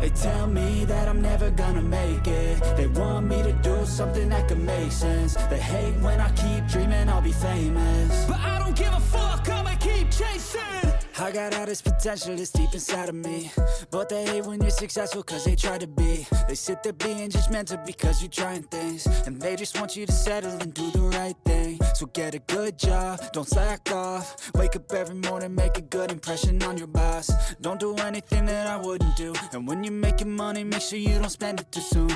They tell me that I'm never gonna make it. They want me to do something that could make sense. They hate when I keep dreaming I'll be famous, but I don't give a fuck, I'ma keep chasing. I got all this potential that's deep inside of me, but they hate when you're successful cause they try to be. They sit there being judgmental because you're trying things, and they just want you to settle and do the right thing. So get a good job, don't slack off. Wake up every morning, make a good impression on your boss. Don't do anything that I wouldn't do, and when you're making money, make sure you don't spend it too soon.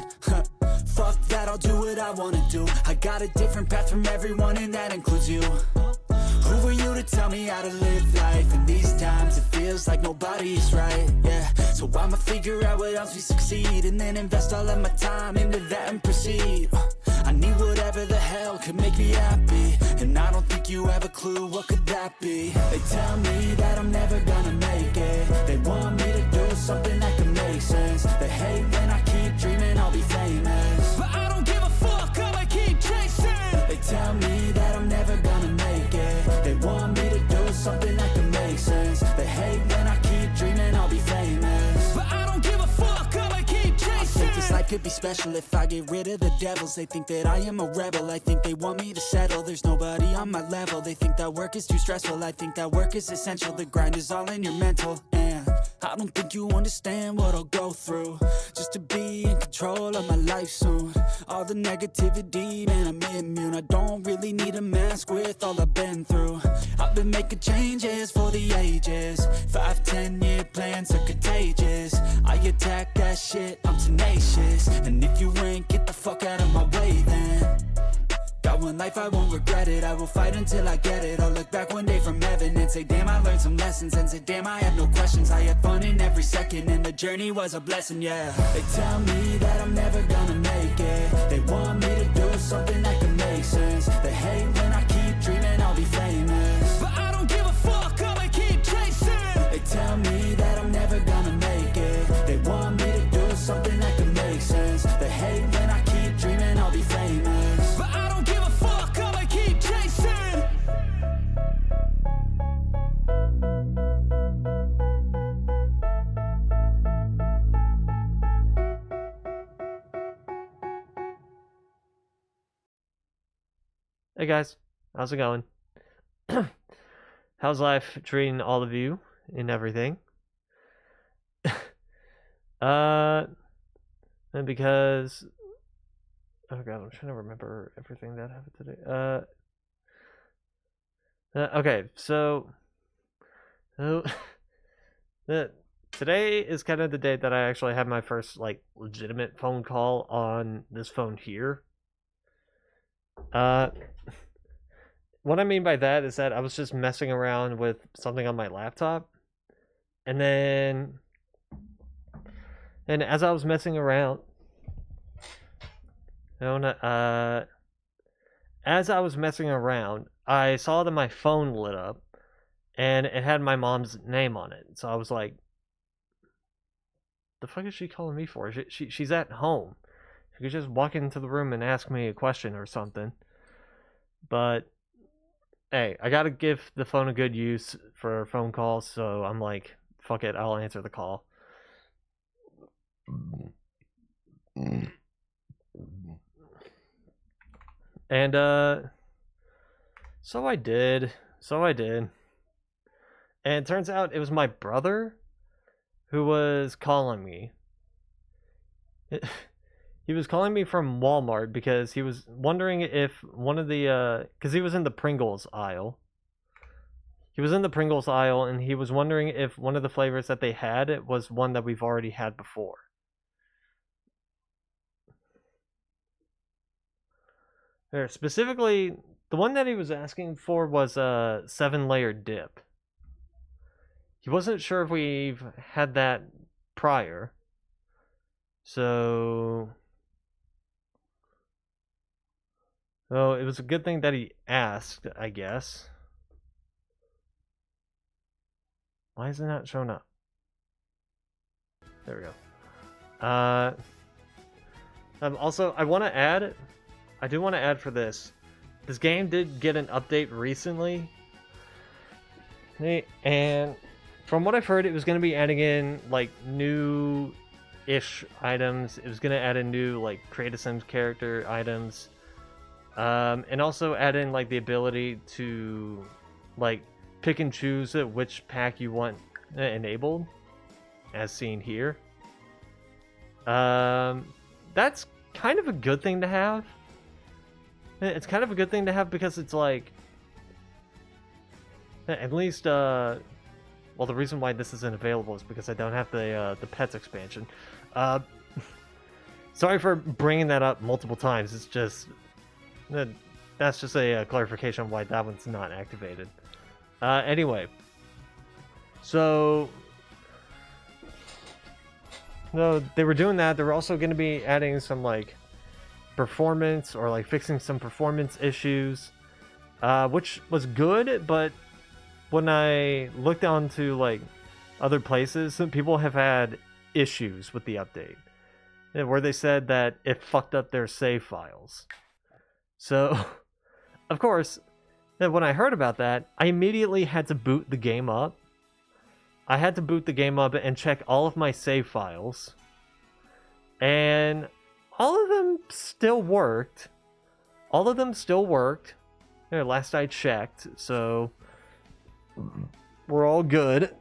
Fuck that, I'll do what I wanna do. I got a different path from everyone, and that includes you. Who are you to tell me how to live life? In these times it feels like nobody's right, yeah. So I'ma figure out what else we succeed, and then invest all of my time into that and proceed. I need whatever the hell could make me happy, and I don't think you have a clue what could that be. They tell me that I'm never gonna make it. They want me to do something that could make sense. They hate when I keep dreaming I'll be famous, but I don't give a fuck, I'ma keep chasing. They tell me that I'm never gonna make it. They want me to do something that can make sense. They hate when I keep dreaming I'll be famous, but I don't give a fuck, I'ma keep chasing. I think this life could be special if I get rid of the devils. They think that I am a rebel, I think they want me to settle. There's nobody on my level. They think that work is too stressful, I think that work is essential. The grind is all in your mental, and I don't think you understand what I'll go through just to be in control of my life soon. All the negativity, man, I'm immune. I don't really need a mask with all I've been through. I've been making changes for the ages. 5-10 year plans are contagious. I attack that shit, I'm tenacious. And if you ain't, get the fuck out of my way then. Got one life, I won't regret it. I will fight until I get it. I'll look back one day from heaven and say, damn, I learned some lessons. And say, damn, I had no questions. I had fun in every second, and the journey was a blessing, yeah. They tell me that I'm never gonna make it. They want me to do something that can make sense. They hate when I keep dreaming I'll be famous, but I don't give a fuck, I'ma keep chasing. They tell me that I'm never gonna make it. They want me to do something that can make sense. They hate when I keep dreaming I'll be famous, but I don't give a fuck, I'ma keep chasing. Hey guys, how's it going? How's life treating all of you and everything? And because oh god, I'm trying to remember everything that happened today. Okay, so today is kind of the day that I actually had my first like legitimate phone call on this phone here. What I mean by that is that I was just messing around with something on my laptop, and as I was messing around, I saw that my phone lit up, and it had my mom's name on it. So I was like, "The fuck is she calling me for? She's at home. She could just walk into the room and ask me a question or something." But hey, I gotta give the phone a good use for phone calls, so I'm like, fuck it, I'll answer the call. And so I did. And it turns out it was my brother who was calling me. He was calling me from Walmart because he was wondering if one of the because he was in the Pringles aisle. He was in the Pringles aisle, and he was wondering if one of the flavors that they had was one that we've already had before. There, specifically, the one that he was asking for was a 7-layer dip. He wasn't sure if we've had that prior. So well, it was a good thing that he asked, I guess. Why is it not showing up? There we go. Also, I do want to add for this. This game did get an update recently. And from what I've heard, it was going to be adding in, like, new ish items. It was gonna add in new like Create a Sims character items, and also add in like the ability to like pick and choose which pack you want enabled, as seen here. That's kind of a good thing to have. It's kind of a good thing to have because it's like, at least, well, the reason why this isn't available is because I don't have the pets expansion. Sorry for bringing that up multiple times. It's just that's just a clarification on why that one's not activated. Anyway, so no, they were doing that. They were also going to be adding some like performance or like fixing some performance issues, which was good. But when I looked onto like other places, some people have had issues with the update, where they said that it fucked up their save files. So, of course, when I heard about that, I immediately had to boot the game up. I had to boot the game up and check all of my save files. And all of them still worked. All of them still worked. Last I checked, so we're all good.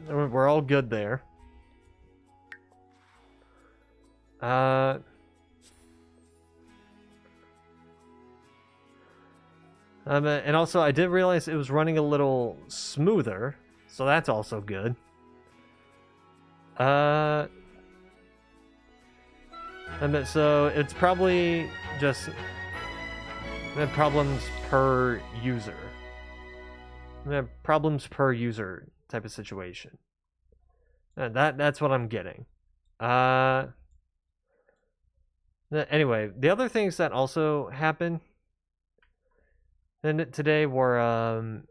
We're all good there. And also, I did realize it was running a little smoother, so that's also good. So it's probably just problems per user. Problems per user type of situation. That's what I'm getting. Anyway, the other things that also happened today were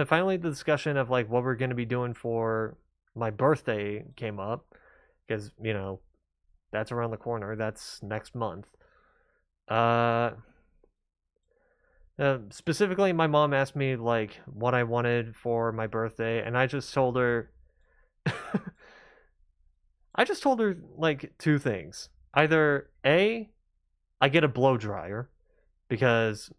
finally the discussion of like what we're going to be doing for my birthday came up, because that's around the corner. That's next month. Specifically, my mom asked me like what I wanted for my birthday, and I just told her like two things. Either A, I get a blow dryer, because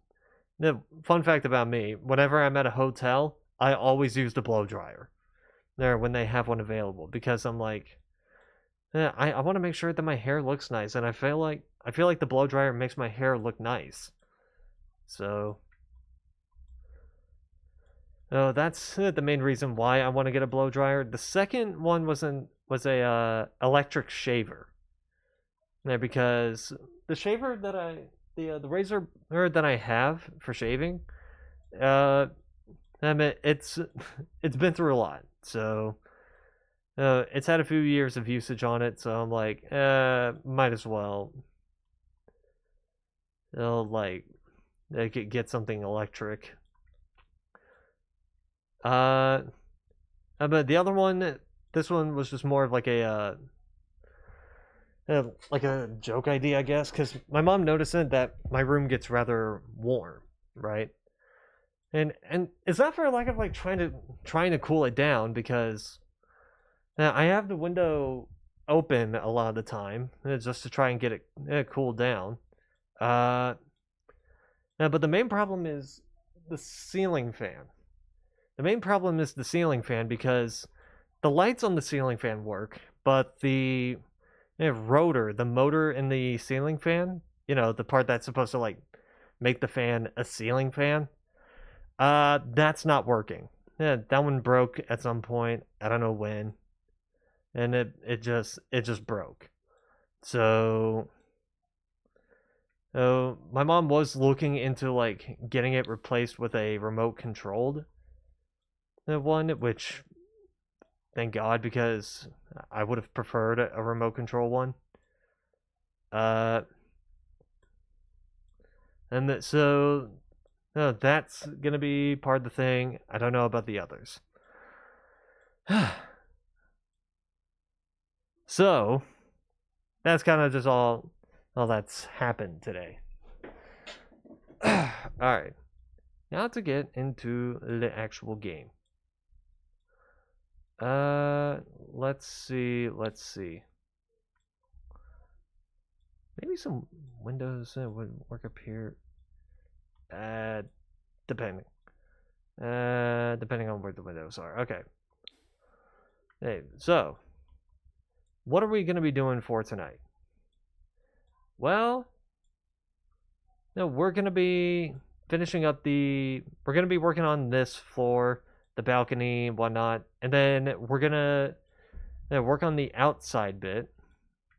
the fun fact about me, whenever I'm at a hotel, I always use the blow dryer there when they have one available, because I'm like, I want to make sure that my hair looks nice, and I feel like the blow dryer makes my hair look nice. So, that's the main reason why I want to get a blow dryer. The second one was a electric shaver. Because the shaver that the razor that I have for shaving, I mean, it's been through a lot, so it's had a few years of usage on it, so I'm like, might as well, like get something electric. But the other one, this one was just more of like a joke idea, I guess, because my mom noticed that my room gets rather warm, right? And it's not for lack of like trying to cool it down, because I have the window open a lot of the time just to try and get it cooled down. But the main problem is the ceiling fan. The main problem is the ceiling fan, because the lights on the ceiling fan work, but the rotor, the motor in the ceiling fan, the part that's supposed to like make the fan a ceiling fan, that's not working. That one broke at some point. I don't know when, and it just broke. So my mom was looking into like getting it replaced with a remote controlled one, which thank God, because I would have preferred a remote control one. And so that's gonna be part of the thing. I don't know about the others. So that's kind of just all that's happened today. All right, now to get into the actual game. Let's see. Maybe some windows would work up here. Depending. Depending on where the windows are. Okay. Hey, so what are we gonna be doing for tonight? Well, no, we're gonna be finishing up the. We're gonna be working on this floor, the balcony, and whatnot, and then we're gonna work on the outside bit,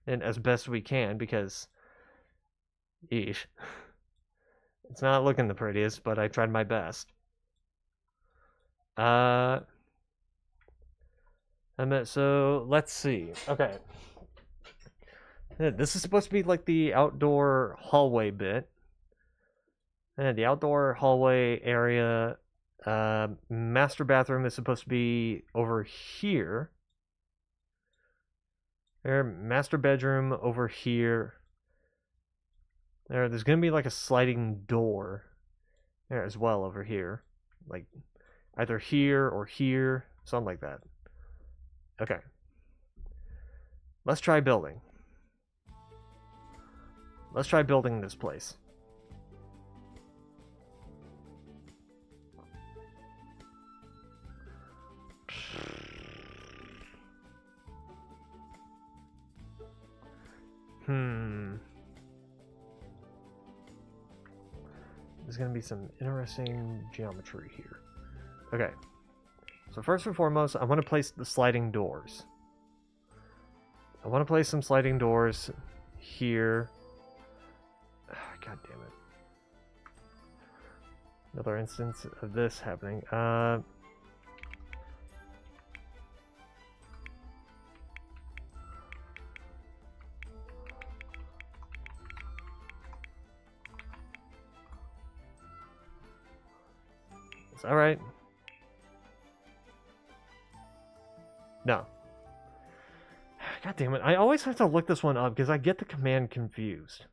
and as best we can because, eesh, it's not looking the prettiest, but I tried my best. So let's see. Okay. This is supposed to be like the outdoor hallway bit. And the outdoor hallway area, master bathroom is supposed to be over here. Master bedroom over here. There's gonna be like a sliding door there as well over here, like either here or here, something like that. Okay. Let's try building. Let's try building this place. There's gonna be some interesting geometry here. Okay. So first and foremost, I want to place the sliding doors. I want to place some sliding doors here. God damn it. Another instance of this happening. Is that right? No. God damn it. I always have to look this one up because I get the command confused.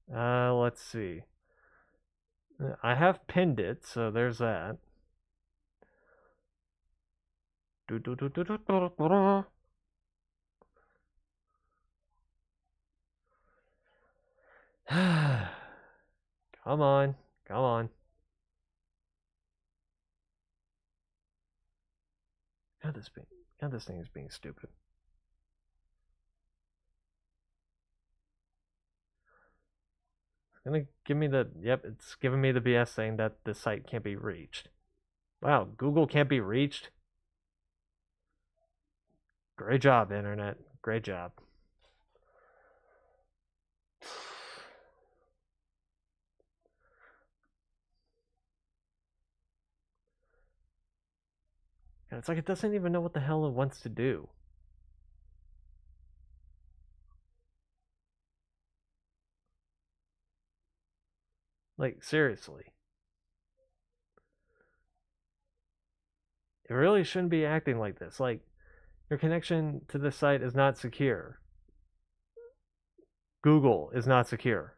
Let's see. I have pinned it, so there's that. Come on. Come on. God, this thing is being stupid. It's gonna give me the... Yep, it's giving me the BS saying that the site can't be reached. Wow, Google can't be reached? Great job, Internet. Great job. God, it's like it doesn't even know what the hell it wants to do. Like, seriously. It really shouldn't be acting like this. Like, your connection to this site is not secure. Google is not secure.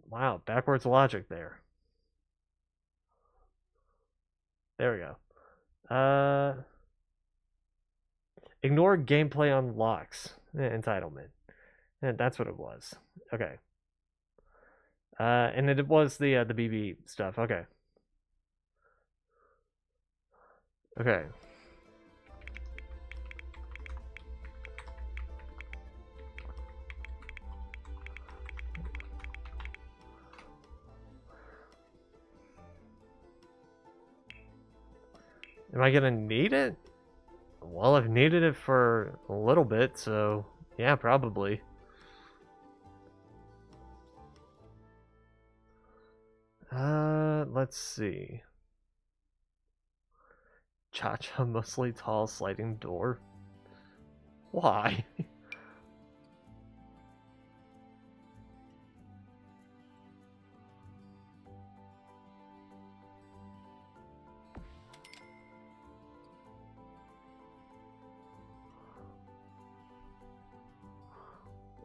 Wow, backwards logic there. There we go. Ignore gameplay unlocks. Entitlement. And that's what it was. Okay. And it was the BB stuff. Okay. Okay. Am I gonna need it? Well, I've needed it for a little bit, so yeah, probably. Let's see. Cha-cha mostly tall sliding door. Why?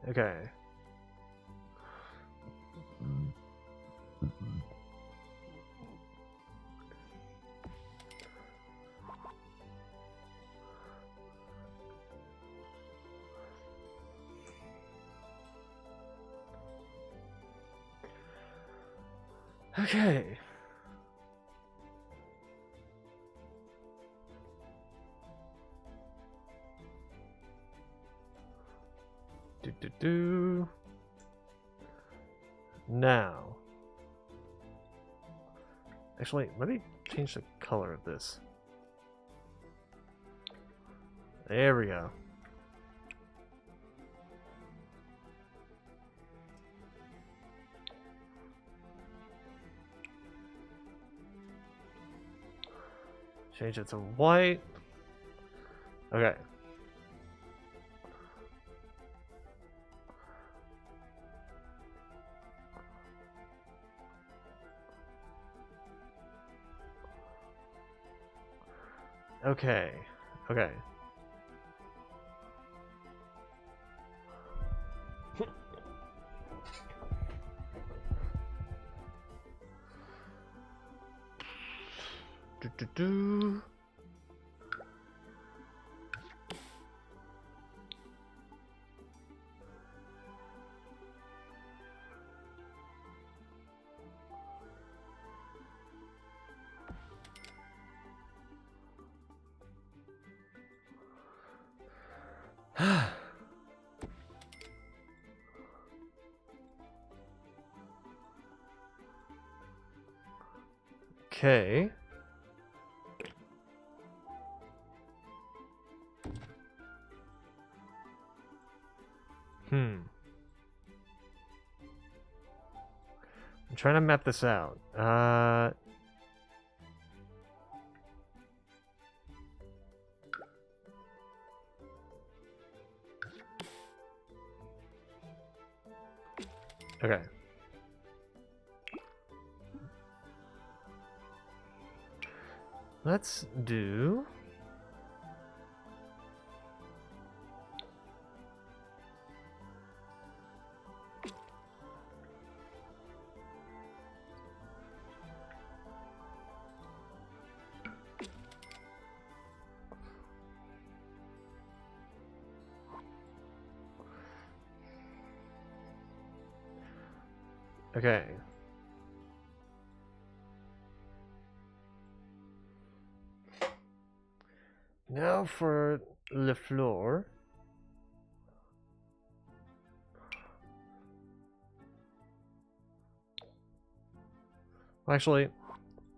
Okay. Okay. Now. Actually, let me change the color of this. There we go. Change it to white. Okay. Okay. Okay. Do. Okay. I'm trying to map this out. Okay. Let's do... Okay. Now for Le Floor. Actually,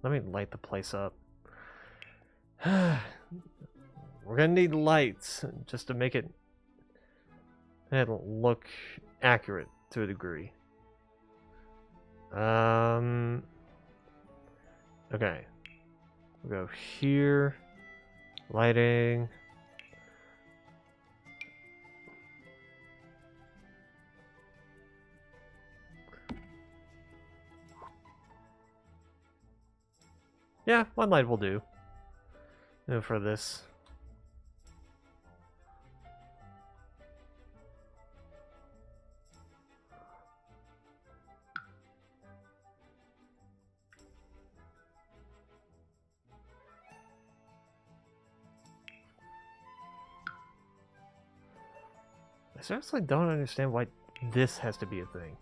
let me light the place up. We're gonna need lights just to make it look accurate to a degree. Okay. We'll go here. Lighting. Yeah, one light will do. For this. I seriously don't understand why this has to be a thing.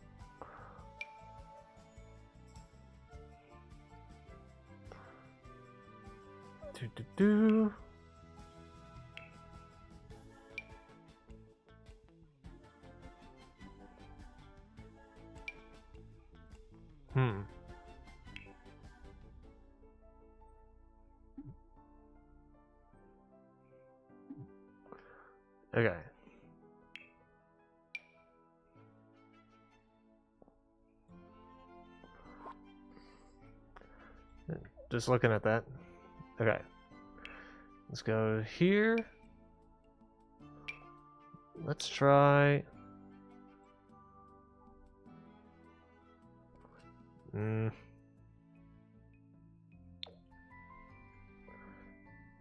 Do. Okay. Just looking at that. Okay. Let's go here. Let's try...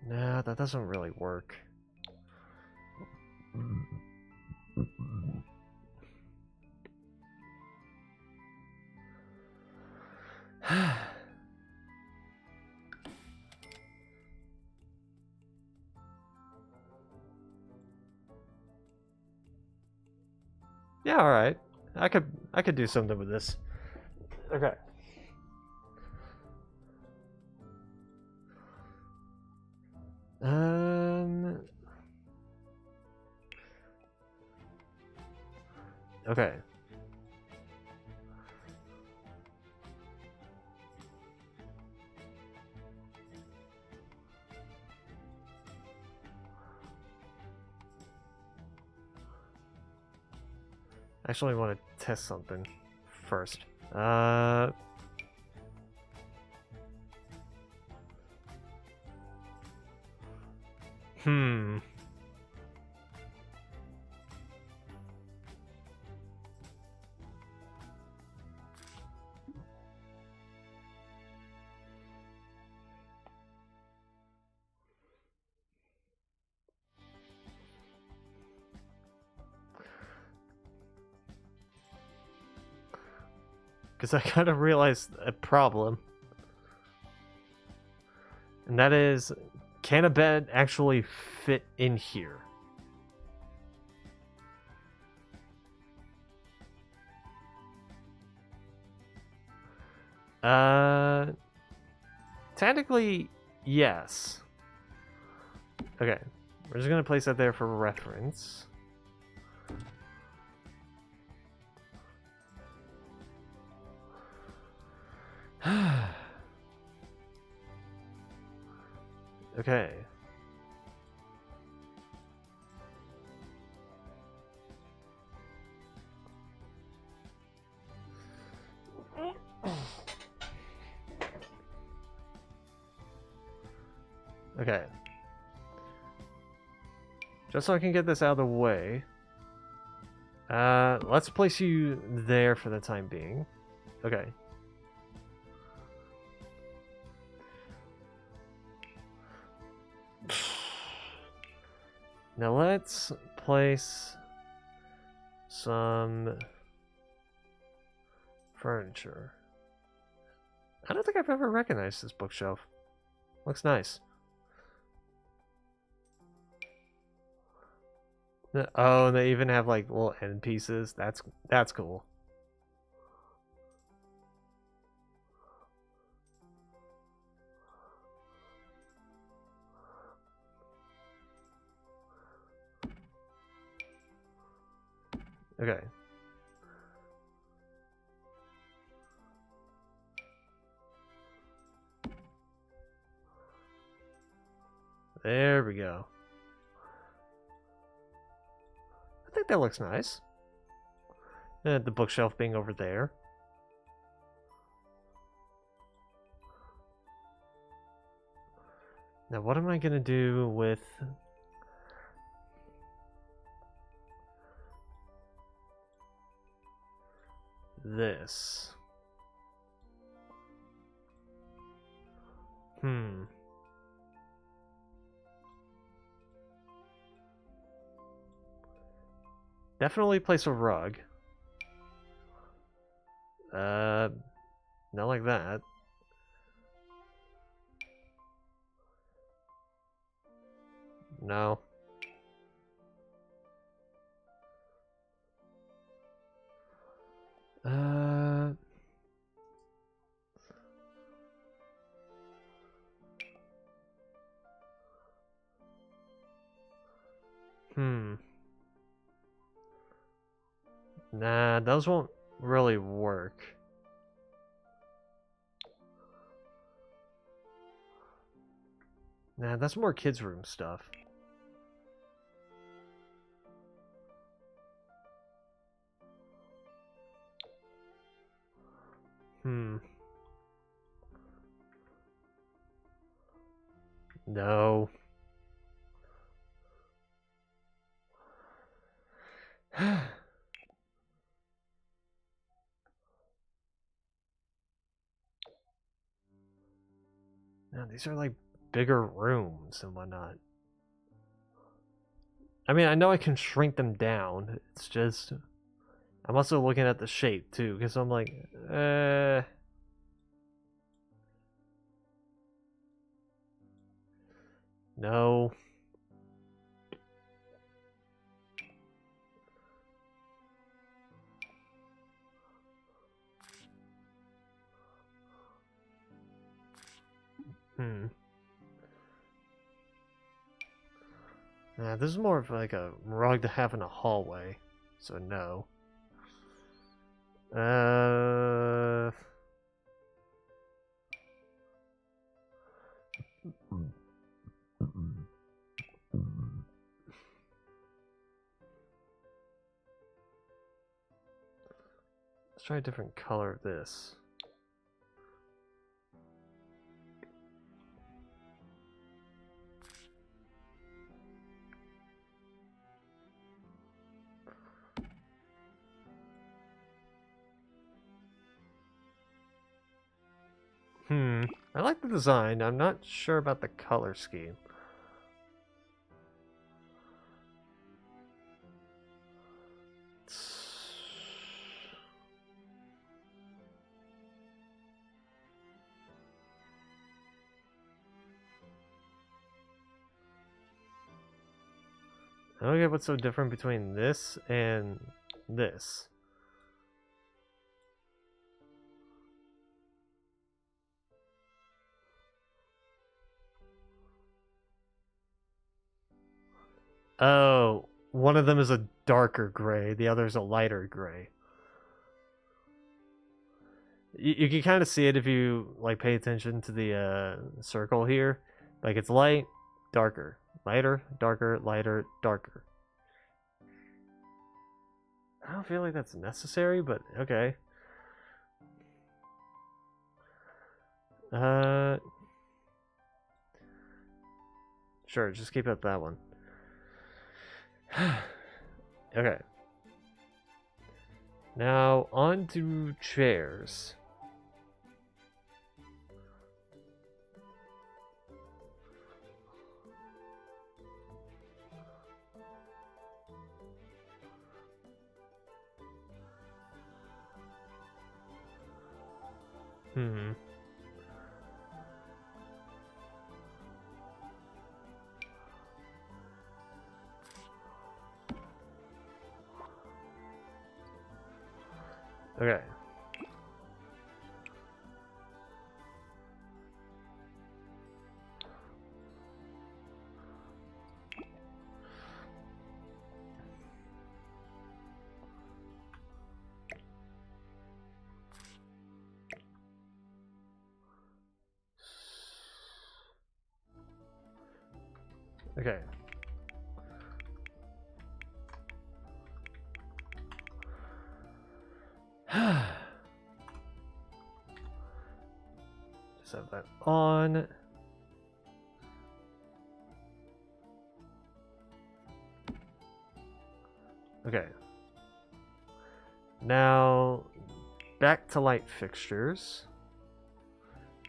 Nah, that doesn't really work. Yeah, all right. I could do something with this. Okay. Okay. I actually want to test something first. Hmm. Because I kind of realized a problem. And that is, can a bed actually fit in here? Technically, yes. Okay, we're just gonna place that there for reference. Okay. Okay. Just so I can get this out of the way. Let's place you there for the time being. Okay. Now let's place some furniture. I don't think I've ever recognized this bookshelf. Looks nice. Oh, they even have like little end pieces. That's cool. Okay. There we go. I think that looks nice. The bookshelf being over there. Now, what am I gonna do with this? Definitely place a rug. Not like that. No. Nah, those won't really work. Nah, that's more kids' room stuff. No. No, these are like bigger rooms and whatnot. I mean, I know I can shrink them down. It's just I'm also looking at the shape too, because I'm like, no. This is more of like a rug to have in a hallway, so no. Let's try a different color of this. I like the design. I'm not sure about the color scheme. I don't get what's so different between this and this. Oh, one of them is a darker gray, the other is a lighter gray. You can kind of see it if you like pay attention to the circle here. Like it's light, darker, lighter, darker, lighter, darker. I don't feel like that's necessary, but okay. Sure, just keep it that one. Okay. Now, on to chairs. Okay. Okay. Just have that on. Okay. Now, back to light fixtures.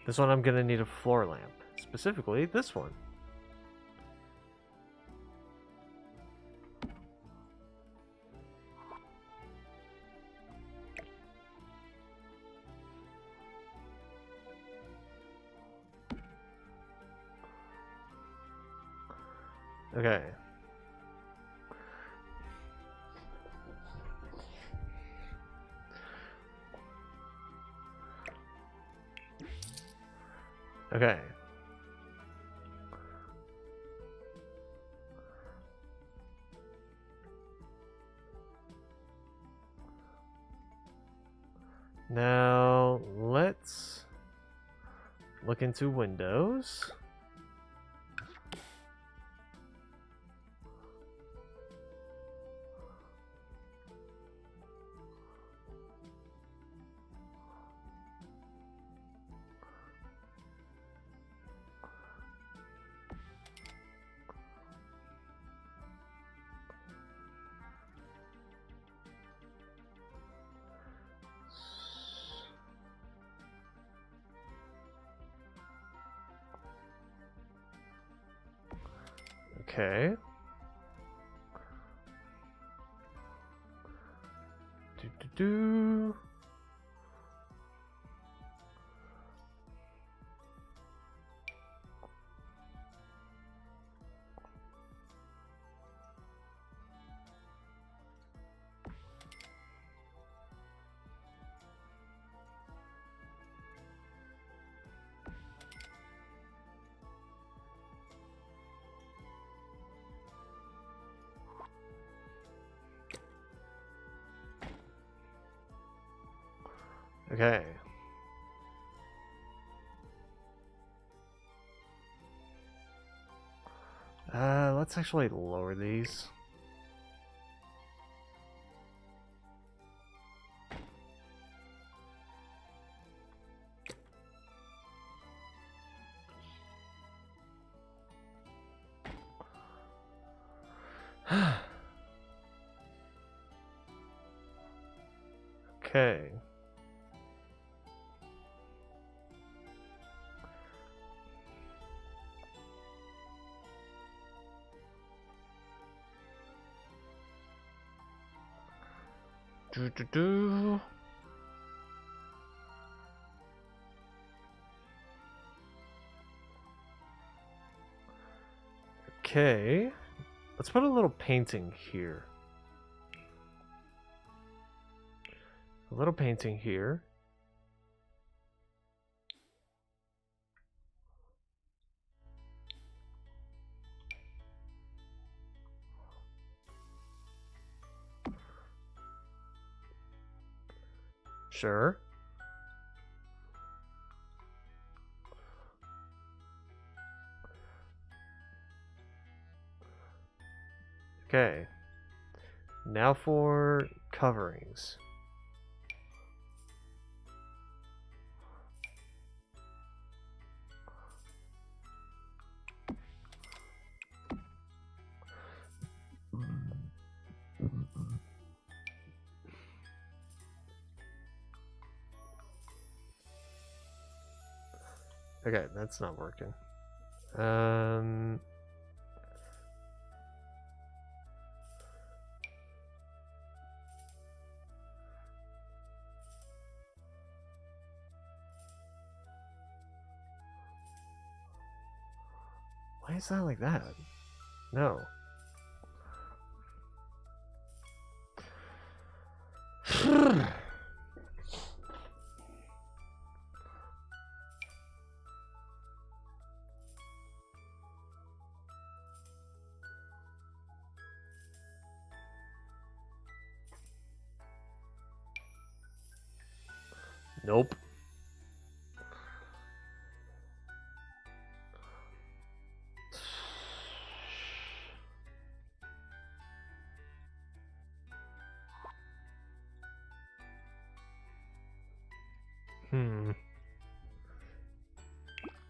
This one I'm gonna need a floor lamp. Specifically, this one. Okay. Okay. Now, let's look into windows. Okay. Do. Okay. Let's actually lower these. Okay. Do do do. Okay. Let's put a little painting here. A little painting here. Sure. Okay. Now for coverings. Okay, that's not working. Why is that like that? No. Nope.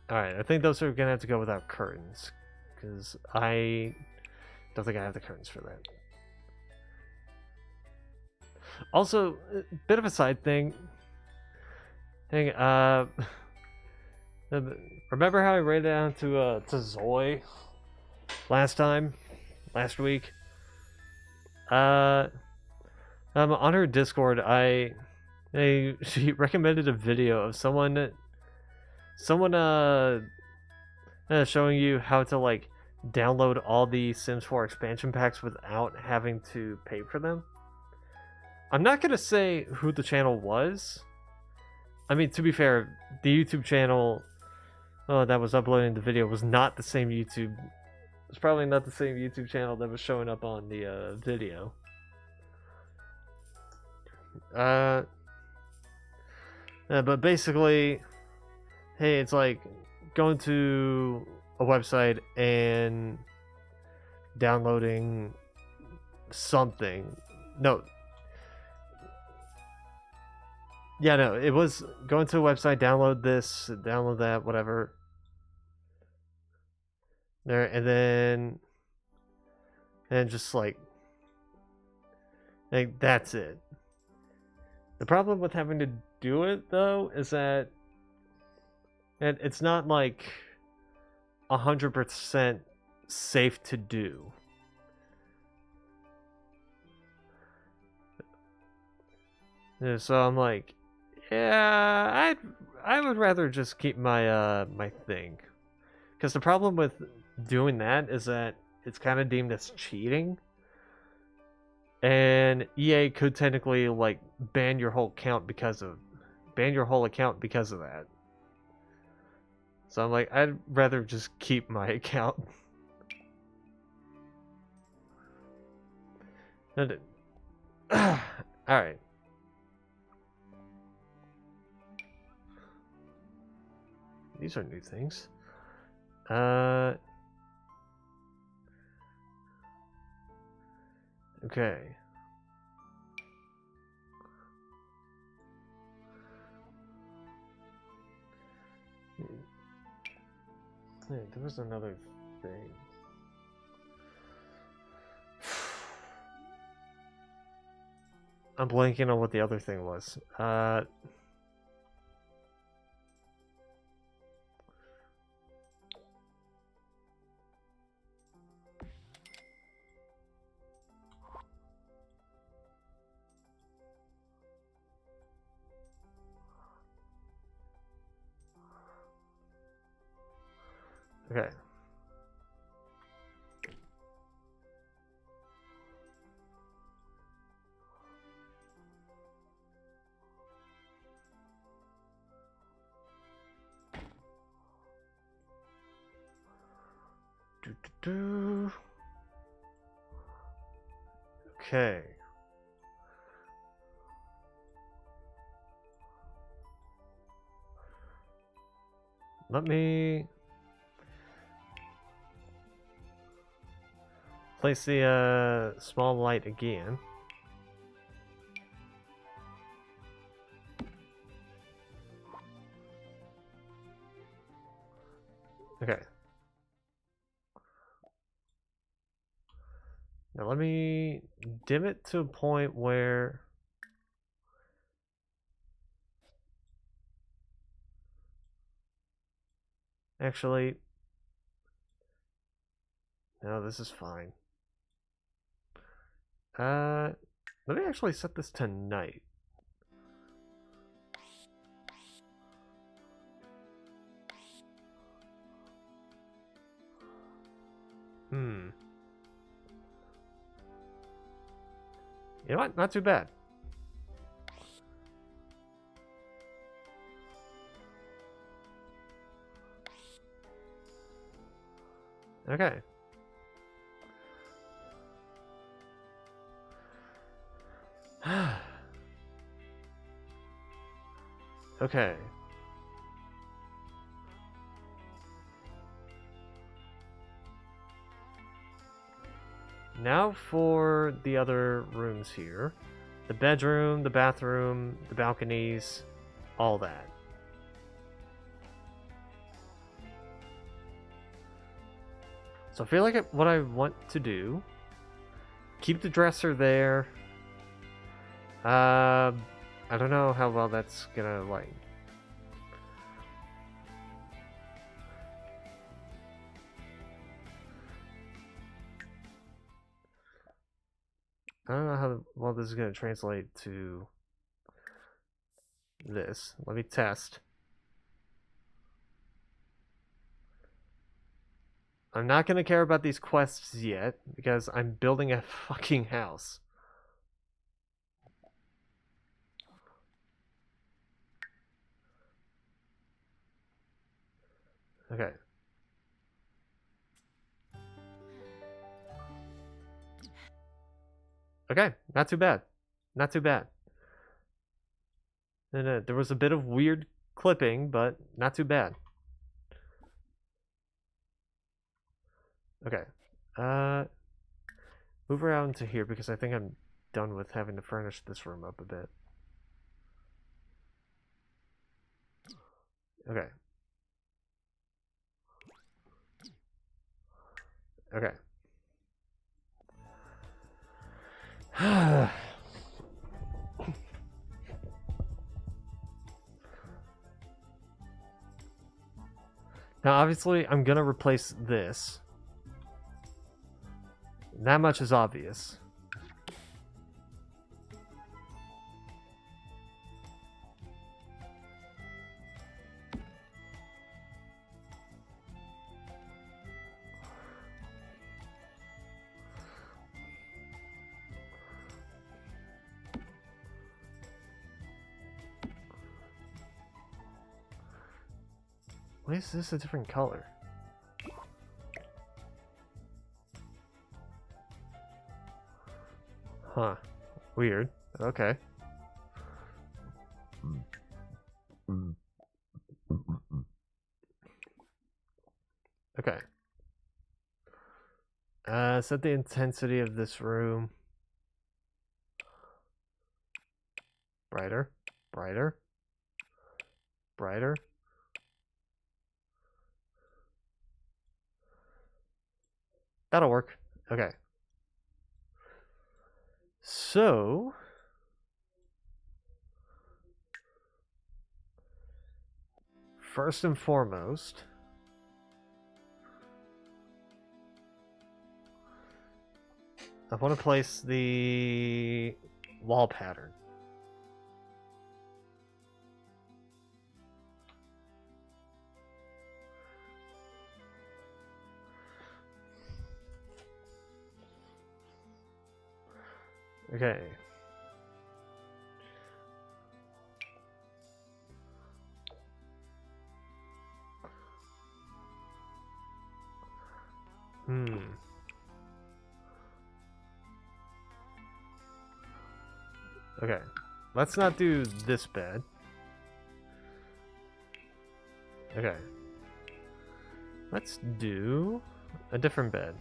Alright, I think those are gonna have to go without curtains. Because I don't think I have the curtains for that. Also, a bit of a side thing. Remember how I ran down to Zoe last week? On her Discord, she recommended a video of someone showing you how to like download all the Sims 4 expansion packs without having to pay for them. I'm not gonna say who the channel was. I mean, to be fair, the YouTube channel that was uploading the video was not the same YouTube. It's probably not the same YouTube channel that was showing up on the video. But basically, hey, it's like going to a website and downloading something. No. Yeah, no, it was going to a website, download this, download that, whatever. There, and just like that's it. The problem with having to do it though is that it's not like 100% safe to do. So I'm like, yeah, I would rather just keep my my thing, because the problem with doing that is that it's kind of deemed as cheating, and EA could technically like ban your whole account because of that. So I'm like, I'd rather just keep my account. All right. these are new things. Okay. Hey, there was another thing. I'm blanking on what the other thing was. Okay. Okay. Let me place the small light again. Okay. Now let me dim it to a point where actually no, this is fine. Let me actually set this to night. You know what? Not too bad. Okay. Okay. Now for the other rooms here. The bedroom, the bathroom, the balconies, all that. So I feel like what I want to do, keep the dresser there. I don't know how well that's gonna like. I don't know how well this is gonna translate to this. Let me test. I'm not gonna care about these quests yet because I'm building a fucking house. Okay. Okay, not too bad. Not too bad. No, there was a bit of weird clipping, but not too bad. Okay. Move around to here because I think I'm done with having to furnish this room up a bit. Okay. Okay. Now, obviously, I'm gonna replace this. That much is obvious. Why is this a different color? Huh. Weird. Okay. set the intensity of this room. Brighter, brighter, brighter. That'll work. Okay. So, first and foremost, I want to place the wall pattern. Okay. Okay. Let's not do this bed. Okay. Let's do a different bed.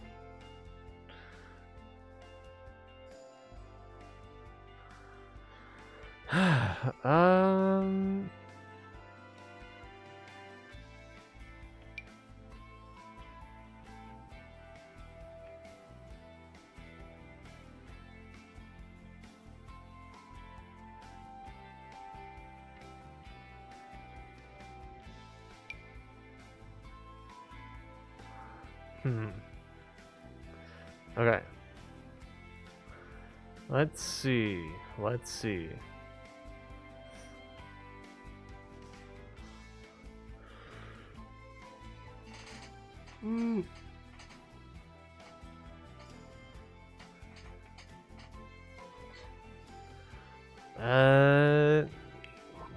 Okay. Let's see. Let's see.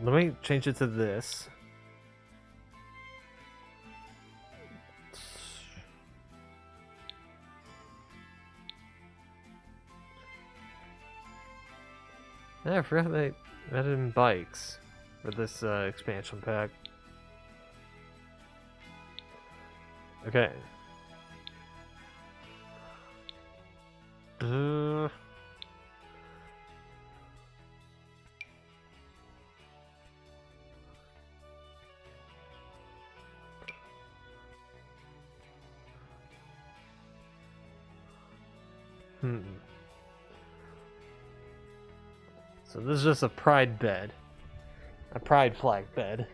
Let me change it to this. Yeah, I forgot they added in bikes for this expansion pack. Okay. So this is just a pride bed. A pride flag bed.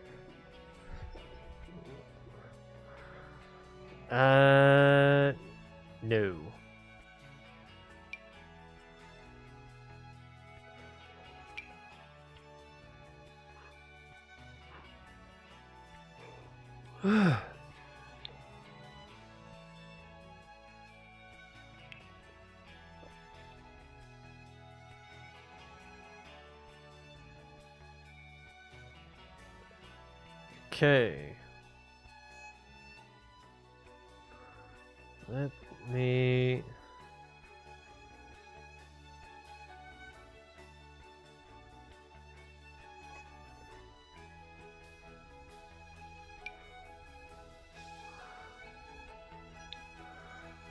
No. Okay. Let me...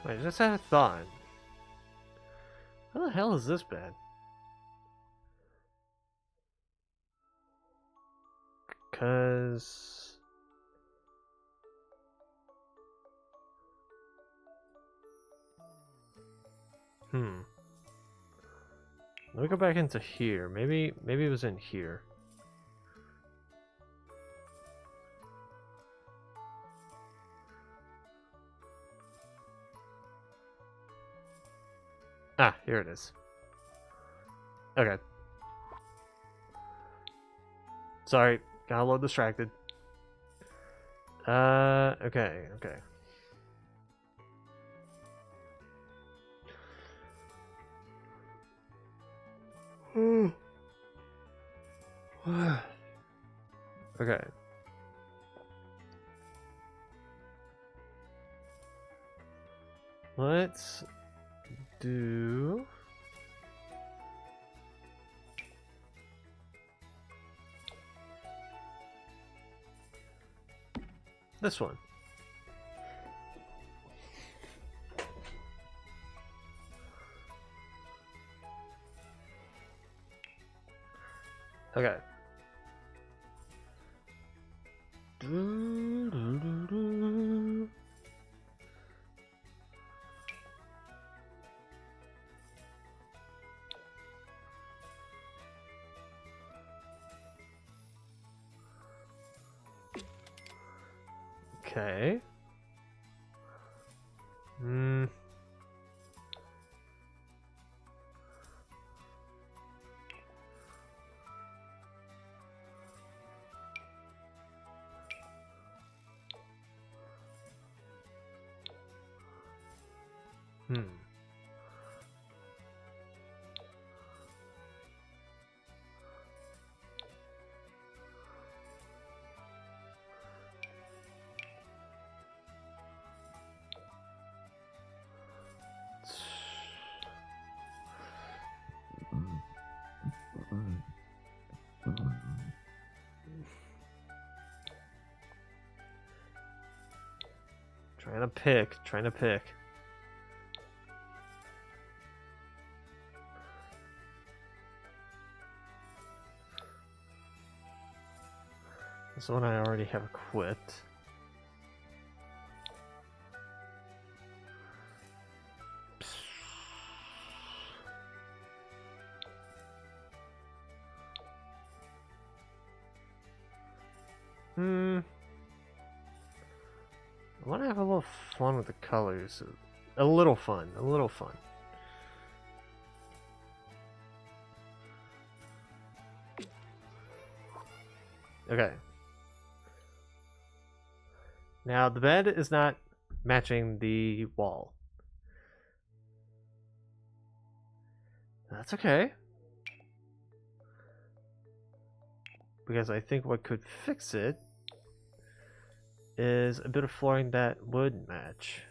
Wait, I just had a thought. How the hell is this bed? Because... Let me go back into here. Maybe it was in here. Ah, here it is. Okay. Sorry, got a little distracted. Okay. Okay. Let's do... this one. Okay. Okay. Hmm. Trying to pick. This one I already have equipped. I want to have a little fun with the colors. A little fun. A little fun. Okay. Now, the bed is not matching the wall. That's okay. Because I think what could fix it is a bit of flooring that would match.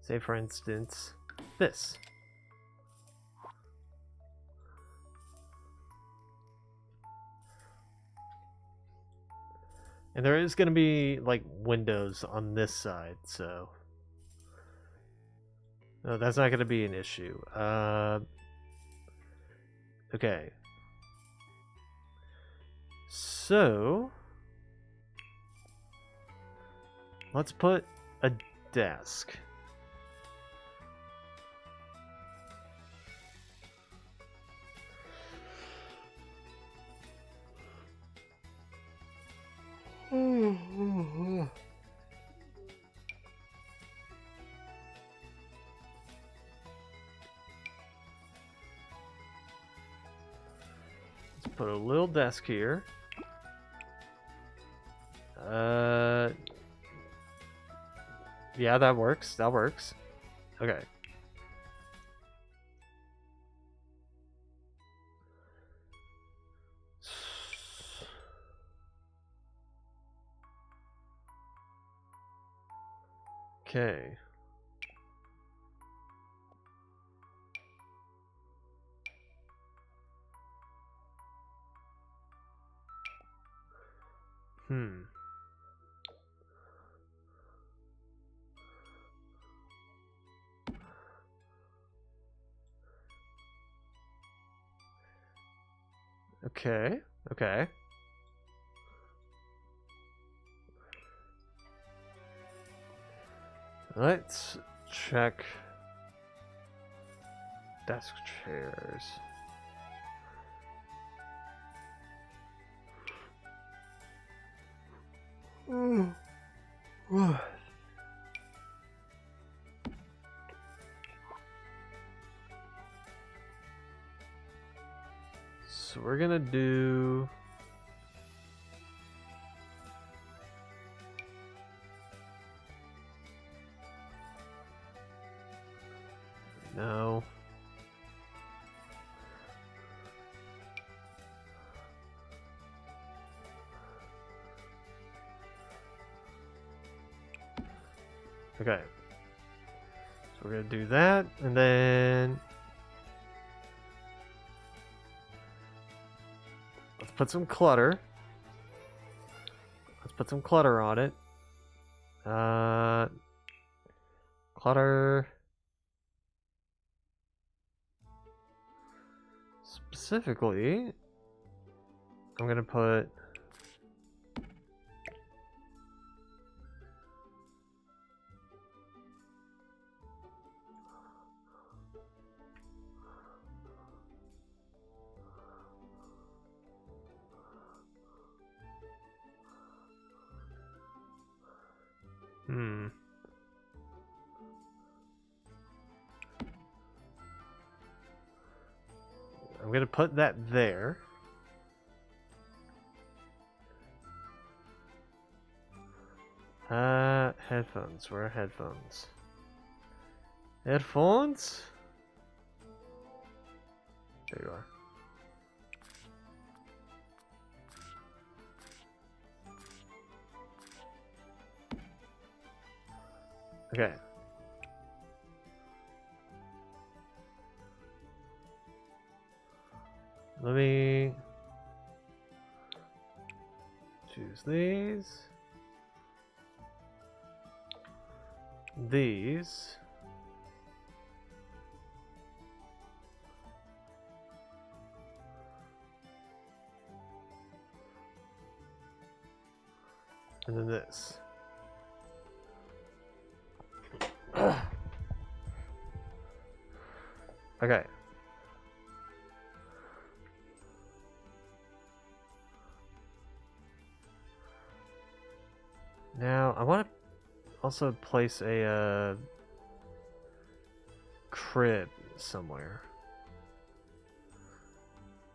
Say, for instance, this. And there is going to be, like, windows on this side, so... No, that's not going to be an issue. Okay. So... let's put a desk. Let's put a little desk here. Yeah, that works. That works. Okay. Okay. Okay. Okay. Let's check desk chairs. So we're gonna do... No. Okay. So we're gonna do that, and then... let's put some clutter. Let's put some clutter on it. Clutter. Specifically, I'm gonna put I'm gonna put that there. Headphones. Where are headphones? Headphones? There you are. Okay. Let me choose these. These. And then this. Okay. Now, I want to also place a crib somewhere.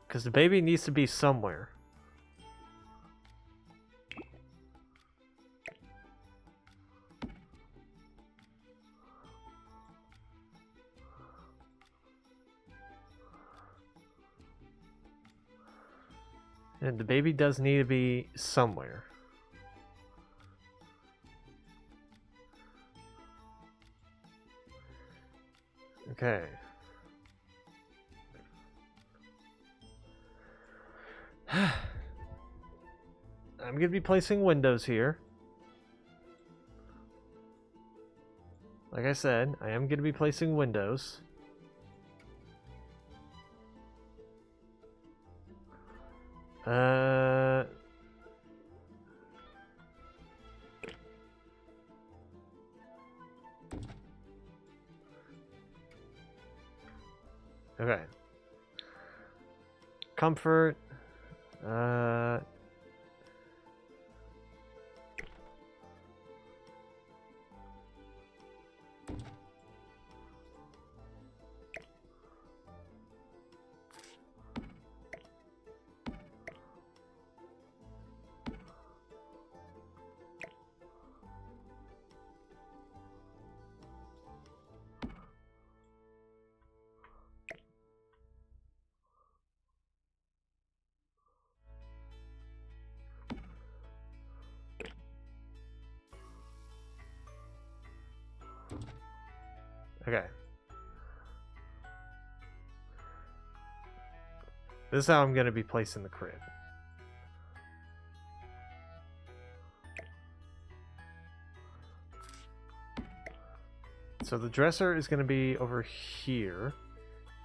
Because the baby needs to be somewhere. And the baby does need to be somewhere. Okay. I'm going to be placing windows here. Like I said, I am going to be placing windows. Okay. Comfort. Okay. This is how I'm going to be placing the crib. So the dresser is going to be over here.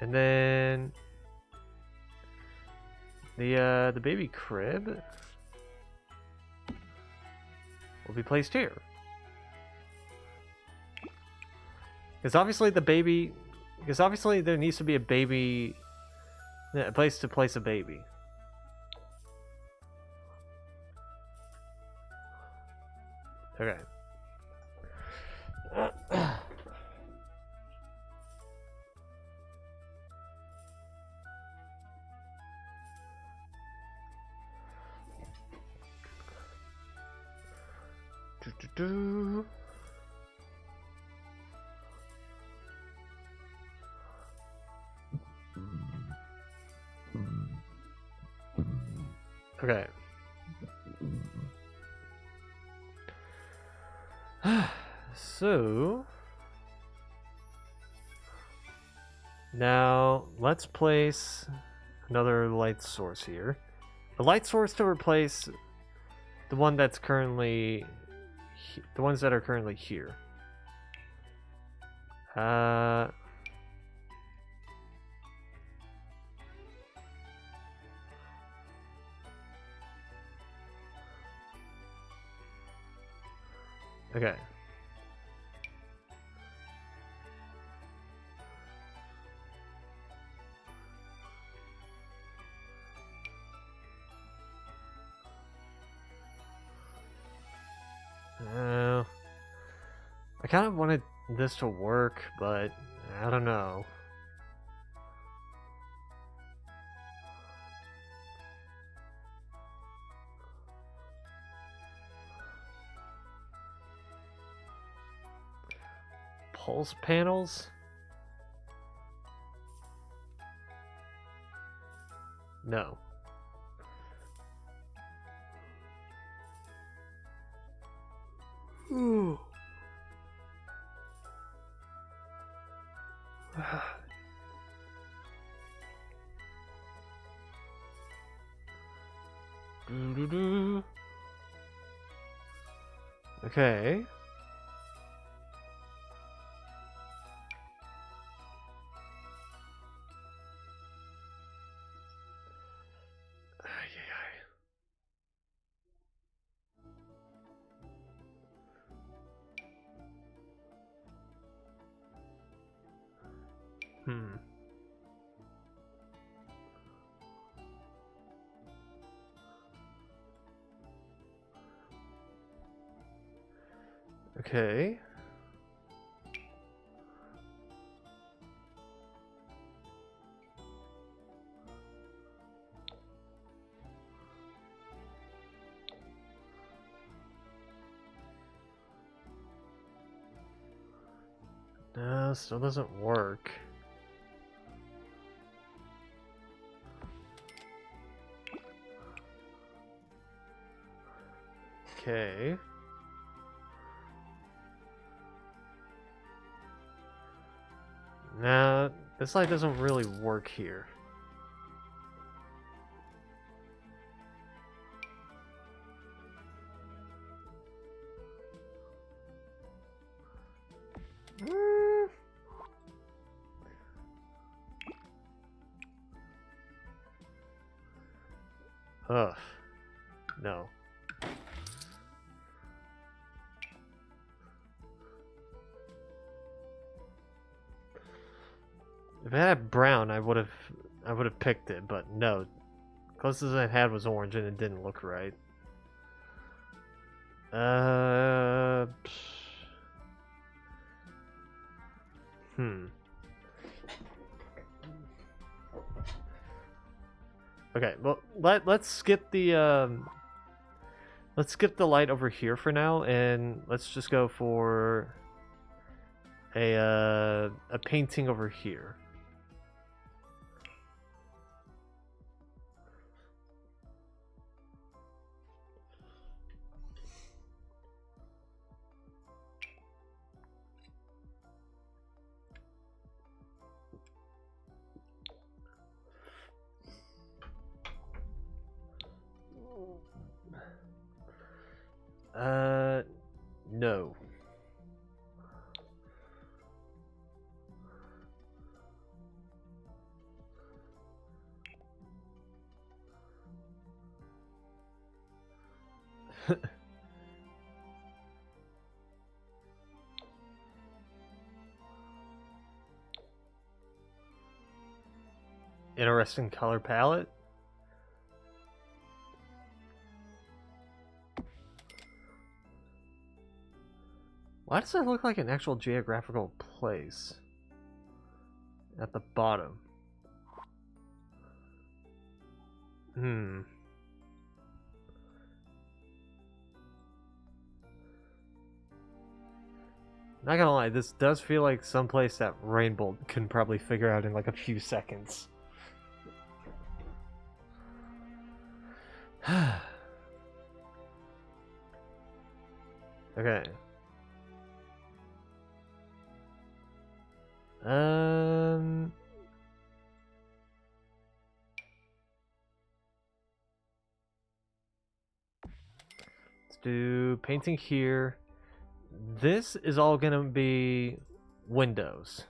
And then the baby crib will be placed here. Because obviously there needs to be a baby, a place to place a baby. Okay. Okay. So now let's place another light source here. A light source to replace the one that's currently the ones that are currently here. Uh... Okay. I kind of wanted this to work, but I don't know. Pulse panels? No. Ooh. Okay. Hmm. Okay. No, still doesn't work. Okay. Nah, this light doesn't really work here. Ugh. No. If I had brown, I would have picked it, but no. Closest I had was orange, and it didn't look right. Okay, well let's skip the light over here for now, and let's just go for a painting over here. No. Interesting color palette. Why does it look like an actual geographical place at the bottom? Not gonna lie, this does feel like someplace that Rainbow can probably figure out in like a few seconds. Okay. Let's do painting here. This is all gonna be windows.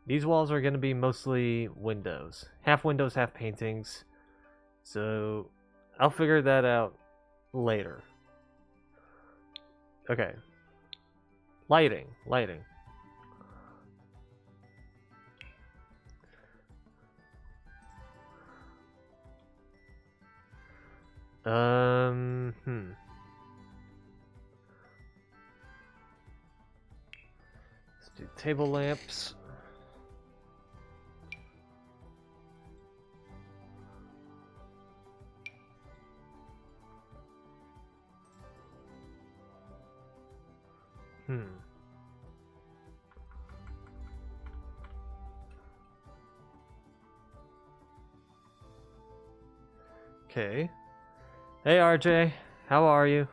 These walls are going to be mostly windows. Half windows, half paintings. So I'll figure that out later. Okay. Lighting. Let's do table lamps. Okay. Hey RJ, how are you?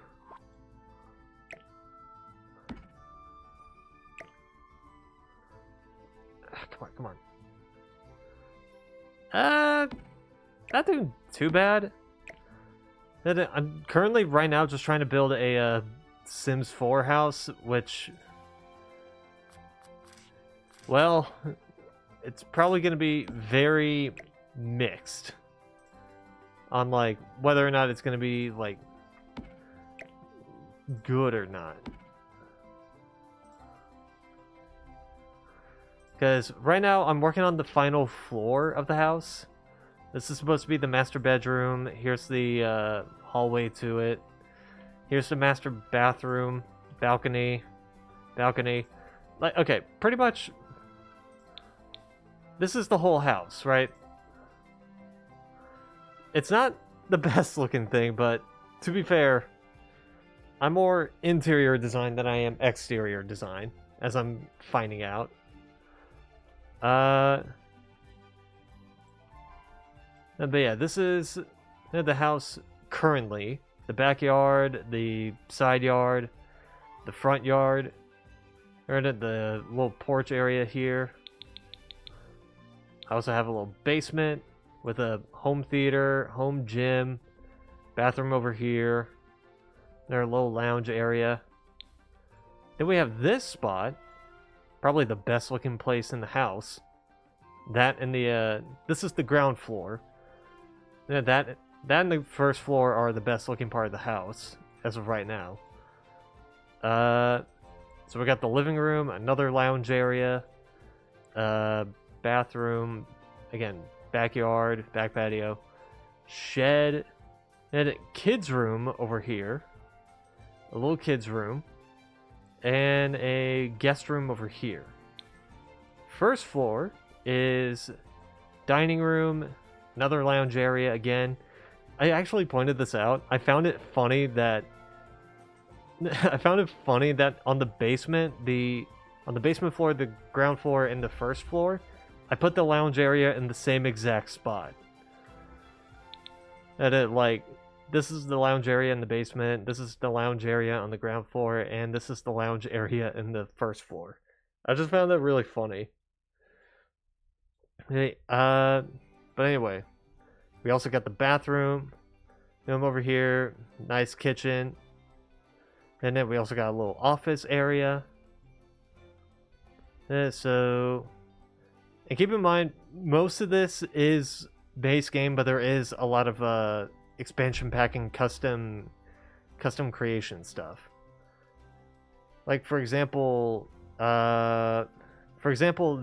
Come on. Not doing too bad. I'm currently right now just trying to build a Sims 4 house, which, well, it's probably going to be very mixed on like whether or not it's going to be like good or not. Because right now I'm working on the final floor of the house. This is supposed to be the master bedroom. Here's the hallway to it. Here's the master bathroom, balcony. Like, okay, pretty much this is the whole house, right? It's not the best looking thing, but to be fair, I'm more interior design than I am exterior design, as I'm finding out. But yeah, this is the house currently. The backyard, the side yard, the front yard, or the little porch area here. I also have a little basement with a home theater, home gym, bathroom over here, their little lounge area. Then we have this spot, probably the best looking place in the house. That and the this is the ground floor. Yeah, that and the first floor are the best looking part of the house as of right now. So we got the living room, another lounge area, bathroom, again, backyard, back patio, shed, and a kids room over here, a little kids room, and a guest room over here. First floor is dining room, another lounge area again. I actually pointed this out. I found it funny that on the basement, on the basement floor, the ground floor, and the first floor, I put the lounge area in the same exact spot. And it, like, this is the lounge area in the basement, this is the lounge area on the ground floor, and this is the lounge area in the first floor. I just found that really funny. Hey, but anyway, we also got the bathroom over here, nice kitchen, and then we also got a little office area. And keep in mind, most of this is base game, but there is a lot of expansion pack and custom creation stuff. Like for example,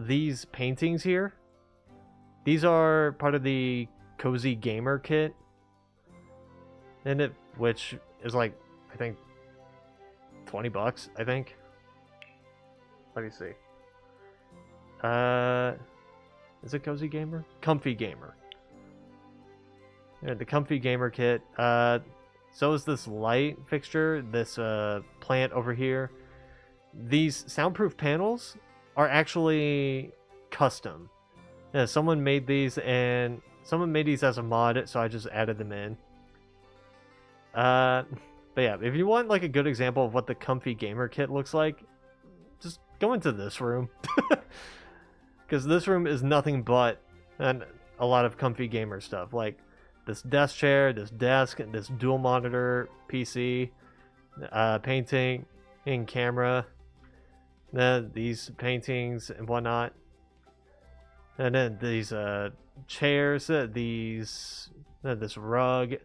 these paintings here. These are part of the Cozy Gamer kit, which is like, I think, $20, I think. Let me see. Is it Cozy Gamer? Comfy Gamer. Yeah, the Comfy Gamer kit. So is this light fixture, this plant over here. These soundproof panels are actually custom. Yeah, someone made these as a mod, so I just added them in. But yeah, if you want like a good example of what the Comfy Gamer kit looks like, just go into this room. Because this room is nothing but a lot of Comfy Gamer stuff, like this desk chair, this desk, this dual monitor PC, painting, and camera. these paintings and whatnot. And then these chairs, this rug,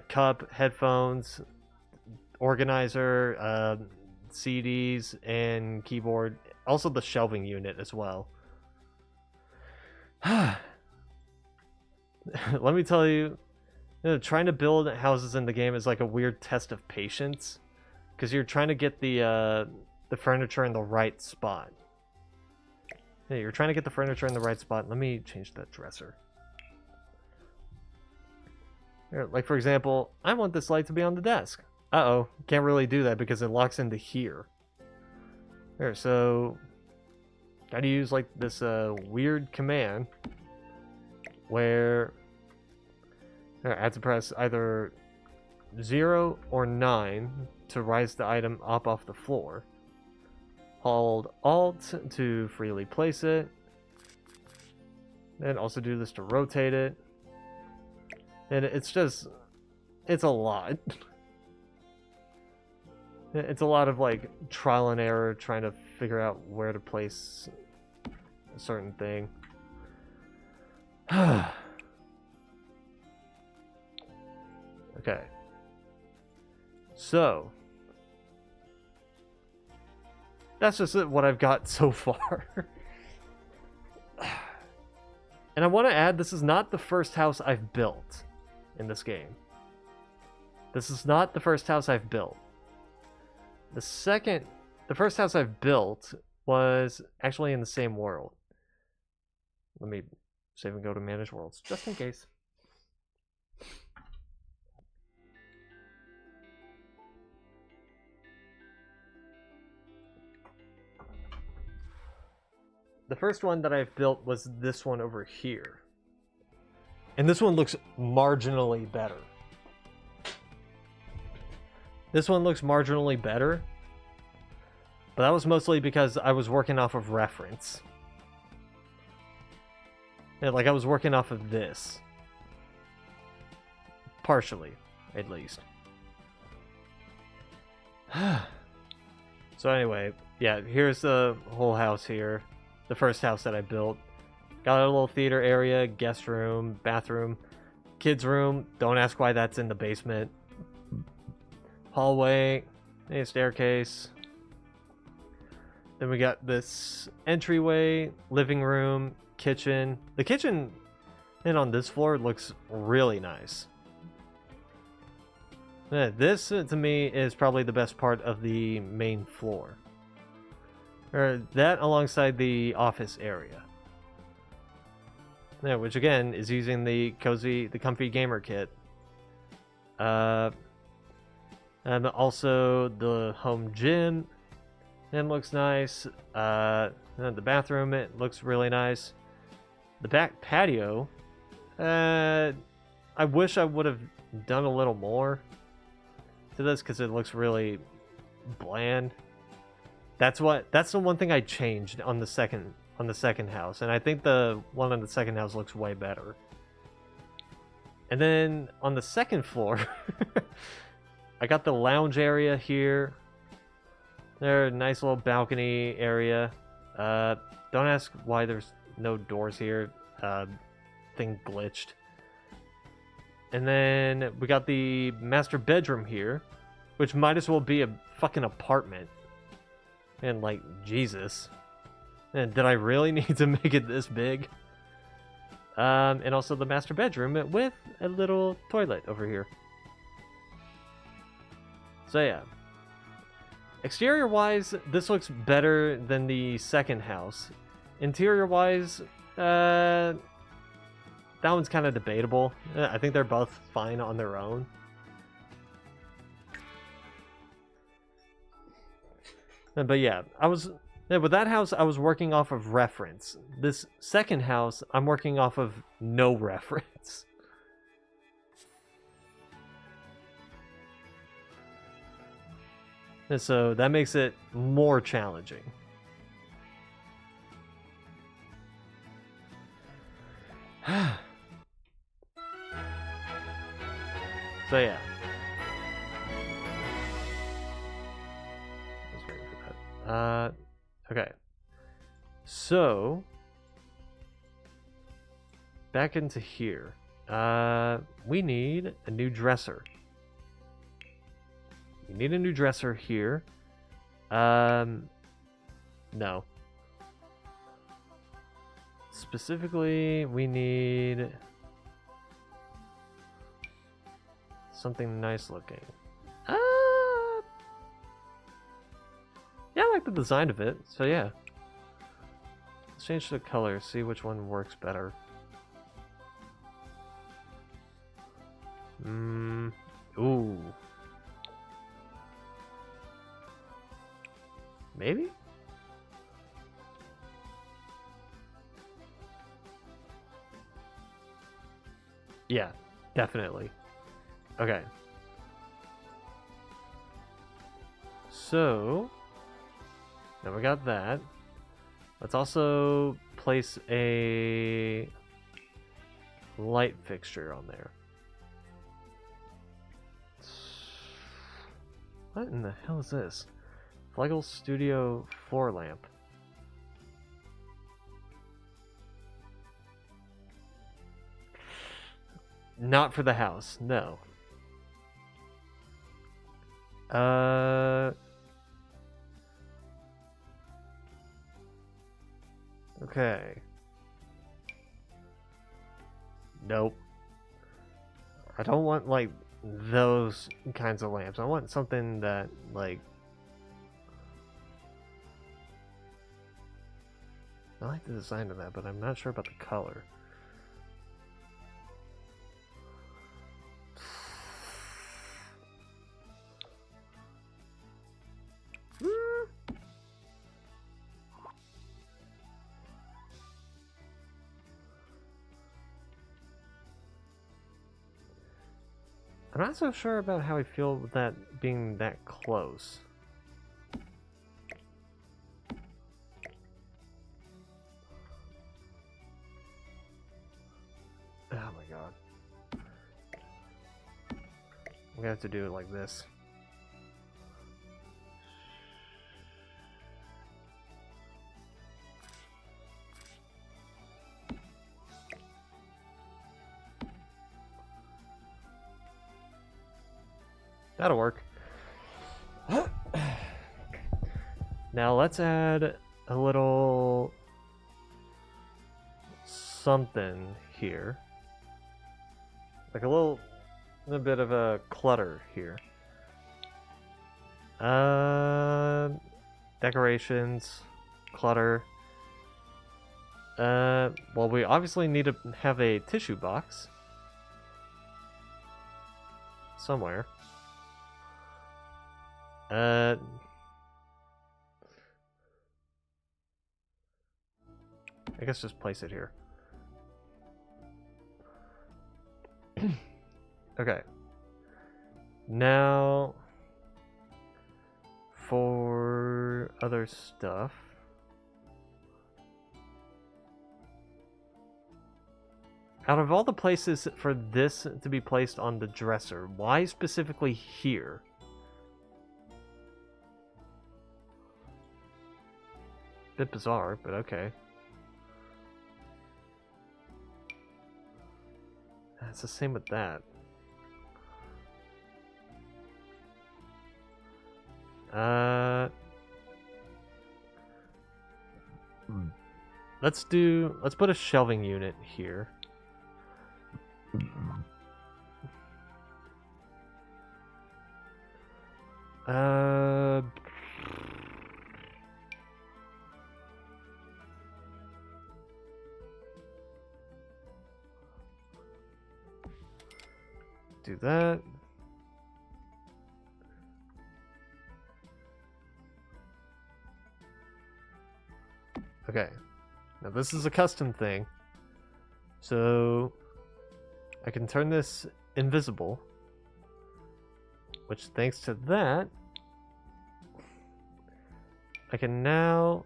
cup, headphones, organizer, CDs, and keyboard. Also the shelving unit as well. Let me tell you, trying to build houses in the game is like a weird test of patience, because you're trying to get the furniture in the right spot. Yeah, you're trying to get the furniture in the right spot. Let me change that dresser. Here, like, for example, I want this light to be on the desk. Uh-oh, can't really do that because it locks into here. There, so gotta use like this weird command where I have to press either 0 or 9 to rise the item up off the floor. Hold Alt to freely place it. And also do this to rotate it. And it's a lot. It's a lot of like trial and error trying to figure out where to place a certain thing. Okay. So that's just what I've got so far. And I want to add, this is not the first house I've built in this game. This is not the first house I've built. The first house I've built was actually in the same world. Let me save and go to manage worlds, just in case. The first one that I've built was this one over here. And this one looks marginally better. This one looks marginally better. But that was mostly because I was working off of reference. Yeah, like I was working off of this. Partially, at least. So anyway, yeah, here's the whole house here. The first house that I built. Got a little theater area, guest room, bathroom, kids room. Don't ask why that's in the basement. Hallway, a staircase. Then we got this entryway, living room, kitchen. The kitchen on this floor looks really nice. This, to me, is probably the best part of the main floor. Or that alongside the office area. Yeah, which again is using the comfy gamer kit. And also the home gym. It looks nice. The bathroom, it looks really nice. The back patio. I wish I would have done a little more to this because it looks really bland. That's the one thing I changed on the second house, and I think the one on the second house looks way better. And then on the second floor, I got the lounge area here. There, nice little balcony area. Don't ask why there's no doors here. Thing glitched. And then we got the master bedroom here, which might as well be a fucking apartment. And like, Jesus. And did I really need to make it this big? And also the master bedroom with a little toilet over here. So yeah. Exterior wise, this looks better than the second house. Interior wise, that one's kind of debatable. I think they're both fine on their own. But yeah, with that house, I was working off of reference. This second house, I'm working off of no reference. And so that makes it more challenging. So yeah. Okay. So, back into here. We need a new dresser. We need a new dresser here. No. Specifically, we need something nice looking. Yeah, I like the design of it, so yeah. Let's change the color, see which one works better. Ooh. Maybe? Yeah, definitely. Okay. So, now we got that. Let's also place a light fixture on there. What in the hell is this? Flegel Studio 4 lamp. Not for the house, no. Okay. Nope. I don't want, like, those kinds of lamps. I want something that, like... I like the design of that, but I'm not sure about the color. I'm not so sure about how I feel with that being that close. Oh my god. I'm gonna have to do it like this. That'll work. Now let's add a little something here. Like a little bit of a clutter here. Decorations, clutter. Well, we obviously need to have a tissue box somewhere. I guess just place it here. Okay. Now, for other stuff. Out of all the places for this to be placed on the dresser, why specifically here? Bit bizarre, but okay. It's the same with that. Let's put a shelving unit here. Do that. Okay. Now this is a custom thing. So I can turn this invisible. Which, thanks to that, I can now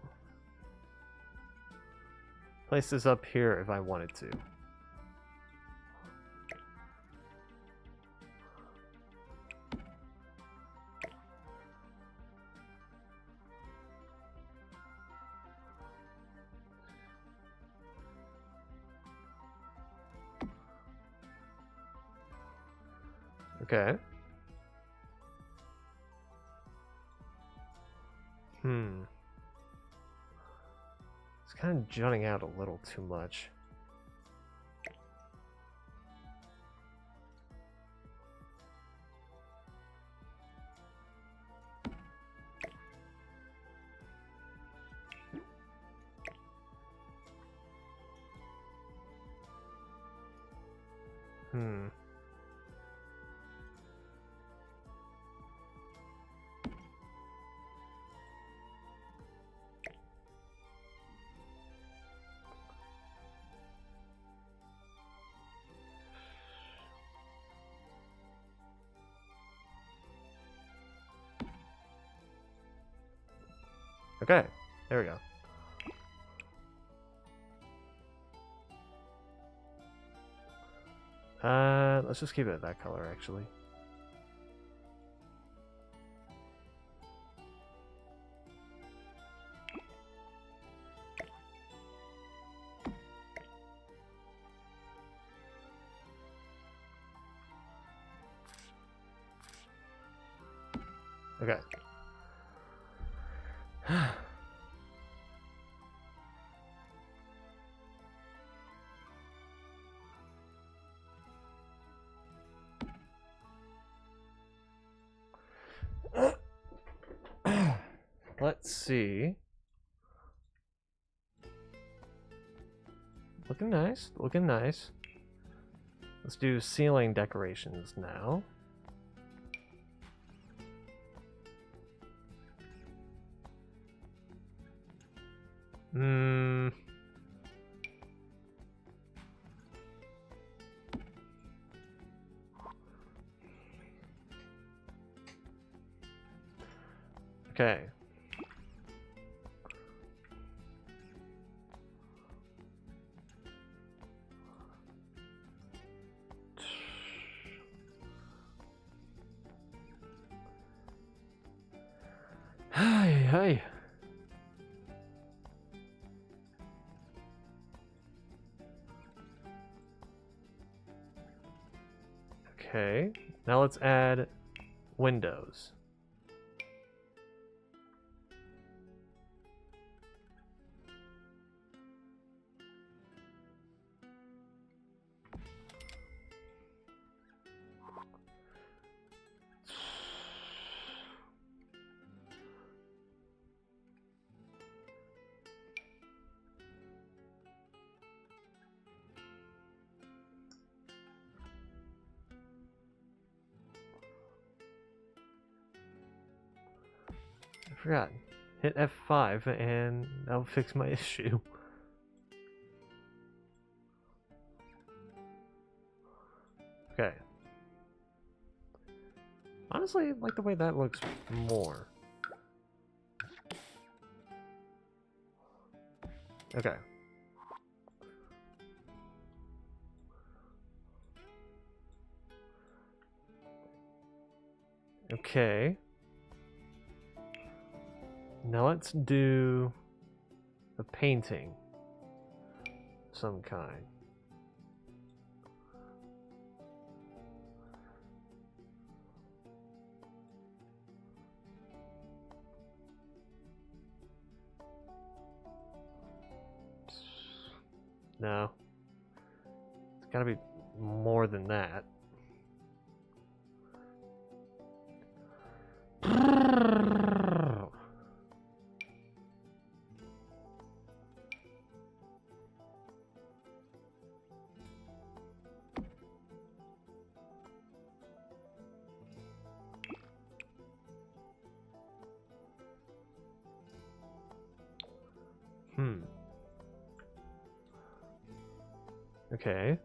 place this up here if I wanted to. Okay. It's kind of jutting out a little too much. Okay, there we go. Let's just keep it that color, actually. Okay. Let's see. Looking nice, looking nice. Let's do ceiling decorations now. Okay. Hi. Okay, now let's add windows. I forgot. Hit F5 and that'll fix my issue. Okay. Honestly, I like the way that looks more. Okay. Okay. Now let's do a painting of some kind. No. It's gotta be more than that. Okay.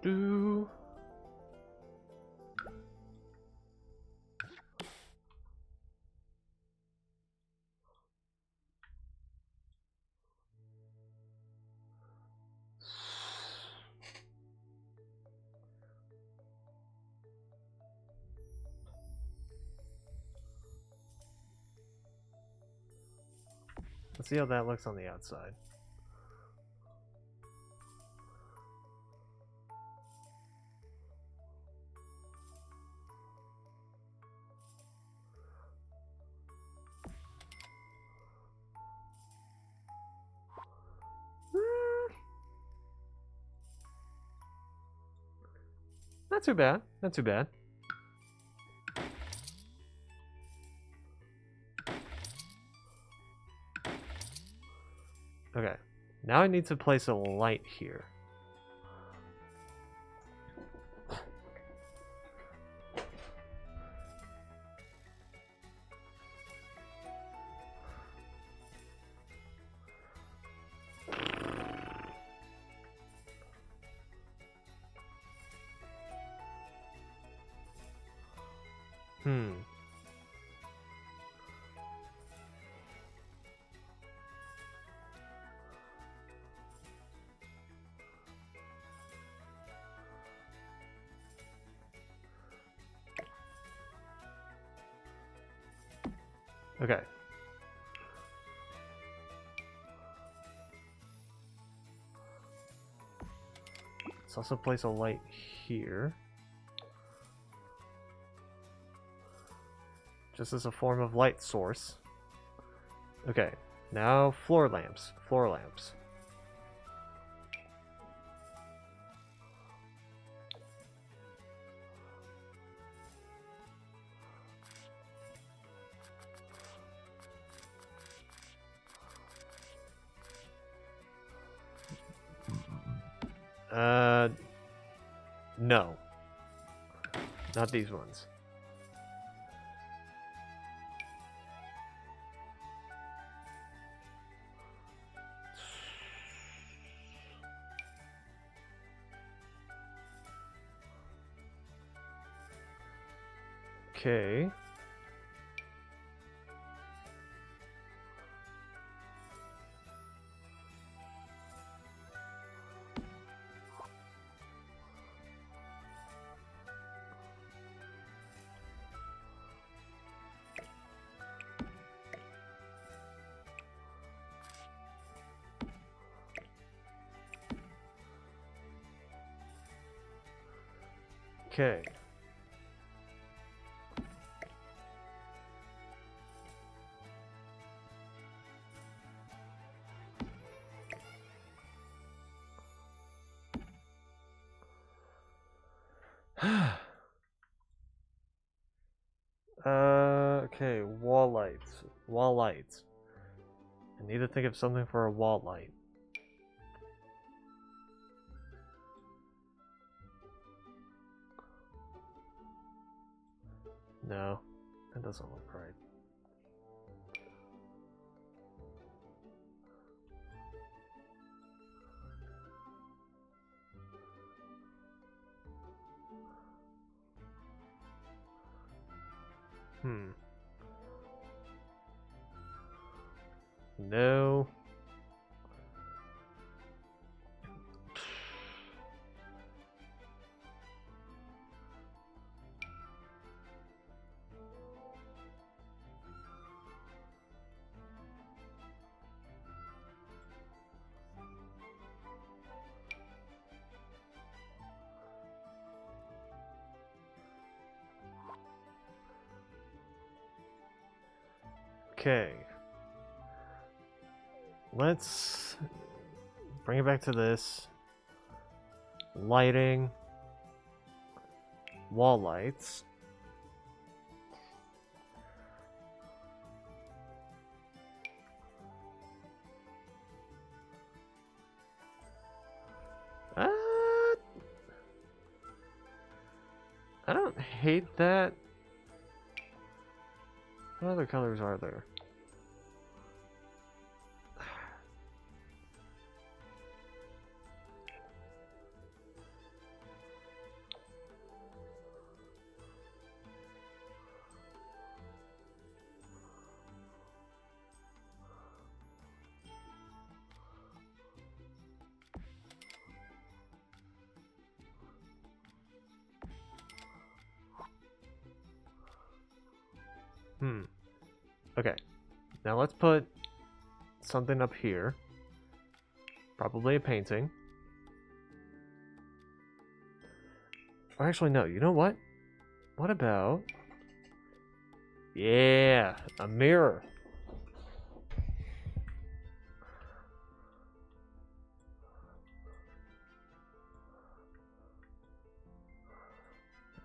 Do. Let's see how that looks on the outside. Not too bad. Not too bad. Okay. Now I need to place a light here. Okay. Let's also place a light here. Just as a form of light source. Okay, now floor lamps. Floor lamps. No. Not these ones. Okay. Okay. Okay, wall lights. Wall lights. I need to think of something for a wall light. No, that doesn't look right. No. Okay. Let's bring it back to this. Lighting. Wall lights. I don't hate that. What other colors are there? Okay. Now let's put something up here. Probably a painting. Or actually, no. You know what? What about... Yeah, a mirror.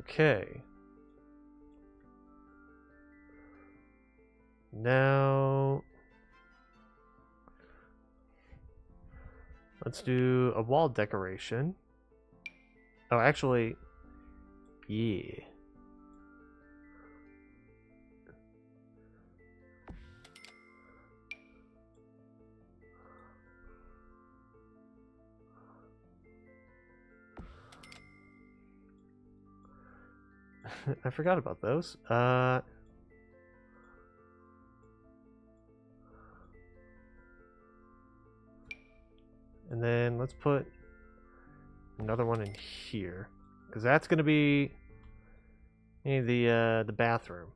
Okay. Now... let's do a wall decoration. Oh, actually... yeah. I forgot about those. And then let's put another one in here, because that's gonna be the bathroom.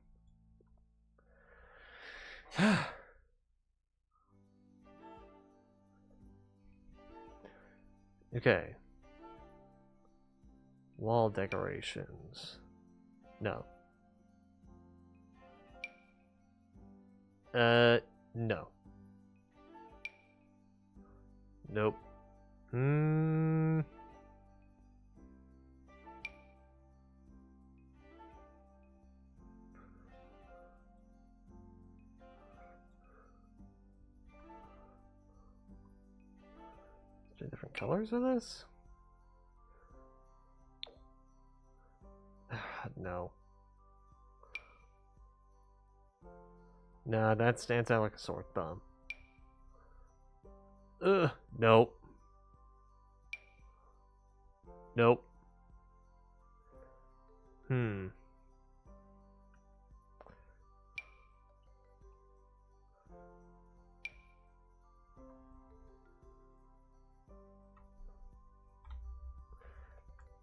Okay. Wall decorations. No. No. Nope. Two different colors of this? No. Nah, that stands out like a sore thumb. Ugh, nope. Nope.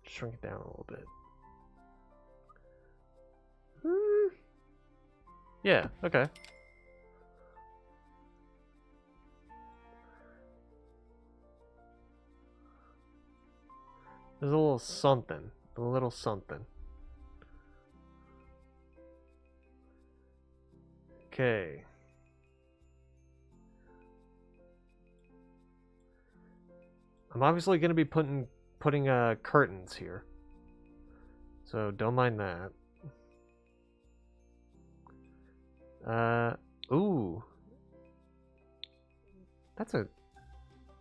Shrink it down a little bit. Yeah, okay. There's a little something. A little something. Okay. I'm obviously going to be putting curtains here. So don't mind that. Ooh. That's a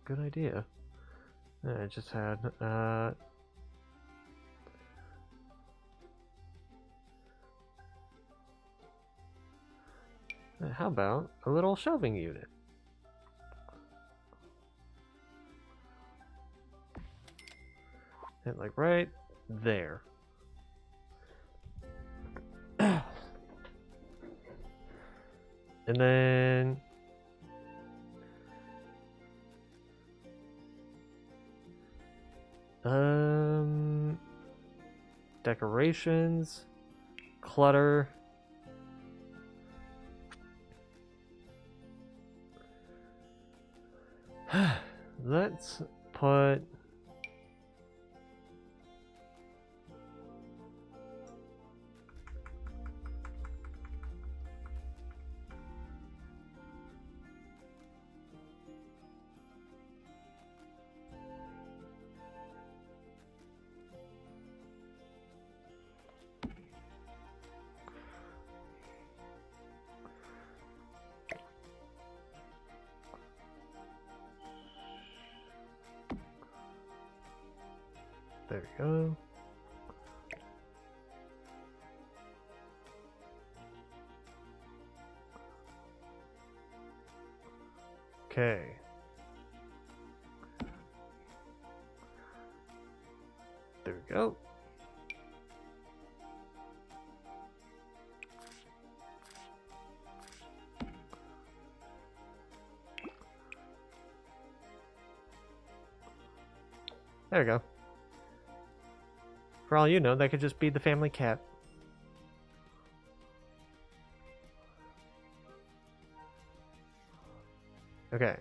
good idea. I just had, how about a little shelving unit? And like right there. And then decorations, clutter. Let's put there we go. Okay. There we go. There we go. For all you know, that could just be the family cat. Okay.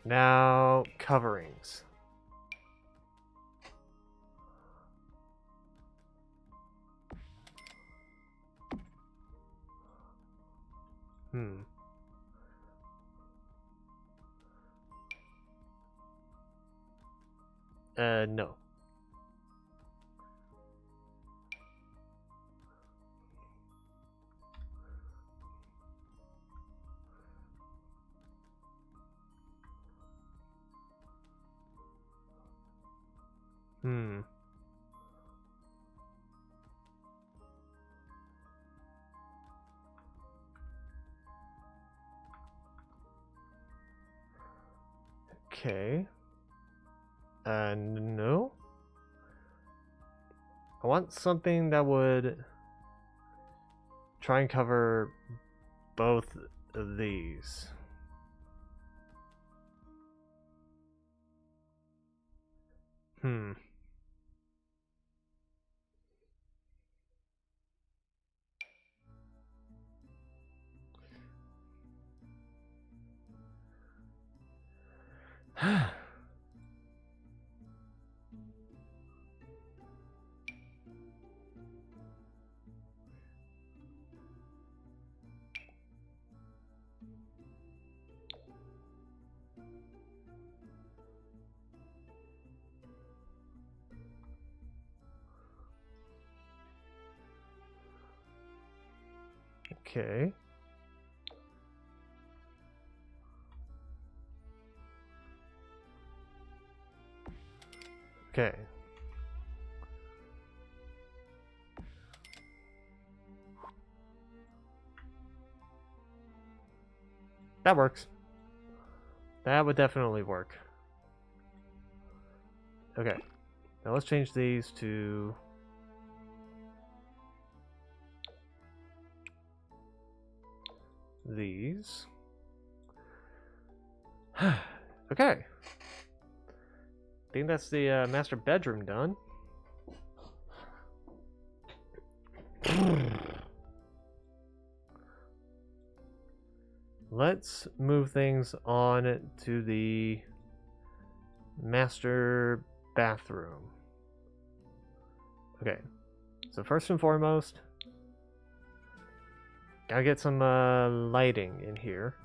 Now, coverings. No. Okay. No. I want something that would try and cover both of these. Okay. Okay. That works. That would definitely work. Okay. Now let's change these to... these. Okay. I think that's the master bedroom done. Let's move things on to the master bathroom. Okay, so first and foremost, gotta get some lighting in here.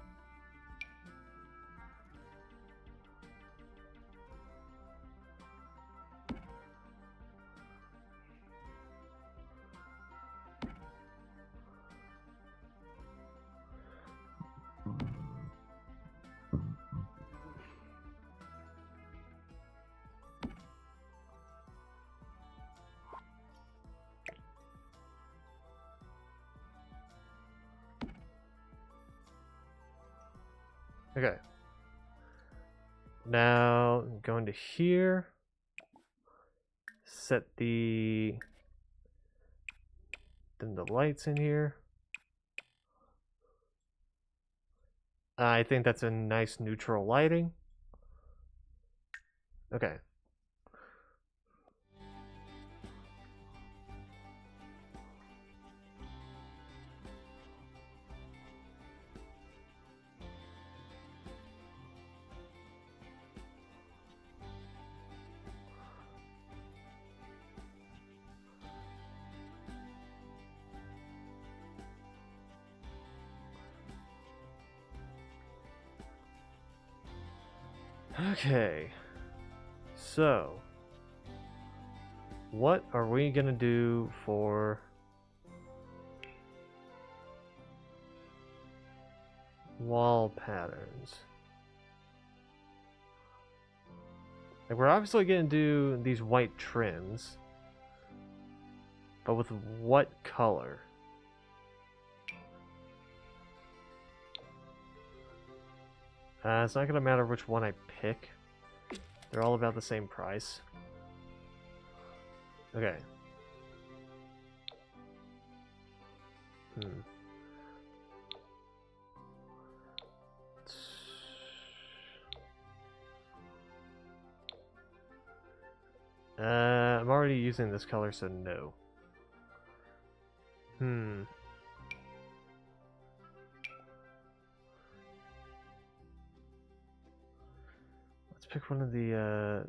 Okay. Now, going to here. Set the lights in here. I think that's a nice neutral lighting. Okay. Okay, so what are we gonna do for wall patterns? Like, we're obviously gonna do these white trims, but with what color? It's not gonna matter which one I pick. They're all about the same price. Okay. I'm already using this color, so no. Hmm. pick one of the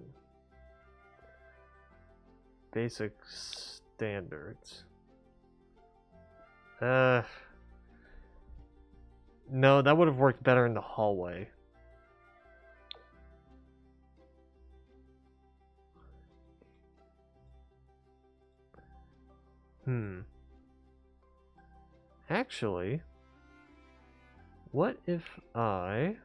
basic standards. No, that would have worked better in the hallway. Actually, what if I...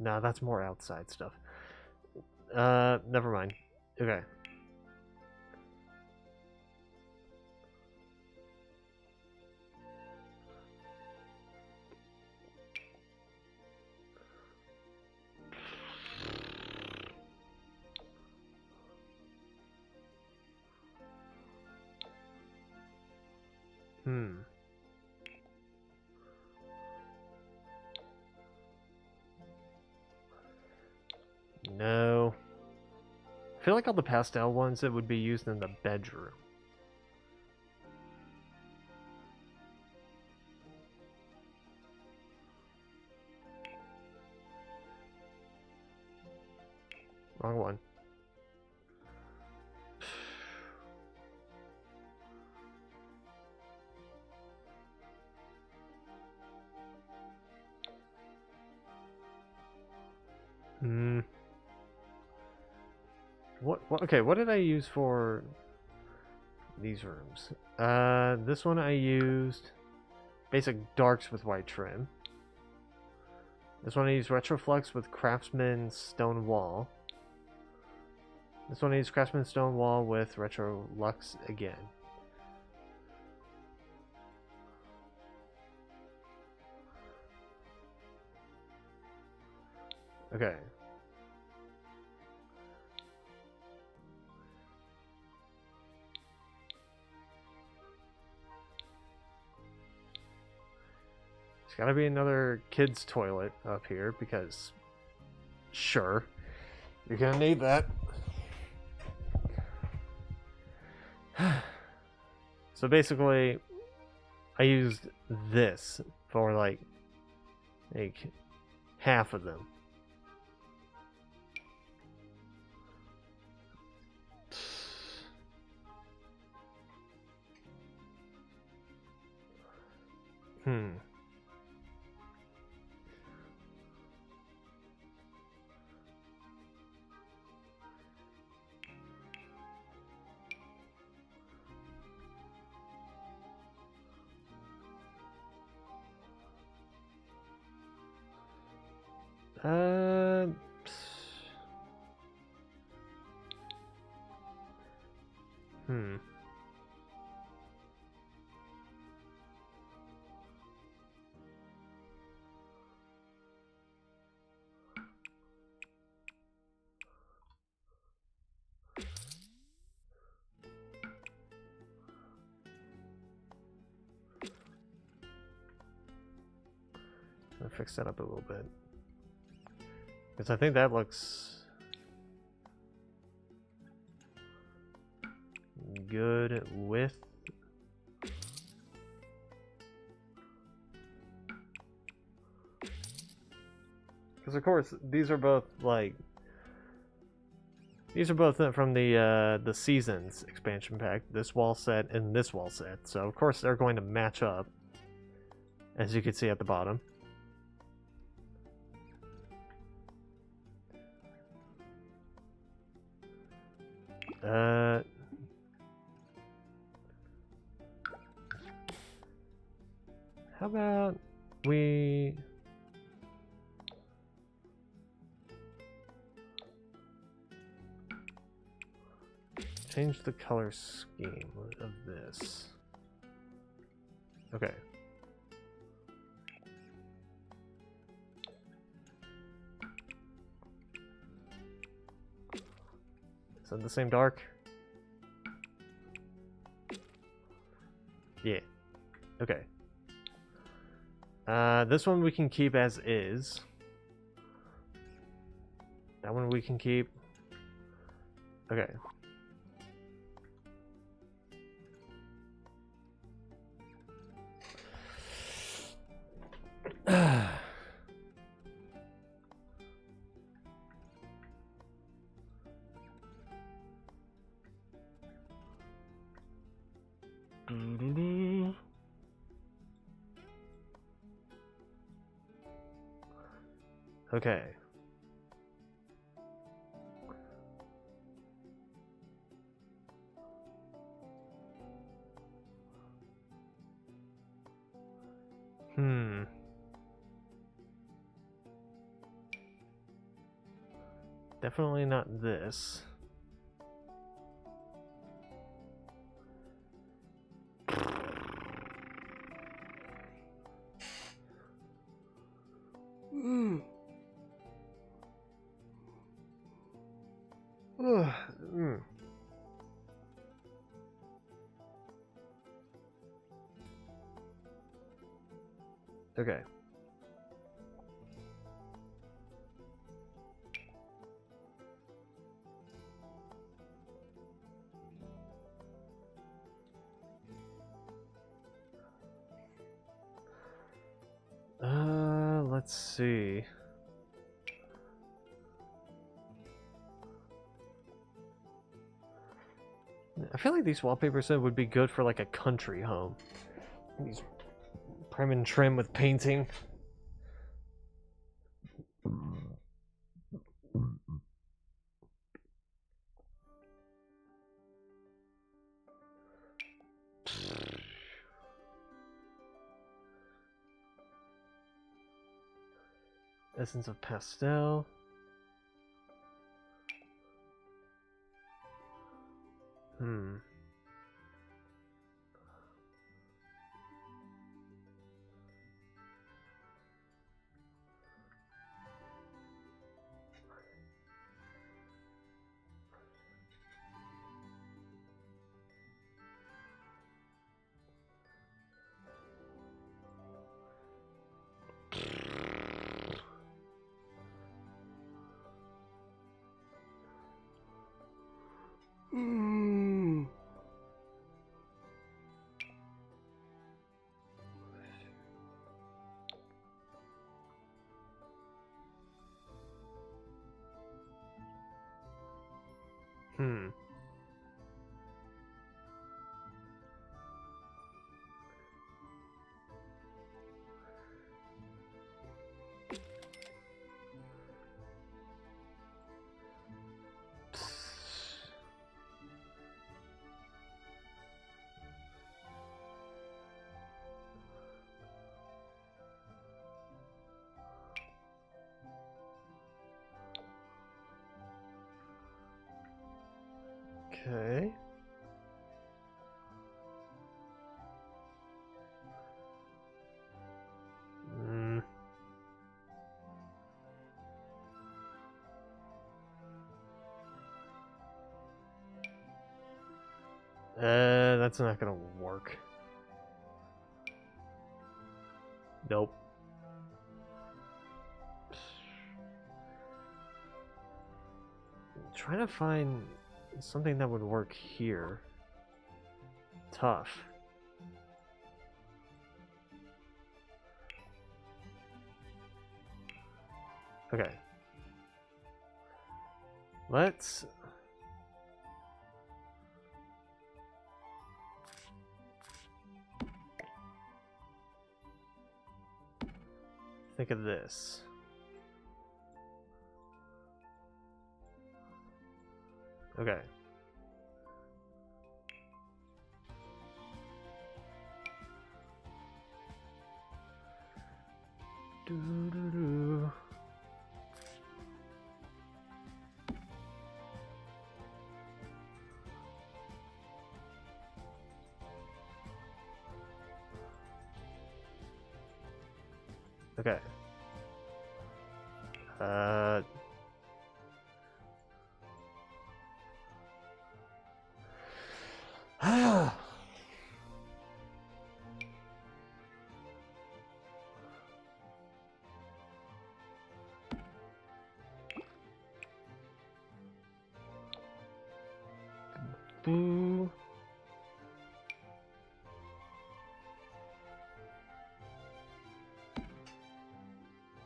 No, that's more outside stuff. Never mind. Okay. No. I feel like all the pastel ones that would be used in the bedroom. Wrong one. What? Okay, what did I use for these rooms? This one I used basic darks with white trim. This one I used Retroflux with Craftsman Stone Wall. This one I used Craftsman Stone Wall with Retrolux again. Okay. There's gotta be another kid's toilet up here because, sure, you're gonna need that. So basically, I used this for like half of them. I'll fix that up a little bit. Because I think that looks good with... Because of course, these are both like... These are both from the Seasons expansion pack. This wall set and this wall set. So of course they're going to match up. As you can see at the bottom. How about we change the color scheme of this? Okay. Is that the same dark? Yeah. Okay. This one we can keep as is. That one we can keep. Okay. Okay. Definitely not this. Okay. Let's see. I feel like these wallpapers would be good for like a country home. These prim and trim with painting. Essence of pastel. Okay. That's not gonna work. Nope. Trying to find something that would work here. Tough. Okay. Let's... think of this. Okay. Doo-doo-doo. Okay. Boo.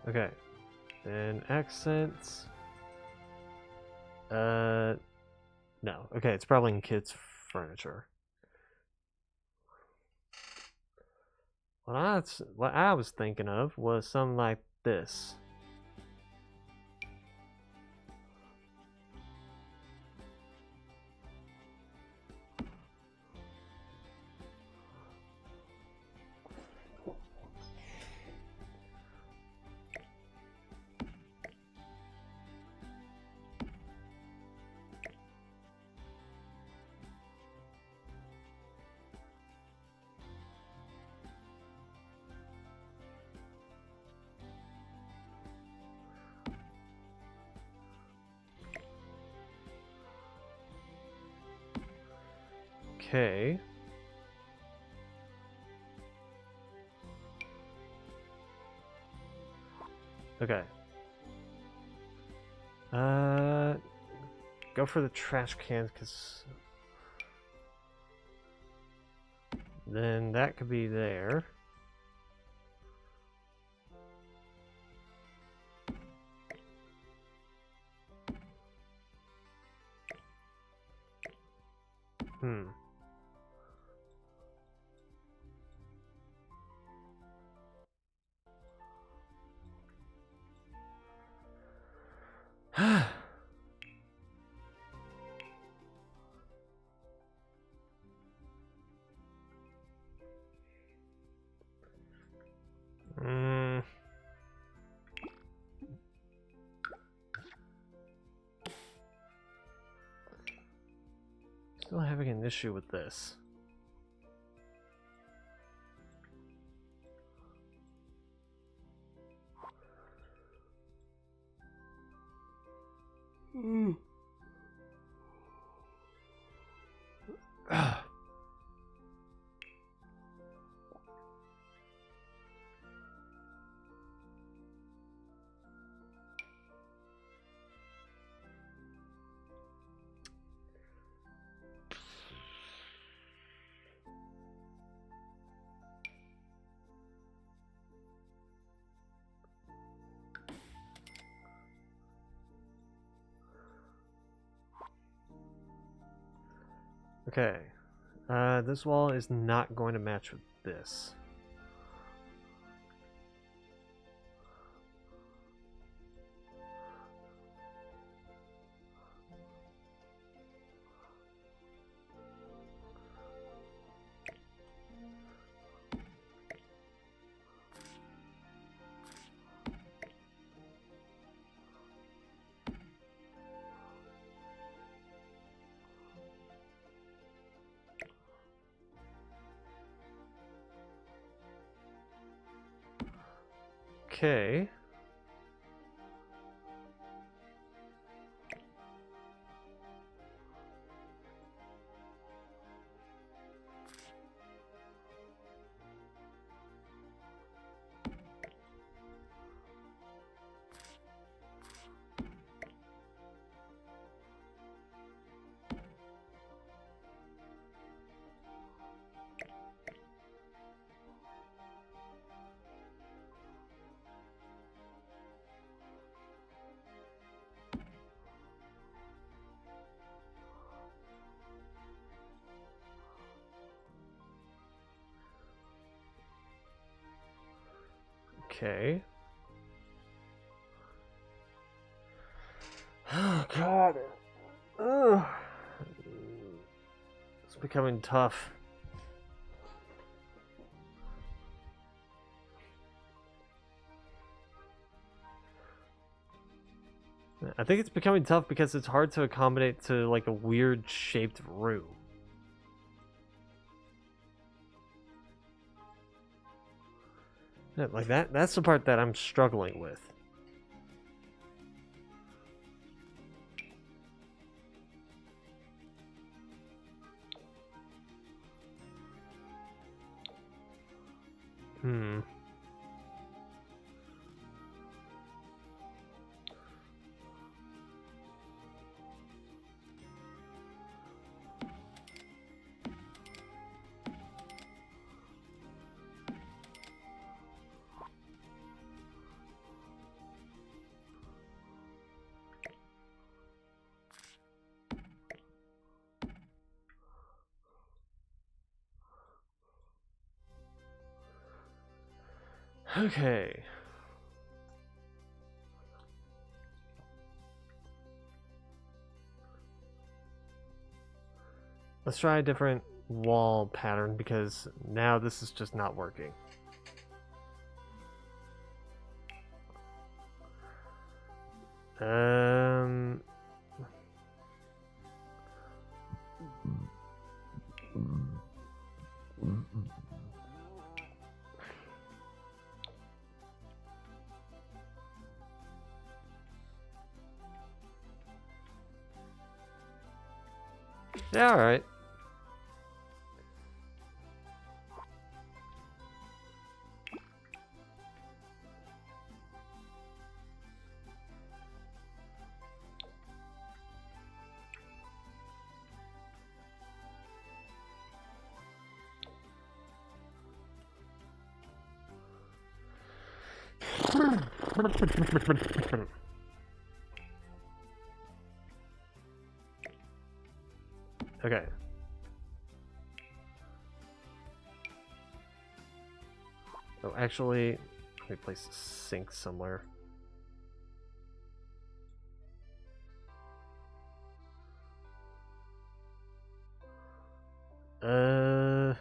Okay. And accents. No. Okay, it's probably in kids' furniture. What I was thinking of was something like this. Okay. Okay. Go for the trash cans, because then that could be there. Hmm. Hmm. Still having an issue with this. Okay. This wall is not going to match with this. Okay. Okay. Oh god. Ugh. It's becoming tough. I think it's becoming tough because it's hard to accommodate to like a weird shaped room. Yeah, like that's the part that I'm struggling with. Hmm. Okay. Let's try a different wall pattern because now this is just not working. Yeah, all right. Okay. Oh, actually, let me place a sink somewhere. Uh...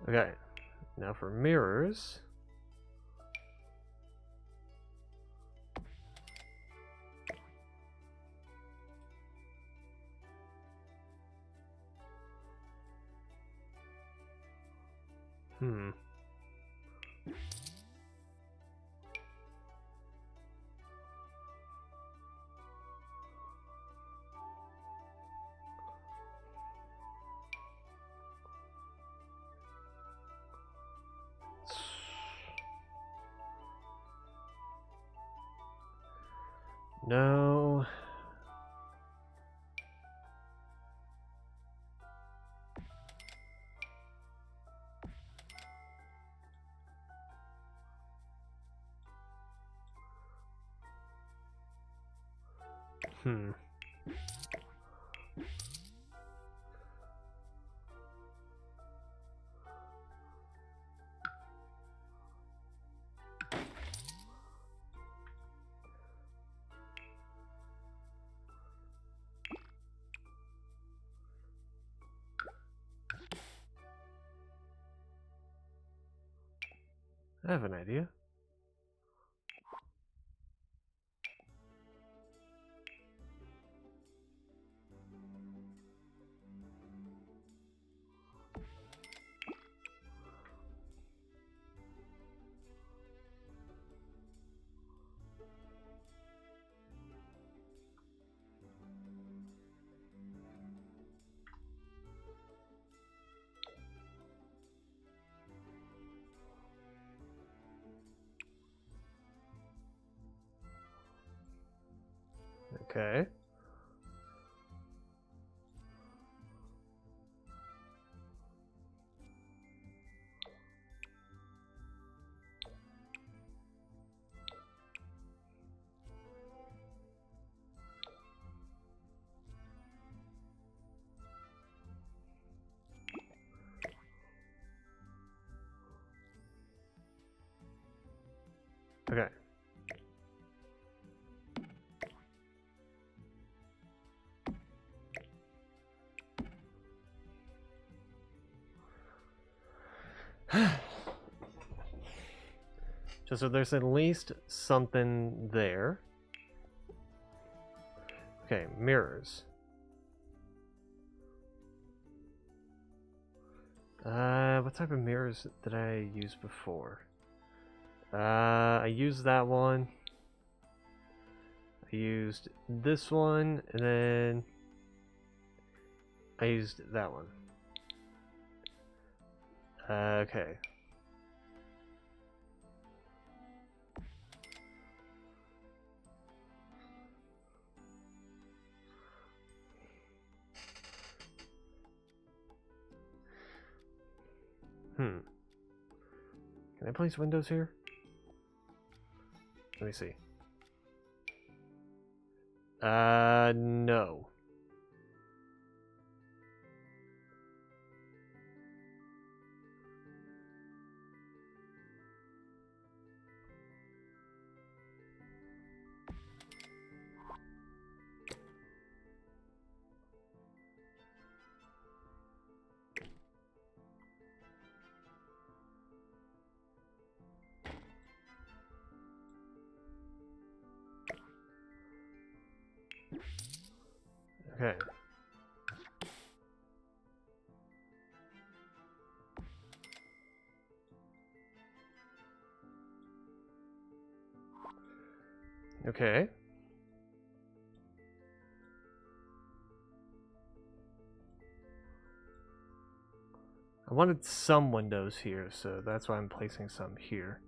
Okay, now for mirrors. Hmm. No. Hmm. I have an idea. Okay. Okay. Just so there's at least something there. Okay, mirrors. What type of mirrors did I use before? I used that one. I used this one, and then I used that one. Okay. Can I place windows here? Let me see. No. Okay. Okay. I wanted some windows here, so that's why I'm placing some here.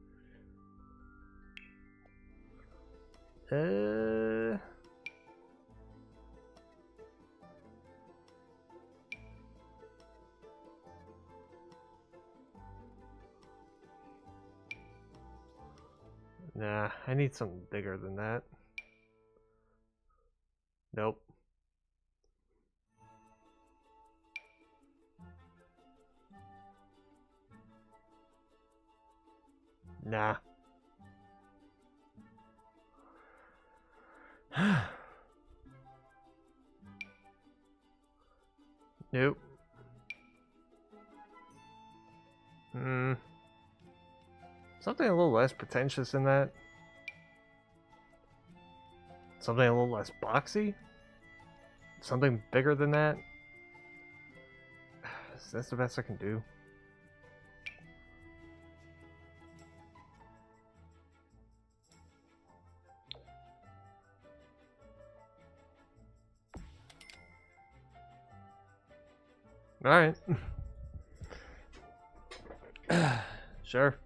Nah, I need something bigger than that. Nope. Nah. Nope. Something a little less pretentious than that. Something a little less boxy. Something bigger than that. That's the best I can do. Alright. Sure.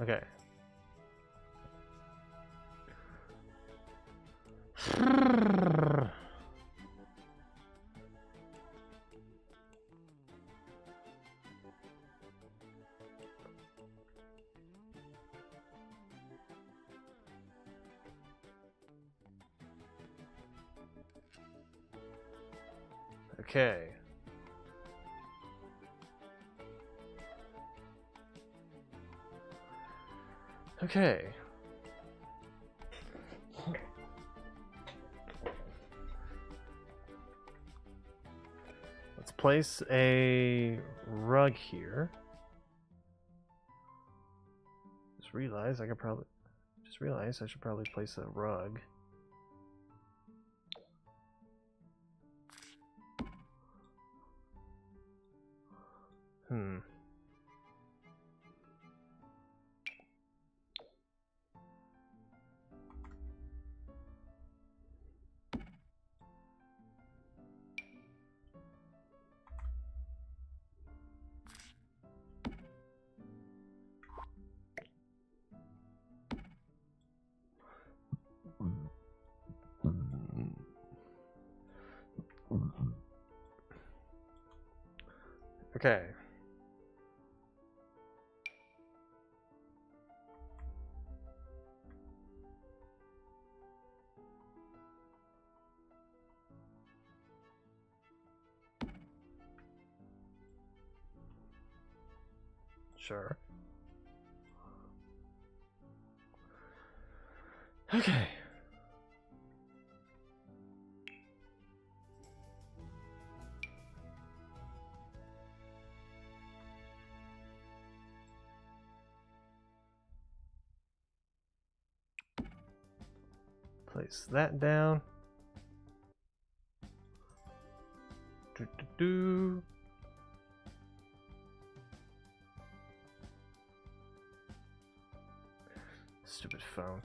Okay. Okay. Okay. Let's place a rug here. Just realized I should probably place a rug. Okay. Sure. Okay. Place that down. Do. Stupid phone.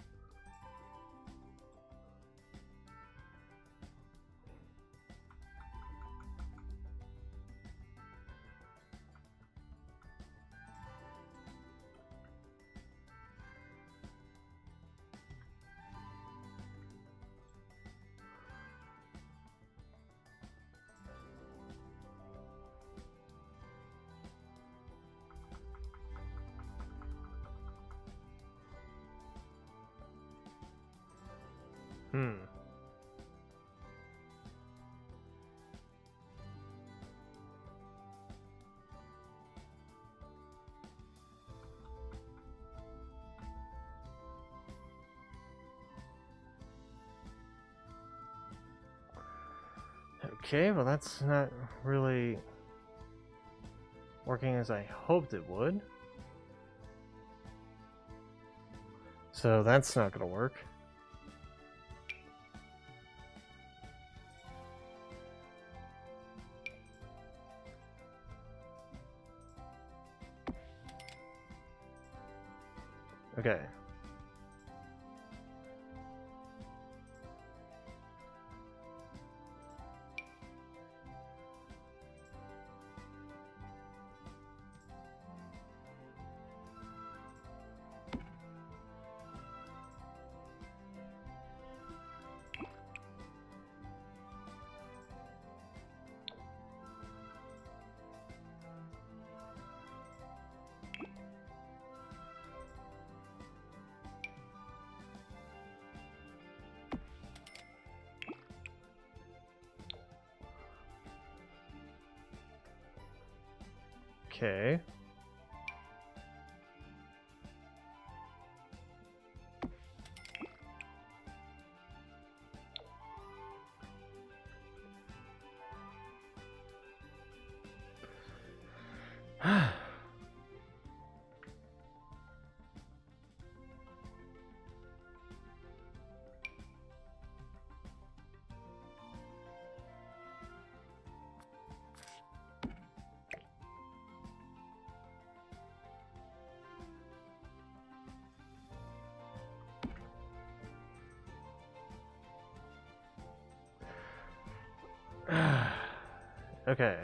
Okay, well that's not really working as I hoped it would. So that's not gonna work. Okay. Okay. Okay.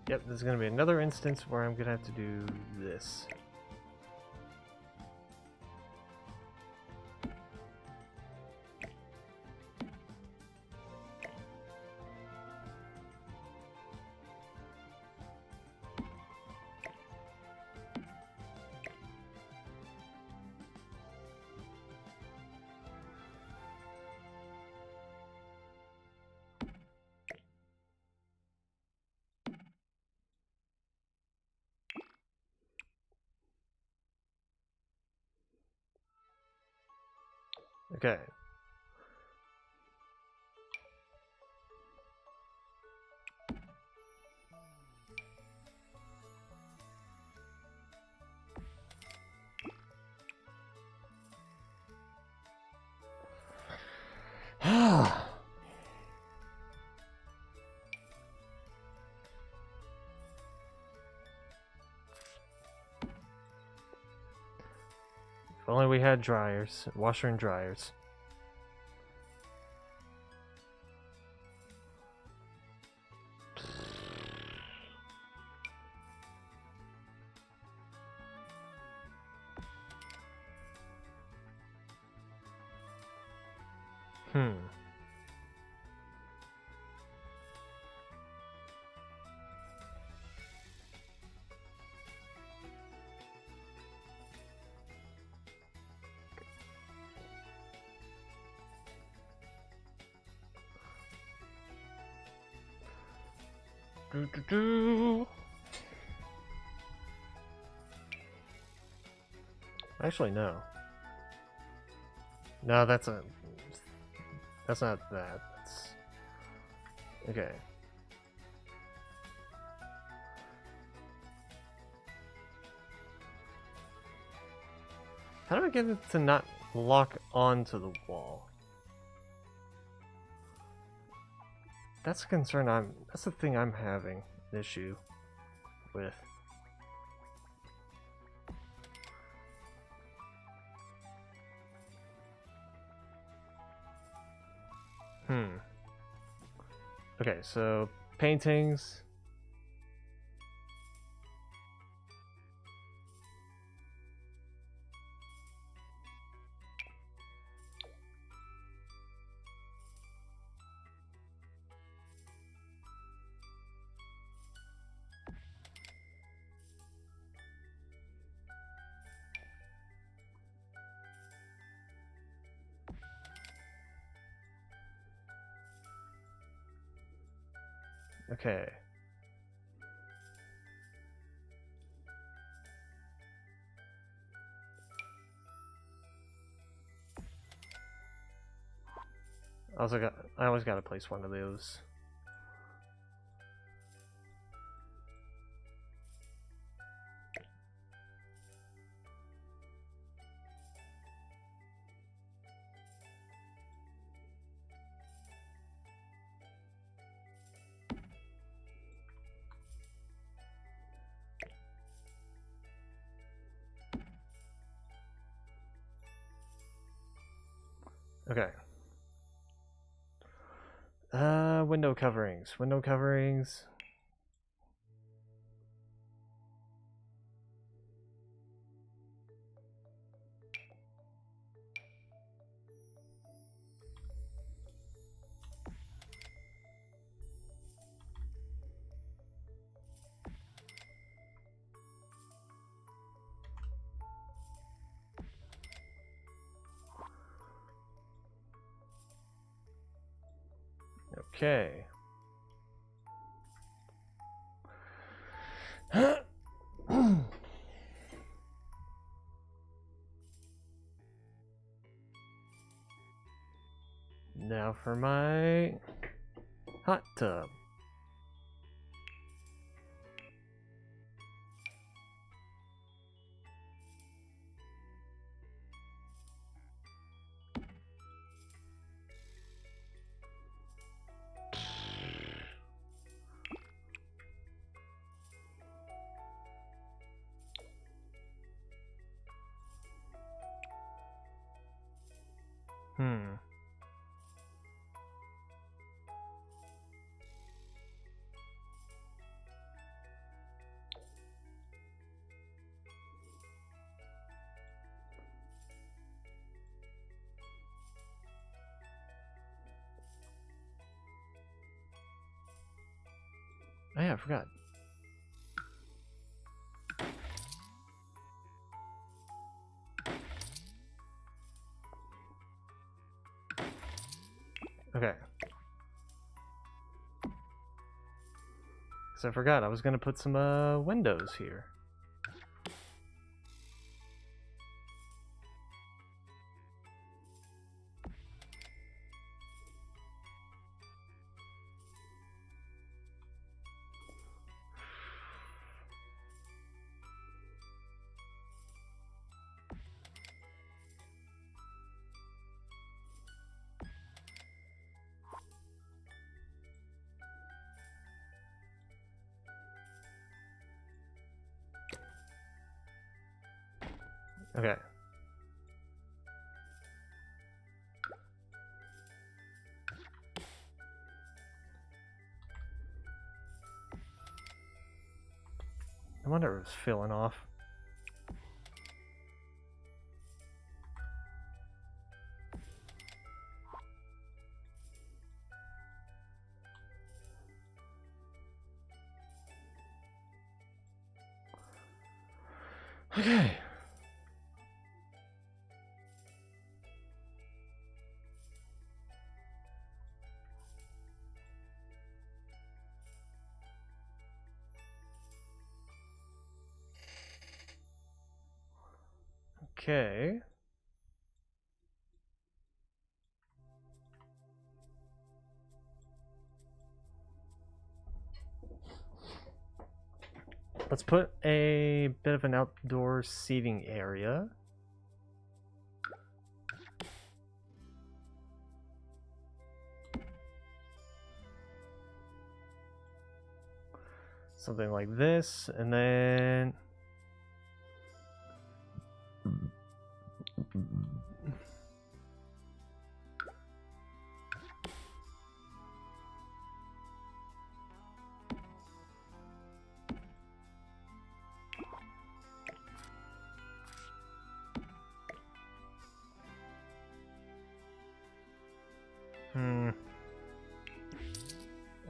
Yep, there's gonna be another instance where I'm gonna have to do this. Okay. If only we had dryers, washer and dryers. Hmm. Actually, no. No, that's not that. That's... Okay. How do I get it to not lock onto the wall? That's a concern that's the thing I'm having an issue with. Okay, so paintings. Okay. I always gotta place one of those. Okay. Window coverings. Window coverings. Okay. Now for my hot tub. Oh yeah, I forgot. Okay. So I forgot I was gonna put some windows here. Okay. I wonder if it was filling off. Okay. Okay. Let's put a bit of an outdoor seating area. Something like this, and then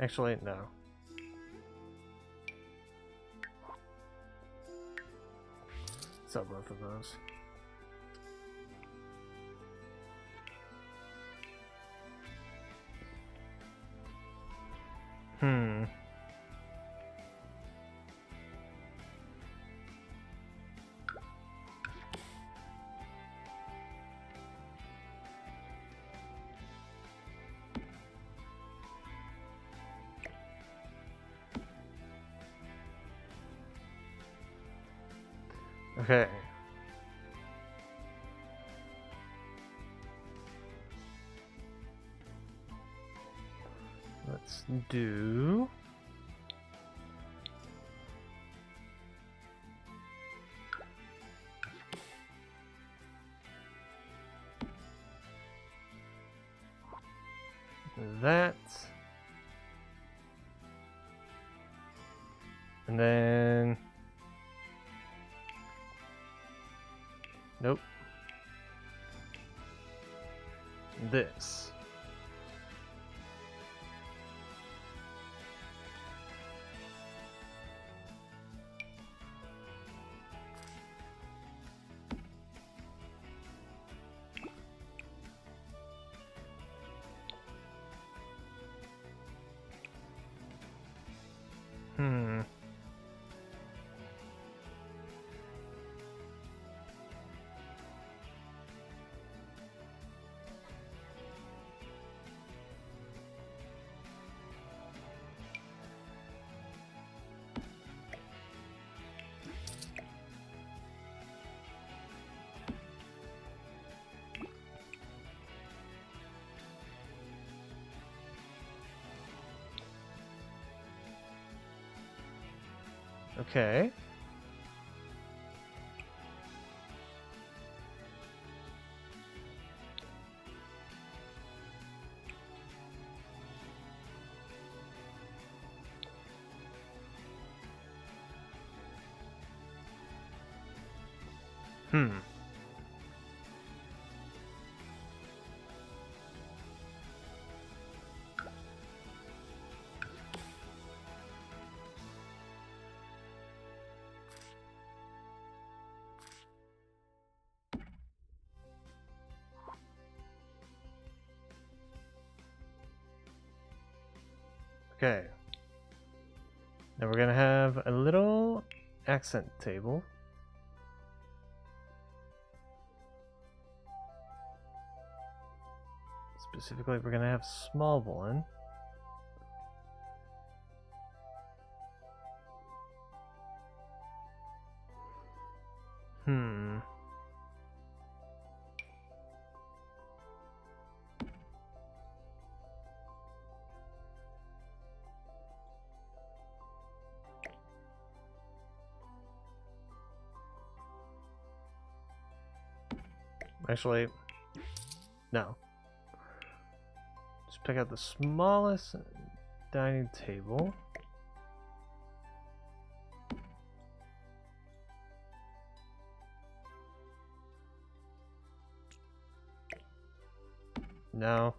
actually, no. Sell both of those. Okay. Let's do... that. And then... Nope. This. Hmm. Okay. Hmm. Okay. Now we're gonna have a little accent table. Specifically, we're gonna have small one. Hmm. Actually, no. Just pick out the smallest dining table. No.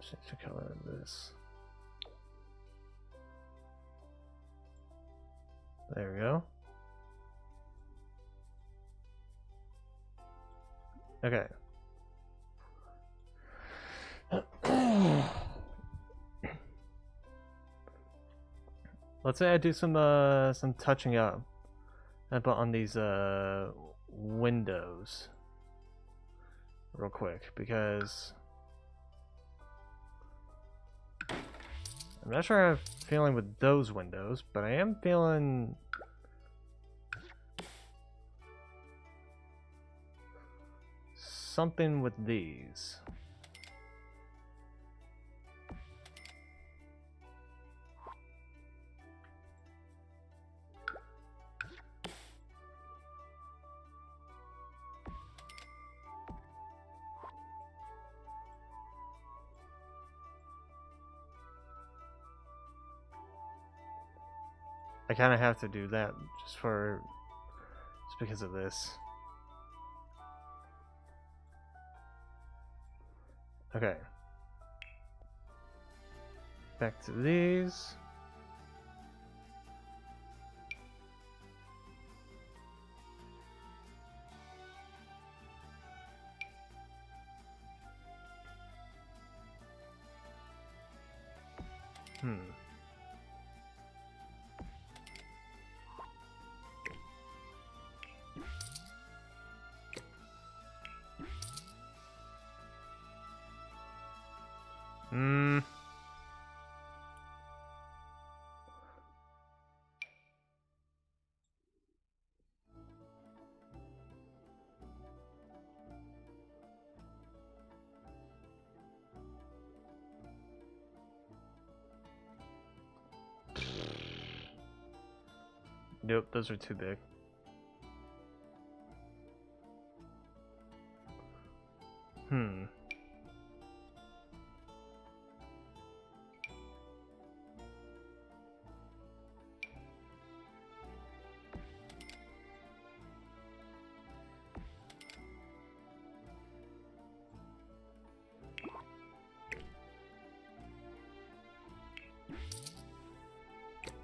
Change the color of this. There we go. Okay. Let's say I do some touching up on these windows real quick, because I'm not sure how I'm feeling with those windows, but I am feeling something with these. I kind of have to do that just because of this. Okay. Back to these. Nope, those are too big.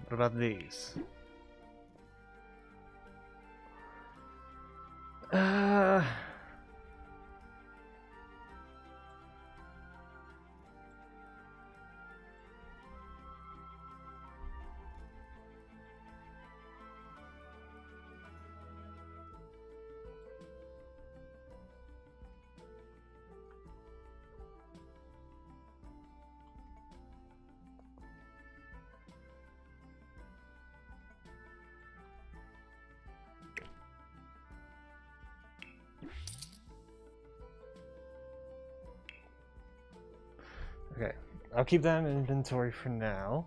What about these? Okay, I'll keep that in inventory for now.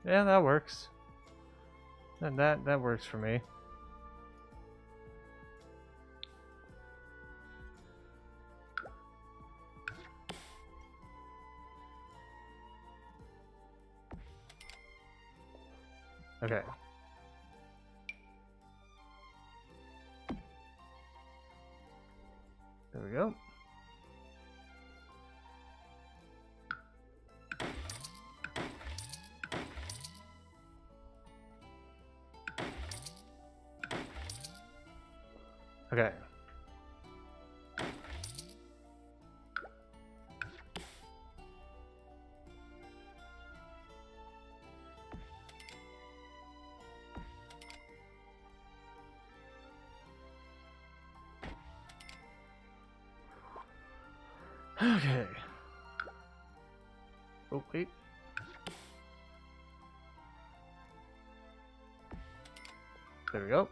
Yeah, that works. That works for me. Okay. There we go. Okay. Okay. Oh, wait. There we go.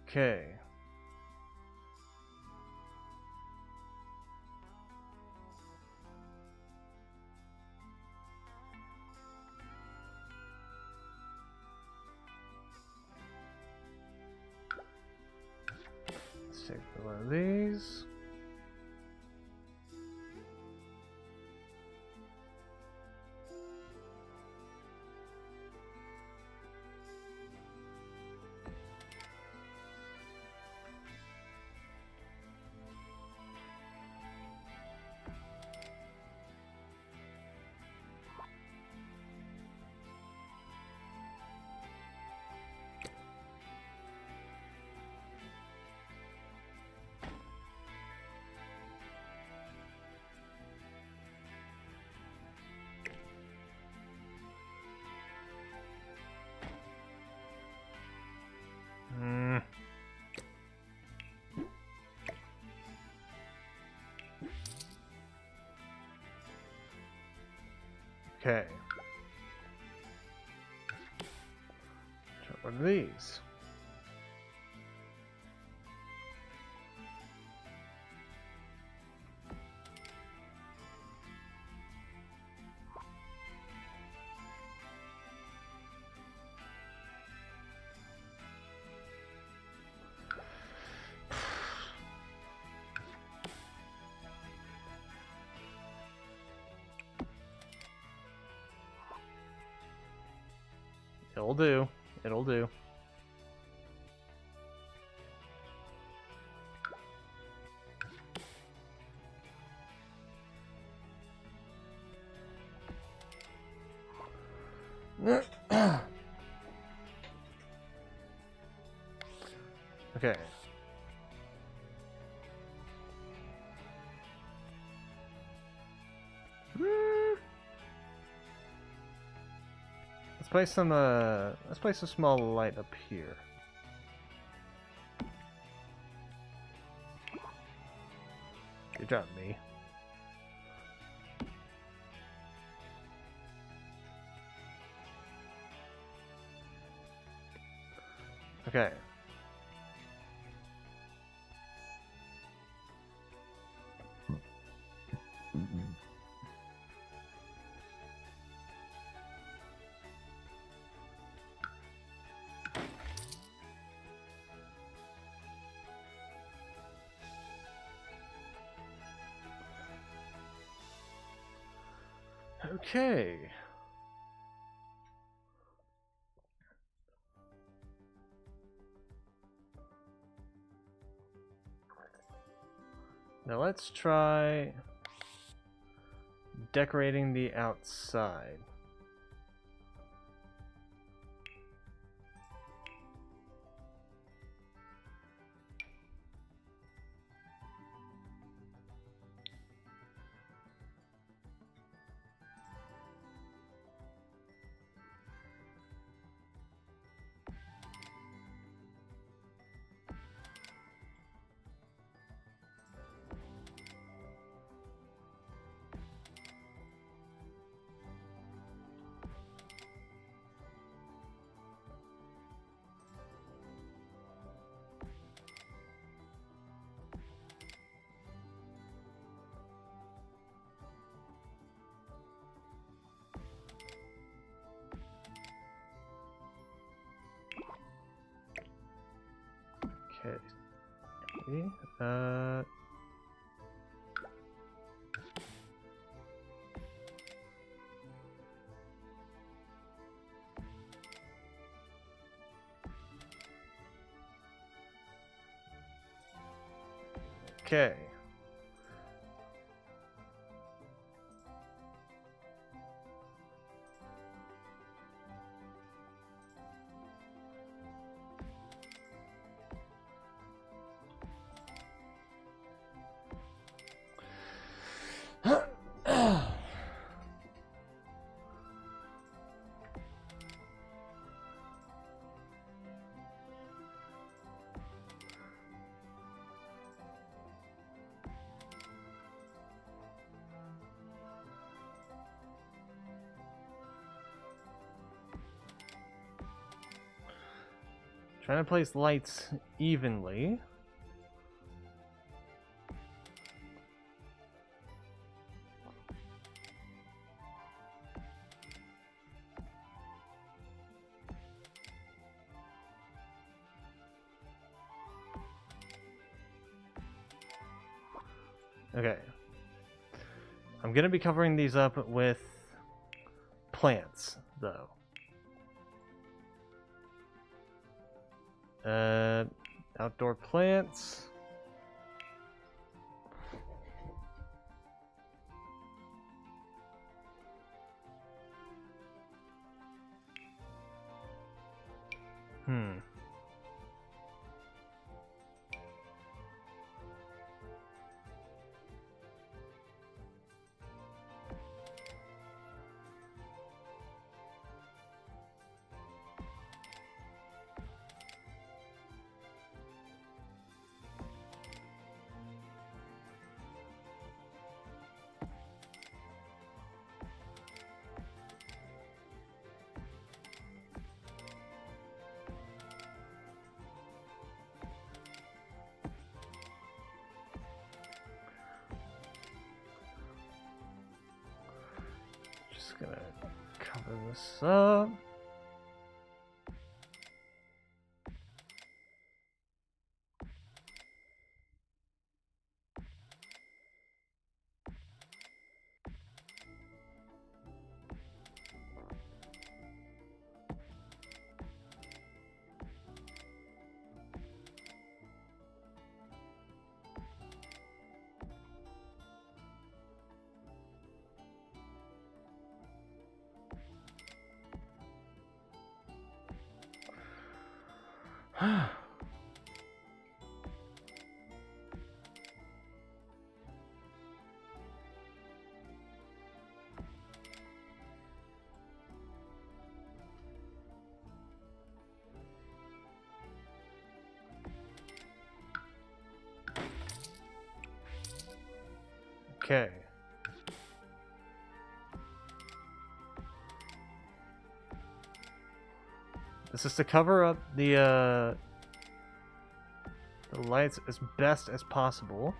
Okay. Let's take one of these. Okay. Try one of these. It'll do. It'll do. Okay. Let's place a small light up here. Good job, me. Okay. Okay. Now let's try decorating the outside. Okay. Okay. Trying to place lights evenly. Okay. I'm gonna be covering these up with plants, though. Outdoor plants. Just gonna cover this up. Okay. This is to cover up the lights as best as possible.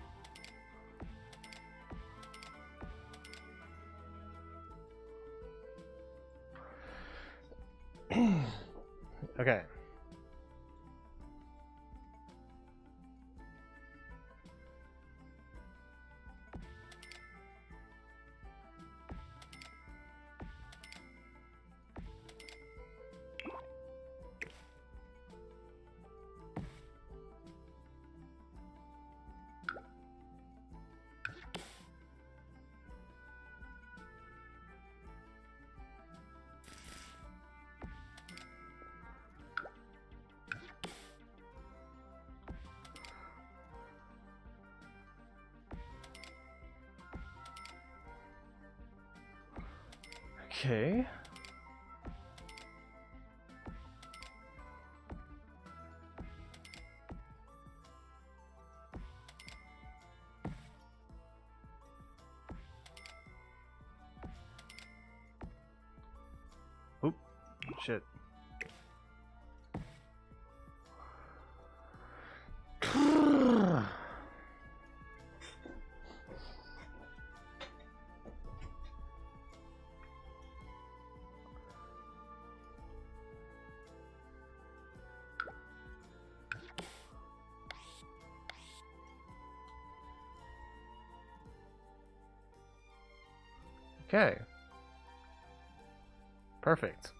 Okay. Okay. Oop. Shit. Okay. Perfect.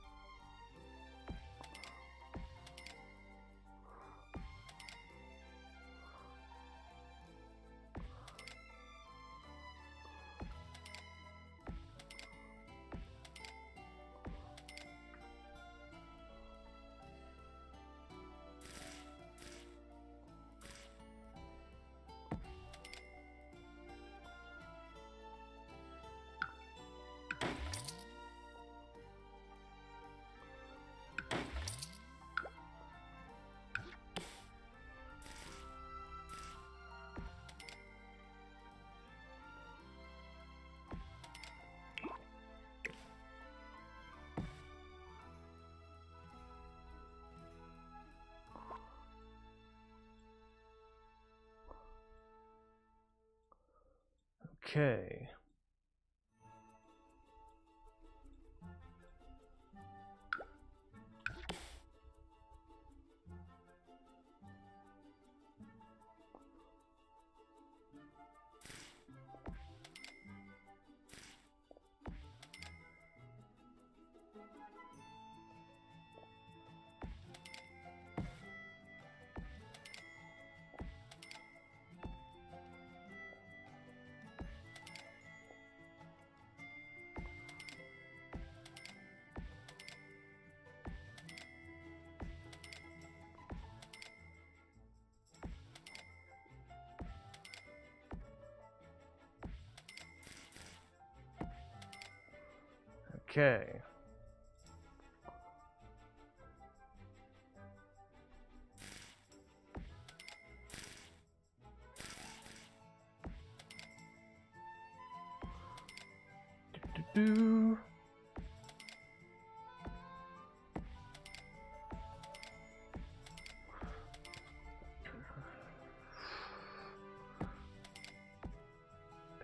Okay. Okay. Do-do-do.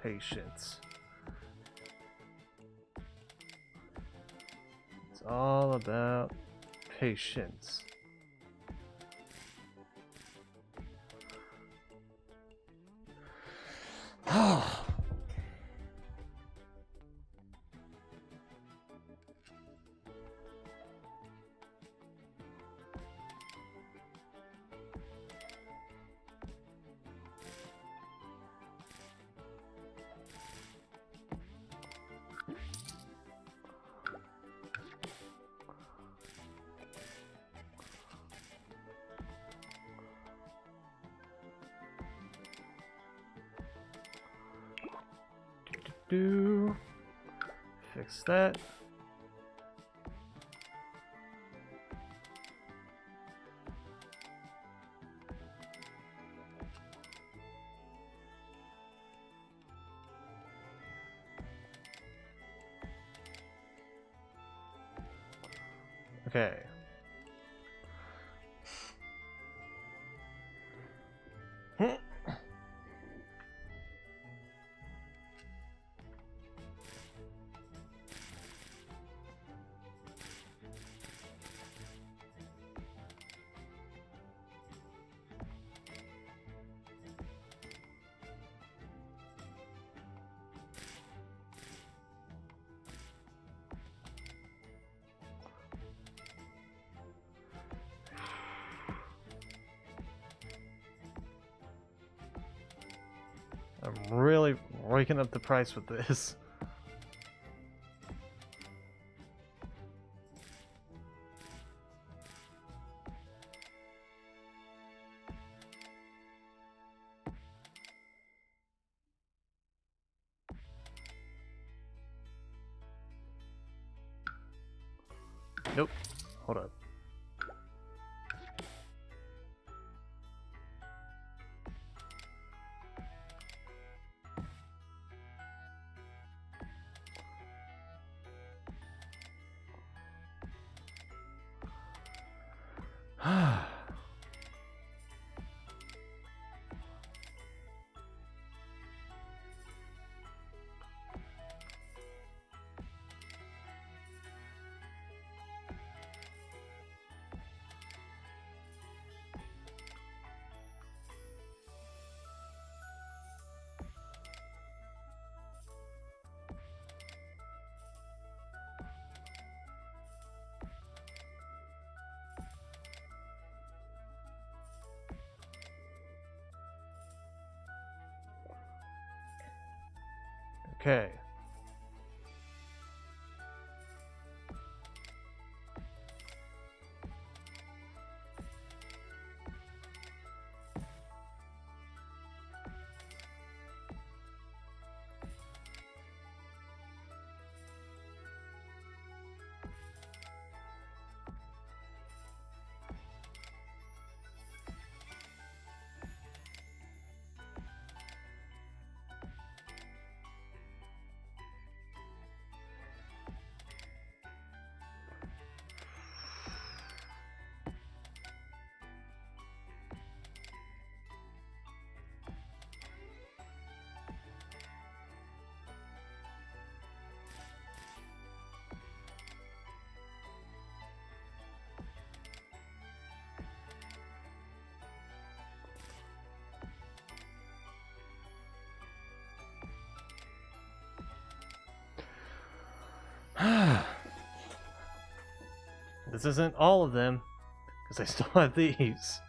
Patience. It's all about patience. do. Fix that. Okay. I'm really raking up the price with this. Nope. Hold up. Okay. This isn't all of them, because I still have these.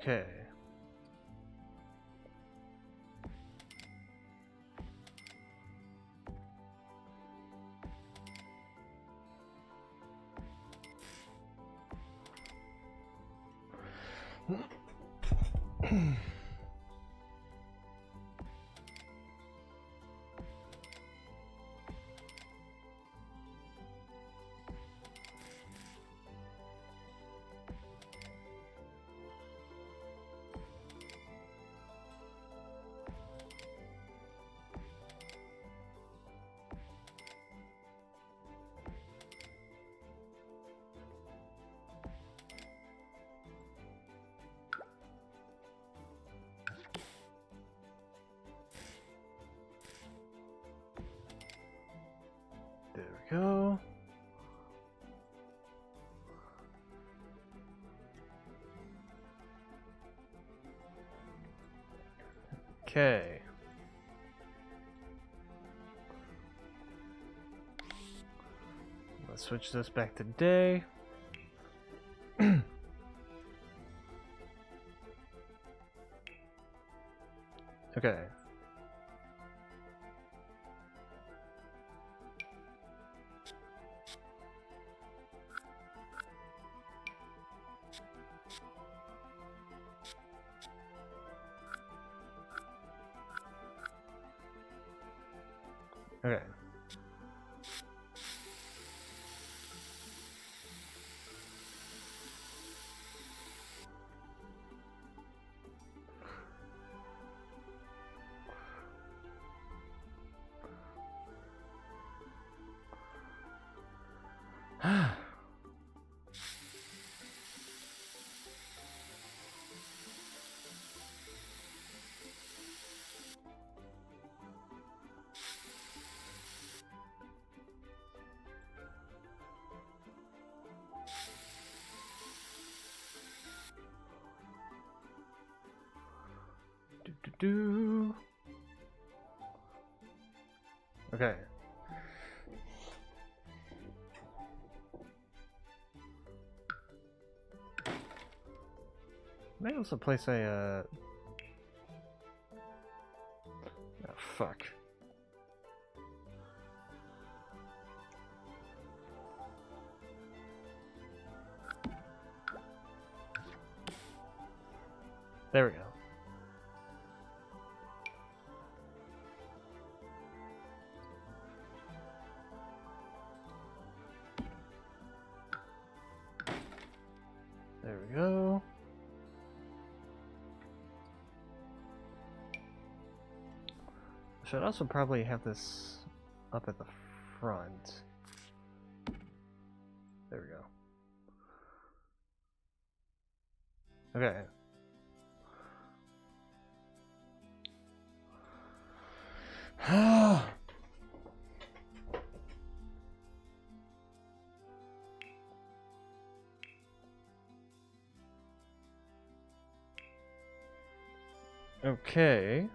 Okay. we go. Okay. Let's switch this back to day. Okay. Okay. Do. Okay. May also place a oh, fuck. There we go. There we go. Should also probably have this up at the front. There we go. Okay. Okay.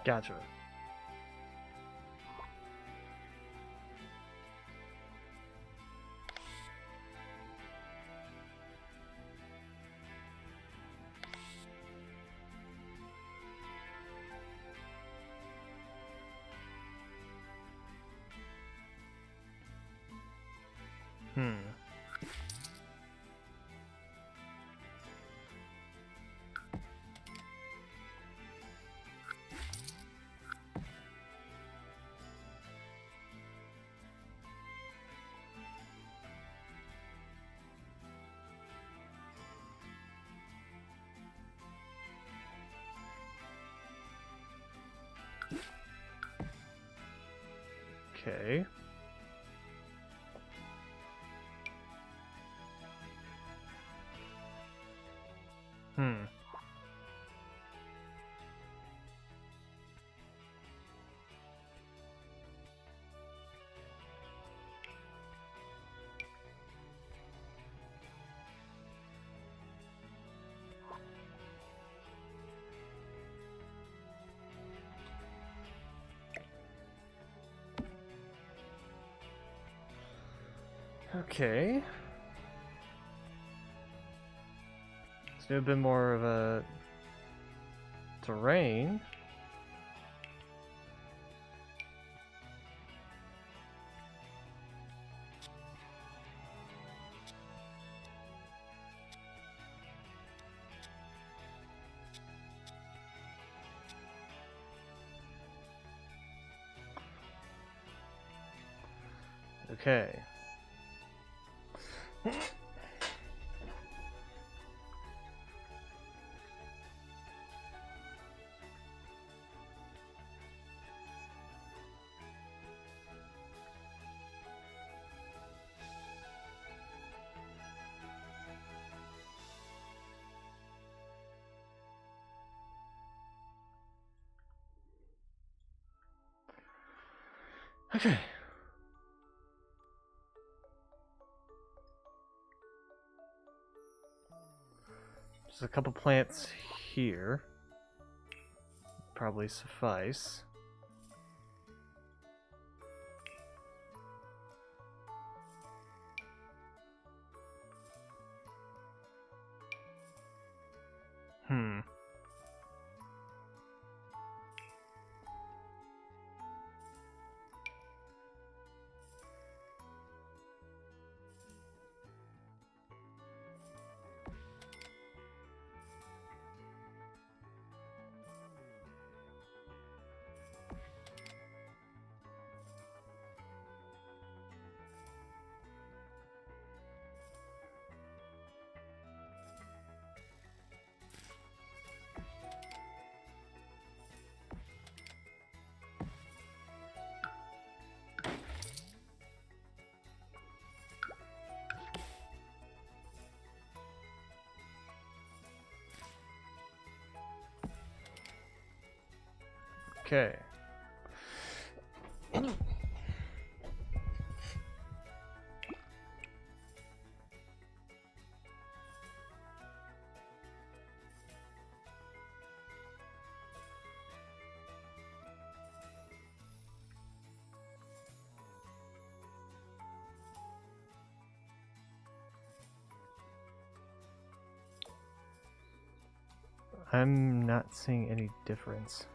Gotcha. Okay. Okay. Let's do a bit more of a terrain. Okay. Okay. Just a couple plants here. Probably suffice. Okay. I'm not seeing any difference.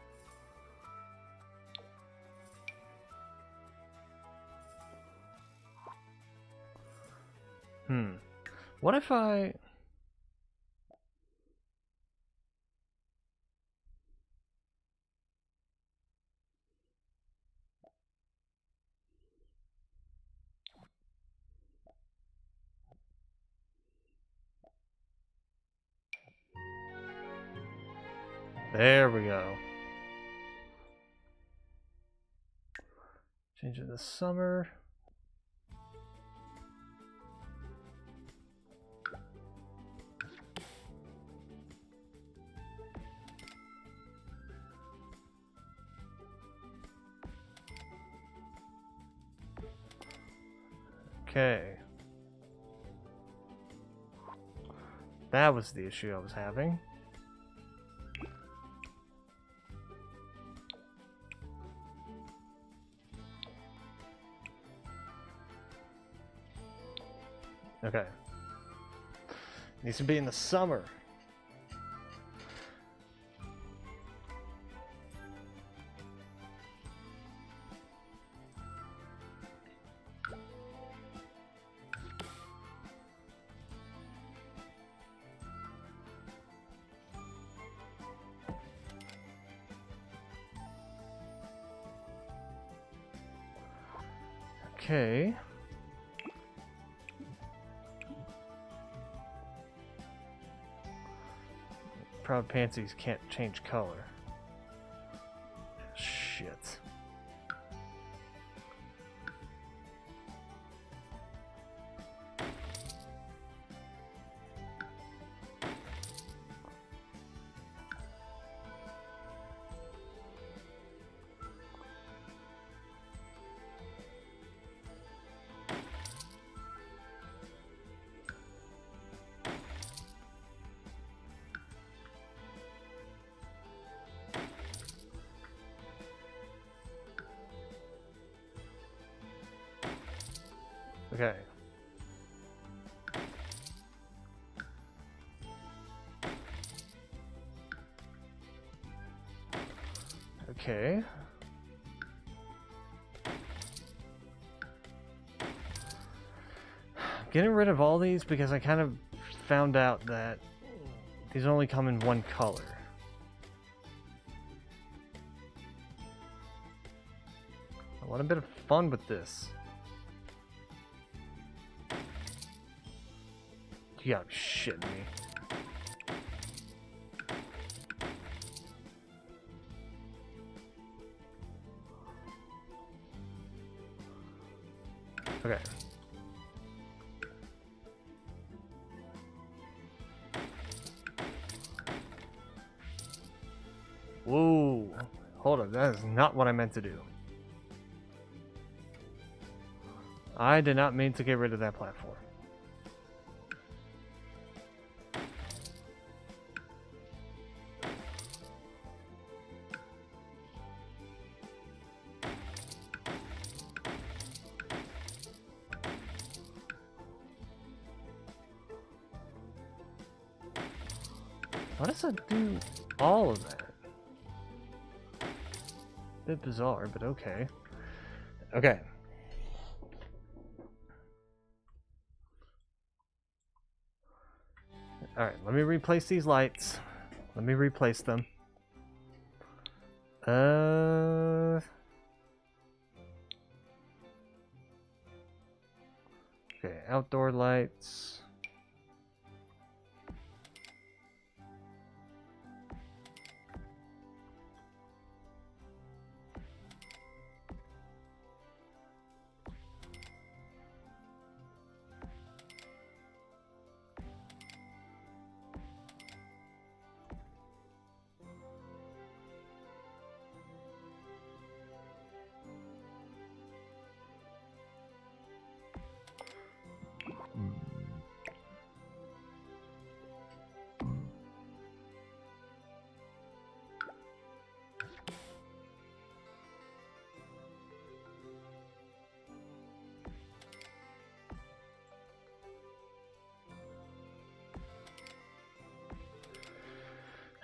What if I... There we go. Change it to summer. Okay. That was the issue I was having. Okay. Needs to be in the summer. Okay. Proud pansies can't change color. Shit. Okay. Okay. Getting rid of all these because I kind of found out that these only come in one color. I want a bit of fun with this. You gotta be shitting me. Okay. Whoa. Hold on, that is not what I meant to do. I did not mean to get rid of that platform. Why does it do all of that? Bit bizarre, but okay. Okay. Alright, let me replace these lights. Let me replace them. Okay, outdoor lights.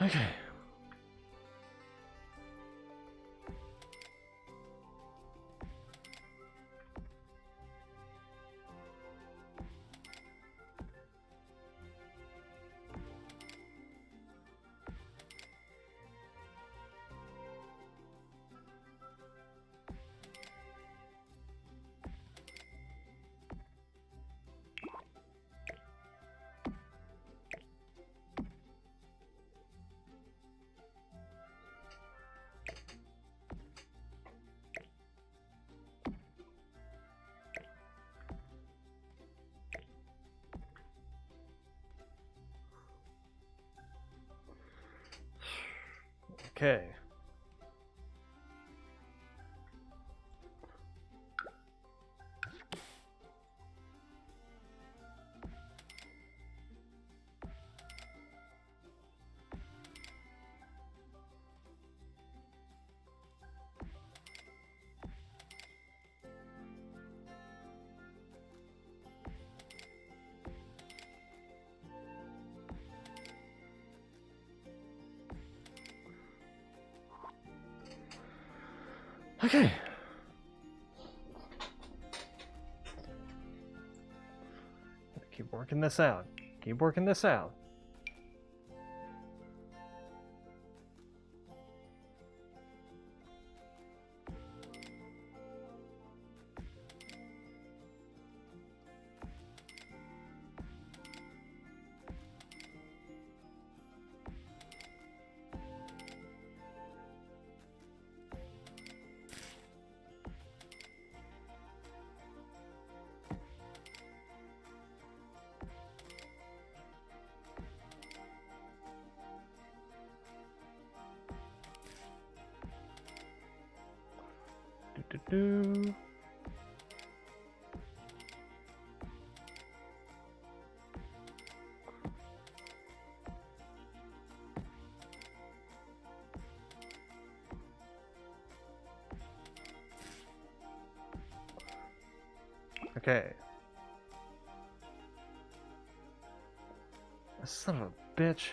Okay. Okay. Okay. Keep working this out. Keep working this out. Do. Okay. Son of a bitch.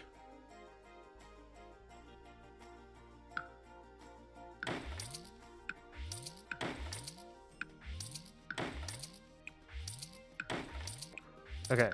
Okay.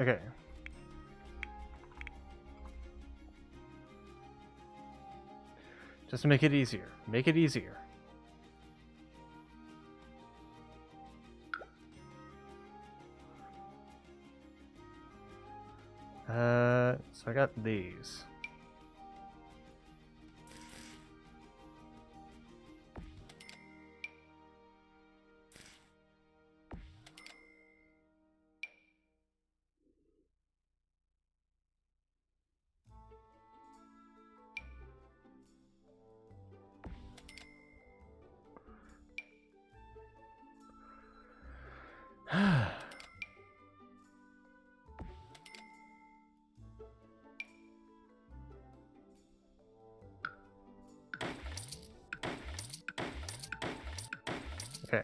Okay. Just to make it easier. Make it easier. So I got these. Okay.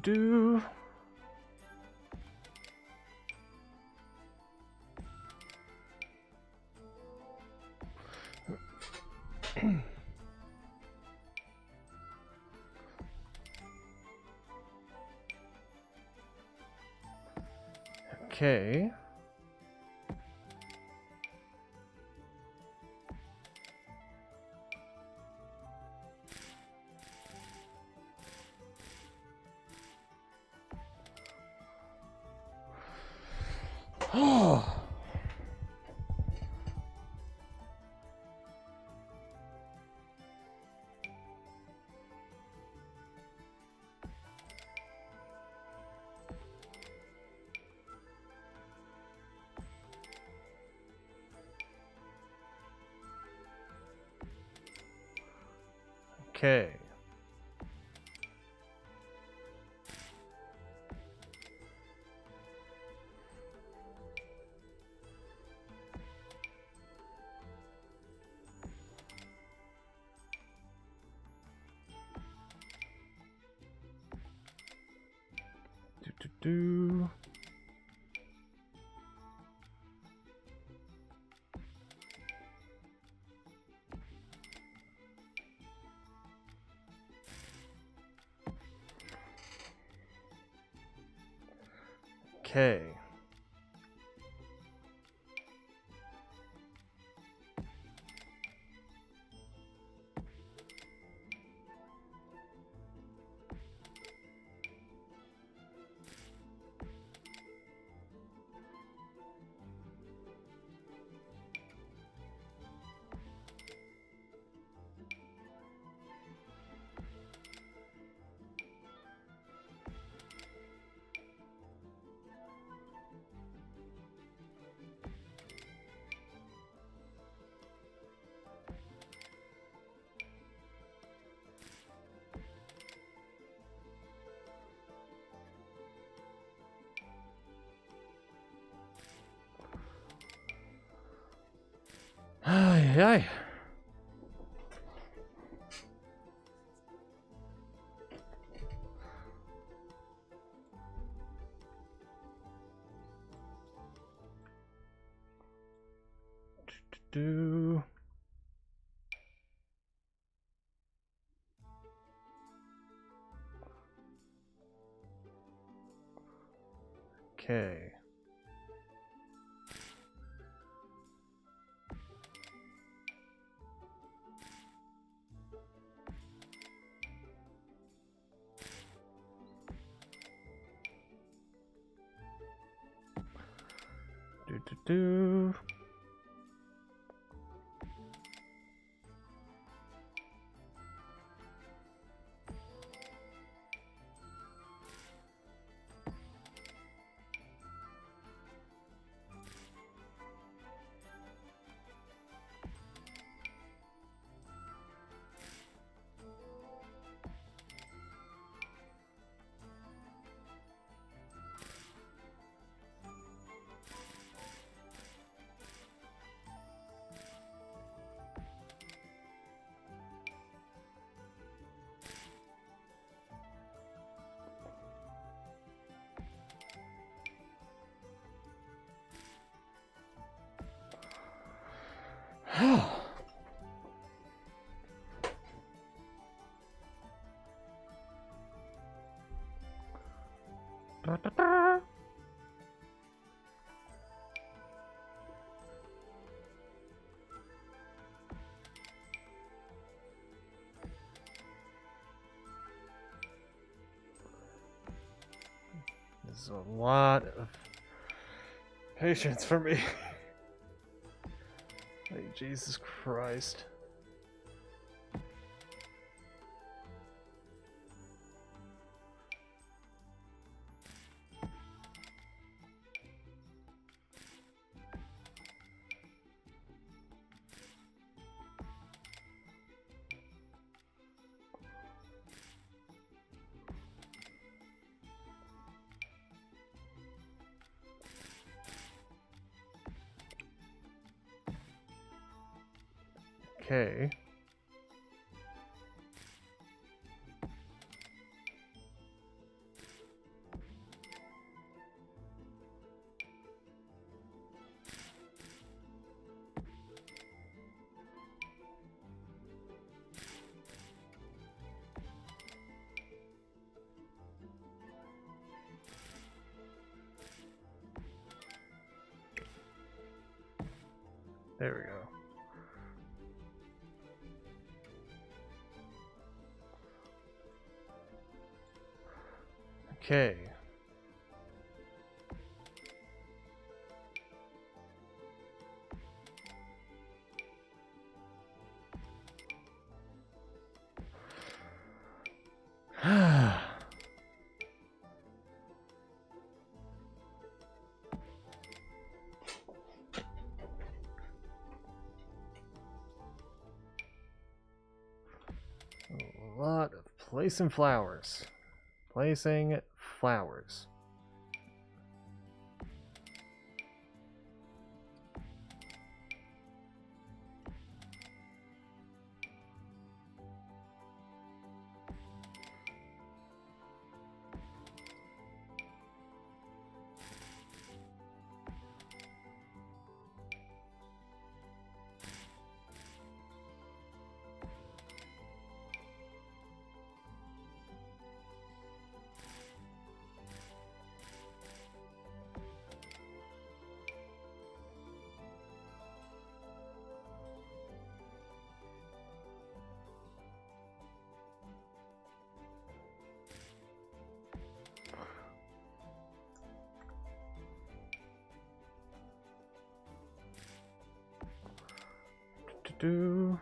Do. Okay. Oh. Okay. Do. Okay. Ay, ay. Do. Okay. Do. This is a lot of patience for me. Like, Jesus Christ. Okay. There we go. Okay. A lot of placing flowers. Placing flowers. Do.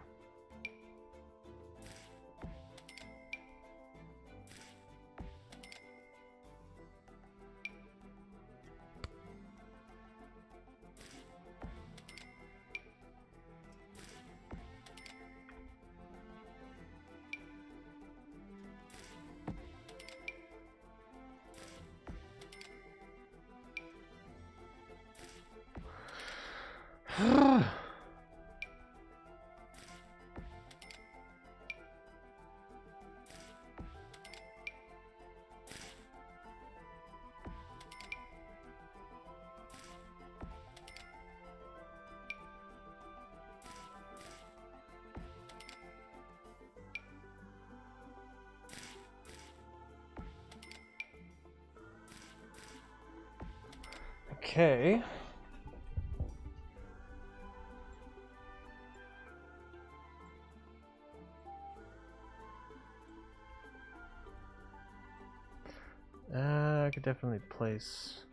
Okay. I could definitely place.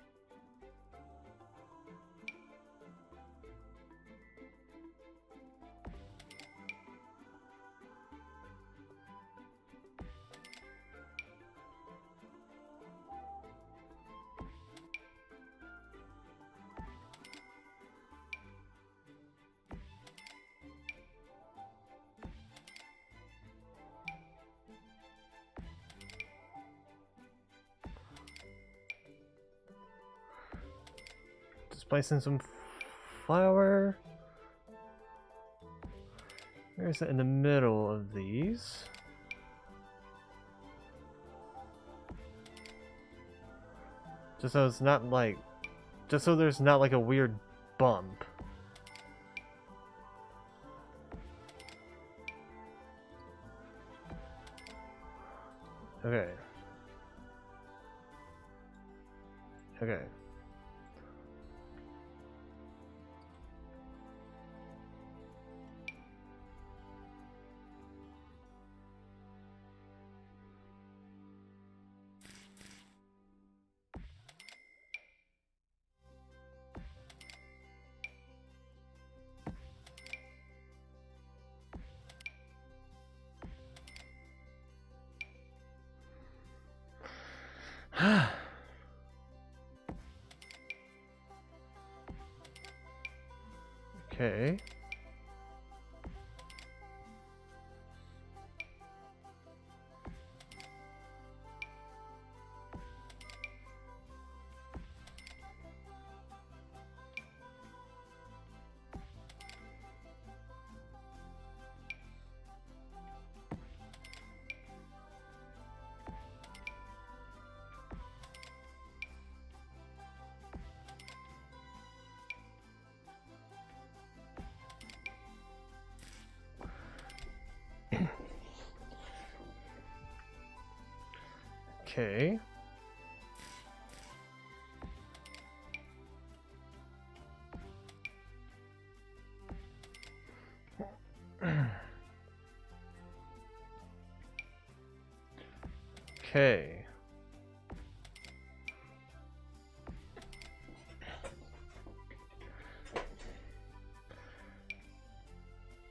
Placing some flour. Where's it in the middle of these? Just so it's not like, just so there's not like a weird bump. Okay. Okay. Okay. Okay. Okay.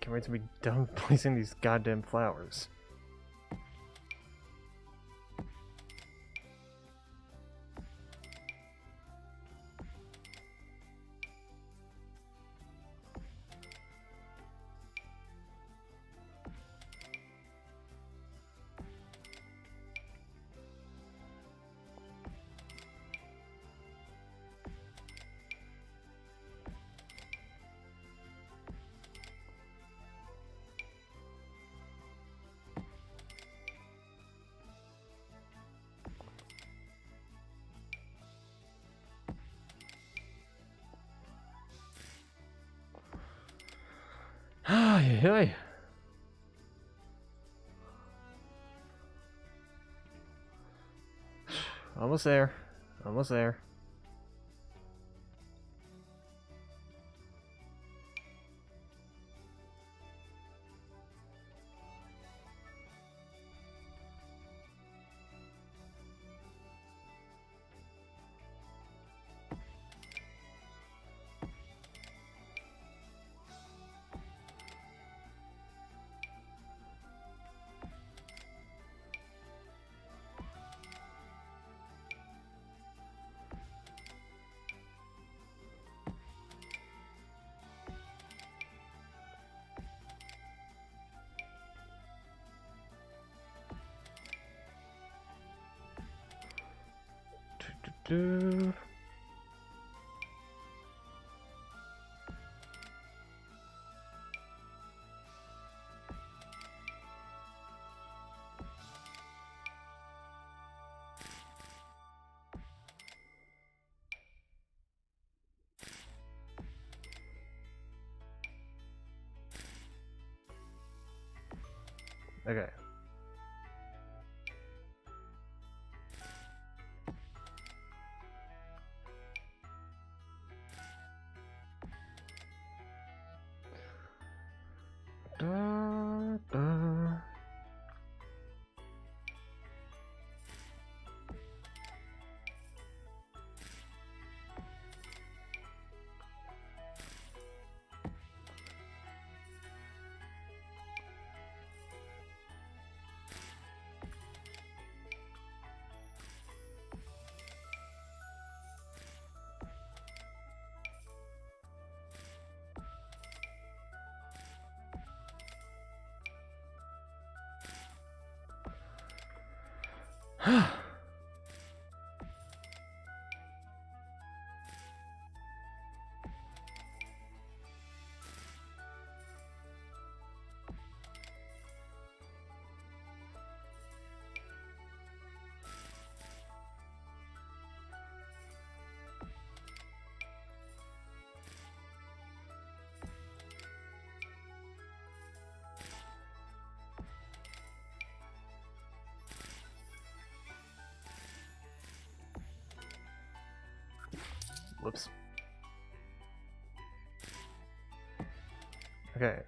Can't wait to be done placing these goddamn flowers. Ay, ay. Almost there. Almost there. Do. Okay. Da, da. Whoops. Okay.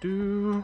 Do.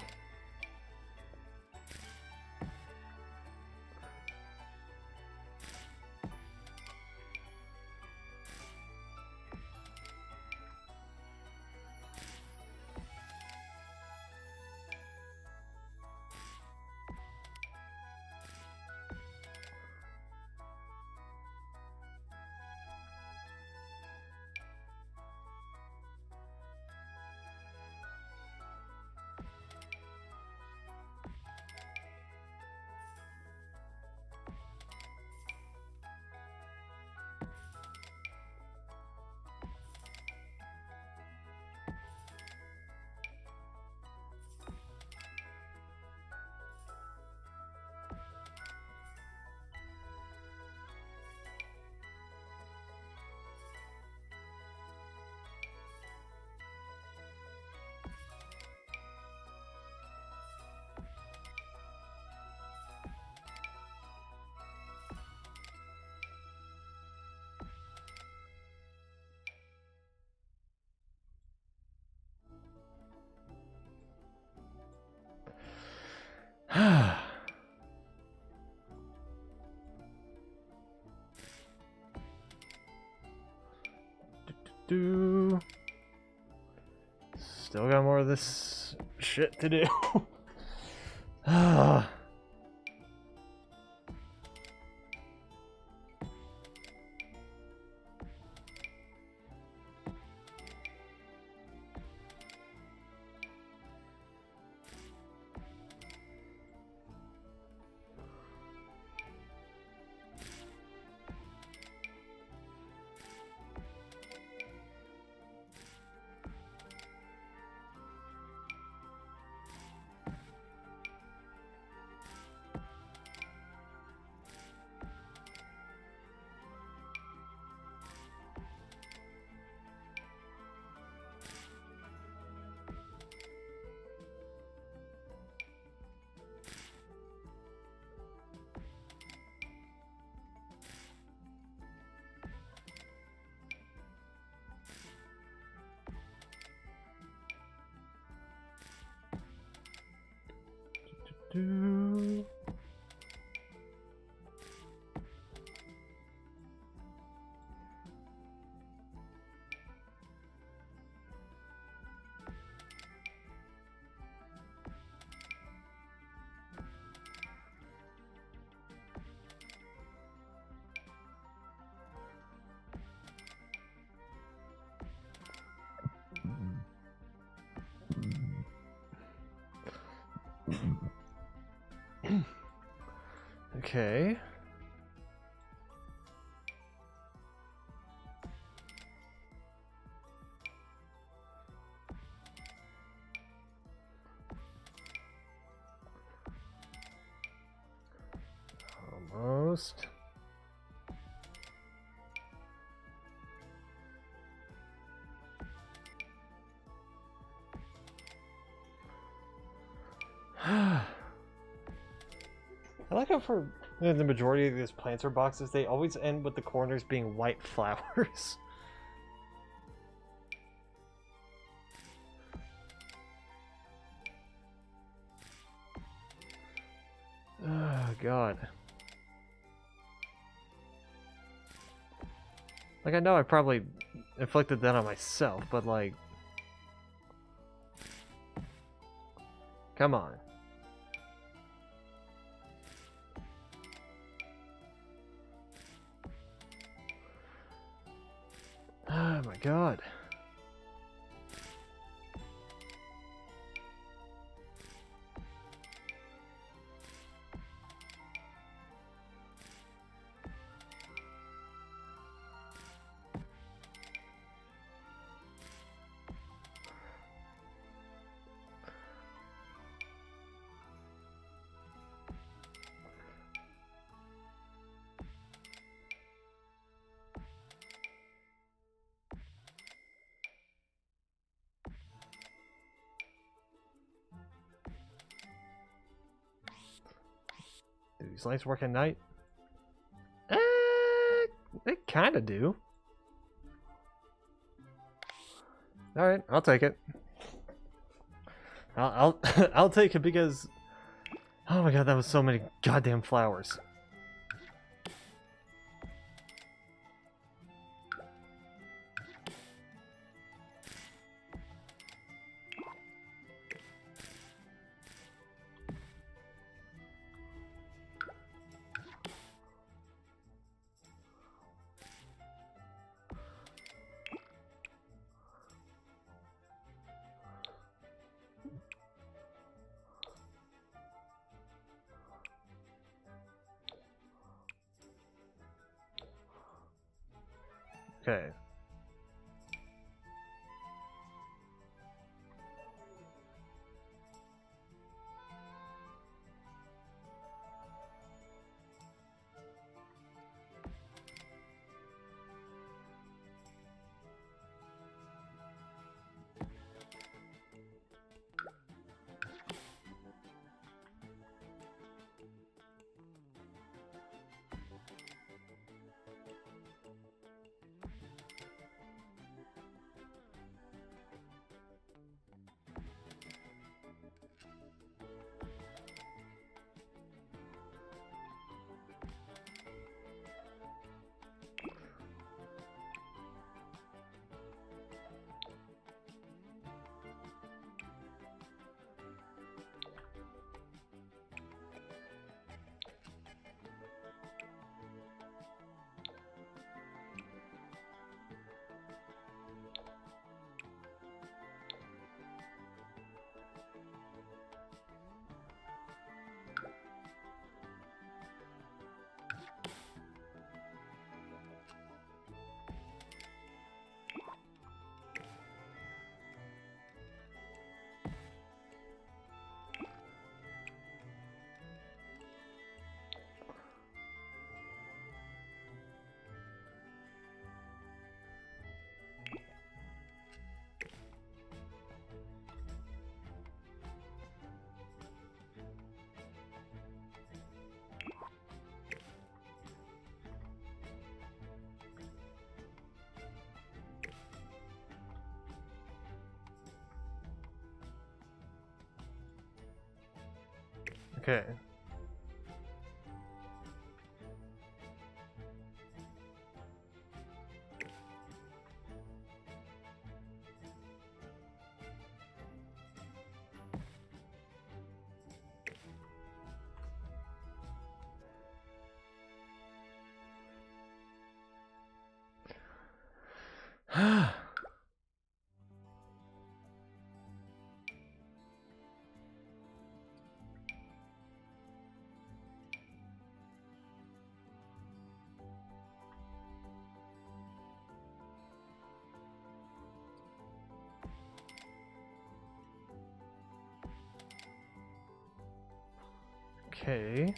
Do. Still got more of this shit to do. Do. Okay. Almost. I like how for the majority of these planter boxes, they always end with the corners being white flowers. Oh, God. Like, I know I probably inflicted that on myself, but like... Come on. Oh my God. Do these lights work at night? They kind of do. All right, I'll take it. I'll I'll take it because, oh my god, that was so many goddamn flowers. Okay. Okay. Okay.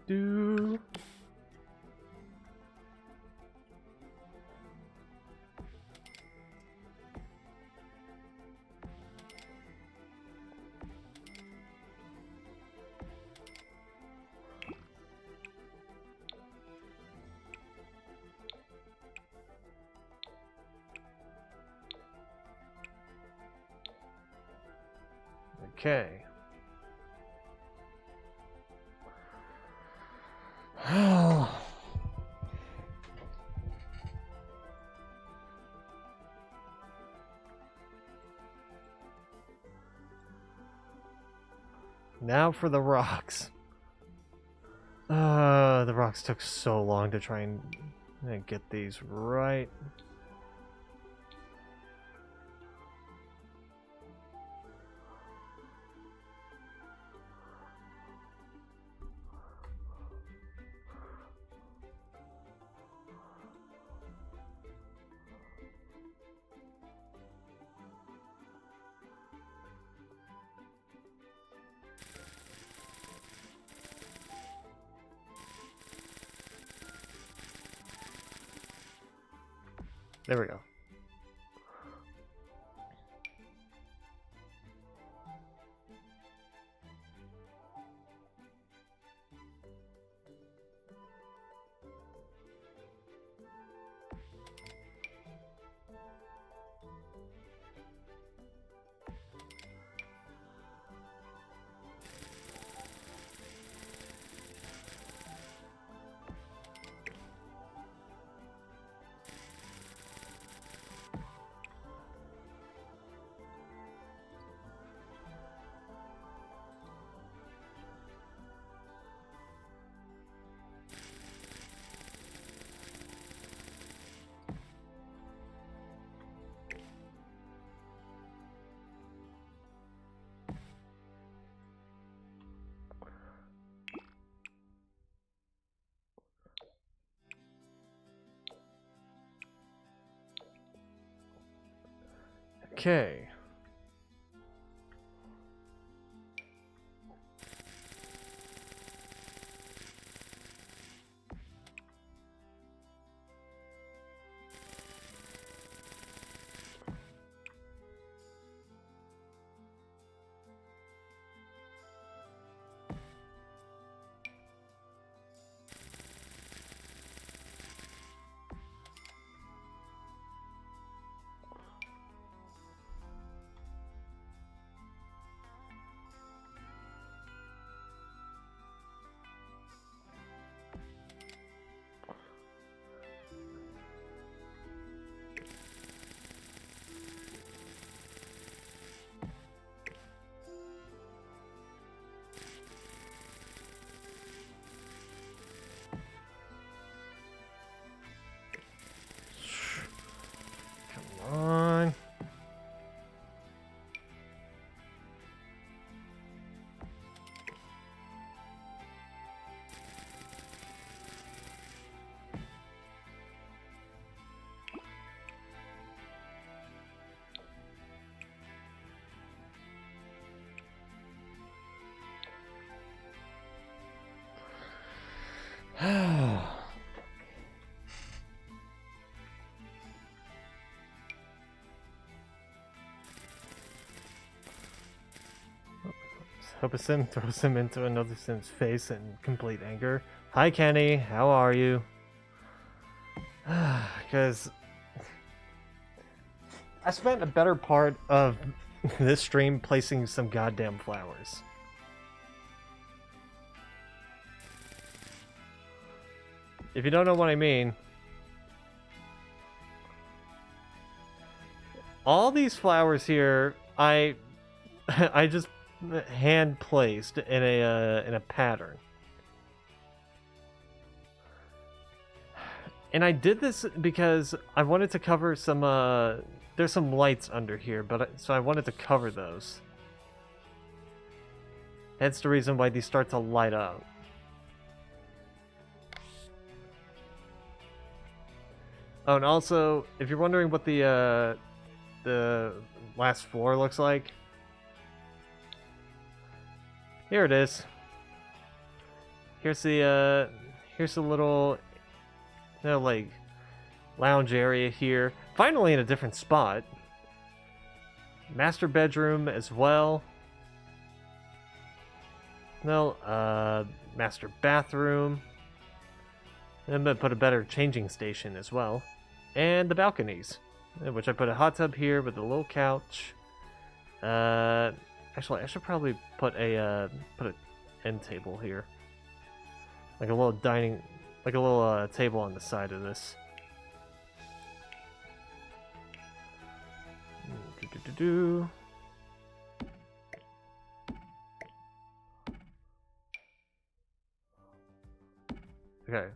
Do. Okay. Now for the rocks. The rocks took so long to try and get these right. There we go. Okay. Come on. Hope a sim throws him into another sim's face in complete anger. Hi Kenny, how are you? Because I spent a better part of this stream placing some goddamn flowers. If you don't know what I mean, all these flowers here, I just hand placed in a pattern, and I did this because I wanted to cover some. There's some lights under here, so I wanted to cover those. That's the reason why these start to light up. Oh, and also, if you're wondering what the last floor looks like, here it is. Here's the little, like, lounge area here. Finally in a different spot. Master bedroom as well. Master bathroom. And I'm gonna put a better changing station as well. And the balconies, which I put a hot tub here with a little couch. Actually, I should probably put an end table here, like a little table on the side of this. Okay.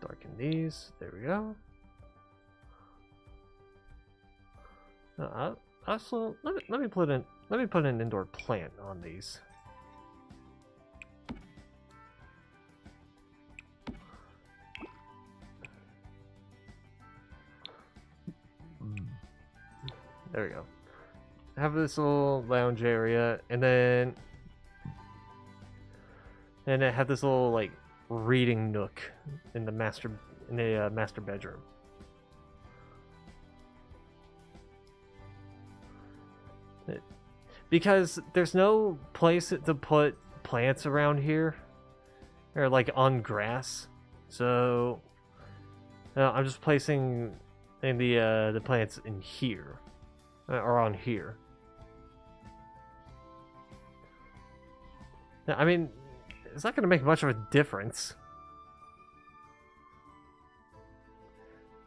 Darken these. There we go. Also, let me put an indoor plant on these. There we go. Have this little lounge area, and then I have this little like reading nook in the master bedroom. Because there's no place to put plants around here, or like on grass, so I'm just placing in the plants in here, or on here. I mean, it's not going to make much of a difference.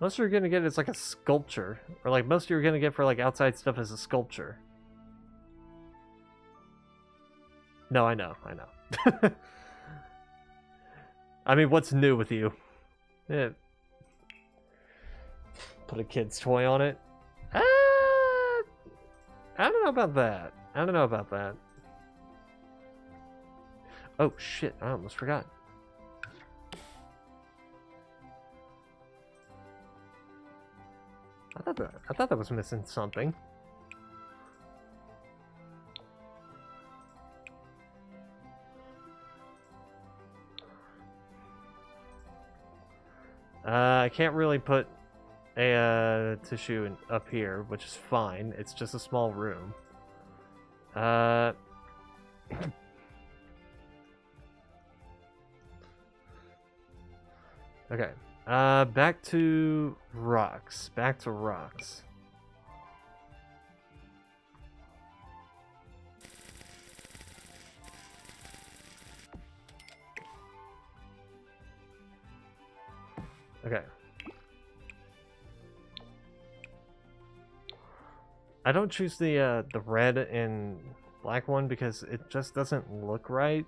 Most you're going to get is like a sculpture, or like most you're going to get for like outside stuff is a sculpture. No, I know. I mean, what's new with you? Yeah. Put a kid's toy on it? I don't know about that. Oh, shit. I almost forgot. I thought that was missing something. I can't really put a tissue up here, which is fine. It's just a small room. Okay. Back to rocks. Okay. I don't choose the red and black one because it just doesn't look right.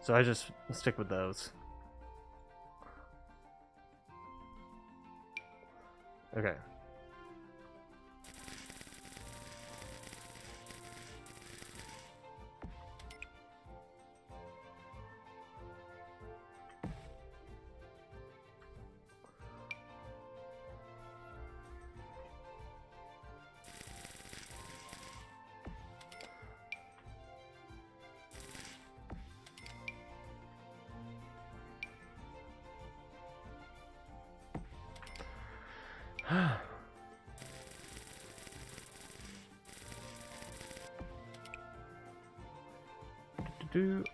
So I just stick with those. Okay.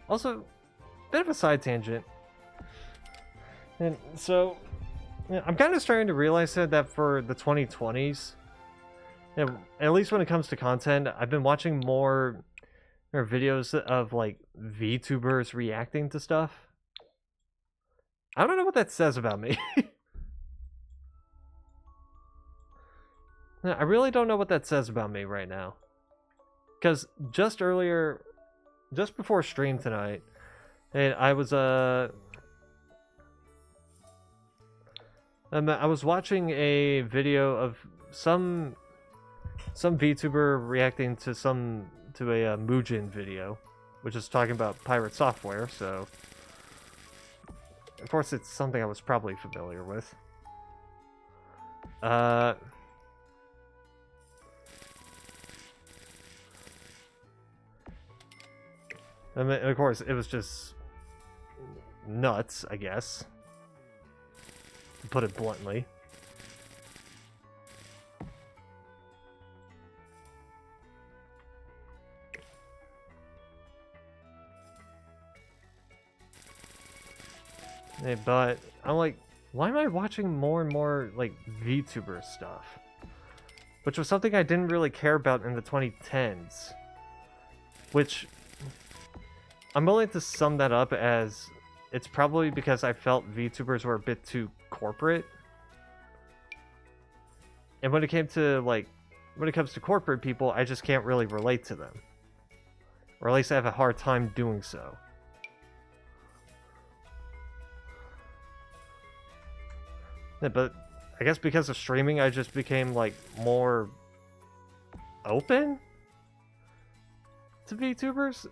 Also, bit of a side tangent. And so, yeah, I'm kind of starting to realize that for the 2020s, at least when it comes to content, I've been watching more videos of like VTubers reacting to stuff. I don't know what that says about me. I really don't know what that says about me right now. Because just before stream tonight, and I was watching a video of some VTuber reacting to a Mugen video, which is talking about pirate software. So, of course, it's something I was probably familiar with. I mean, of course, it was just nuts, I guess, to put it bluntly. But I'm like, why am I watching more and more like VTuber stuff? Which was something I didn't really care about in the 2010s. Which I'm willing to sum that up as it's probably because I felt VTubers were a bit too corporate. And when it comes to corporate people, I just can't really relate to them. Or at least I have a hard time doing so. Yeah, but I guess because of streaming, I just became like more open to VTubers.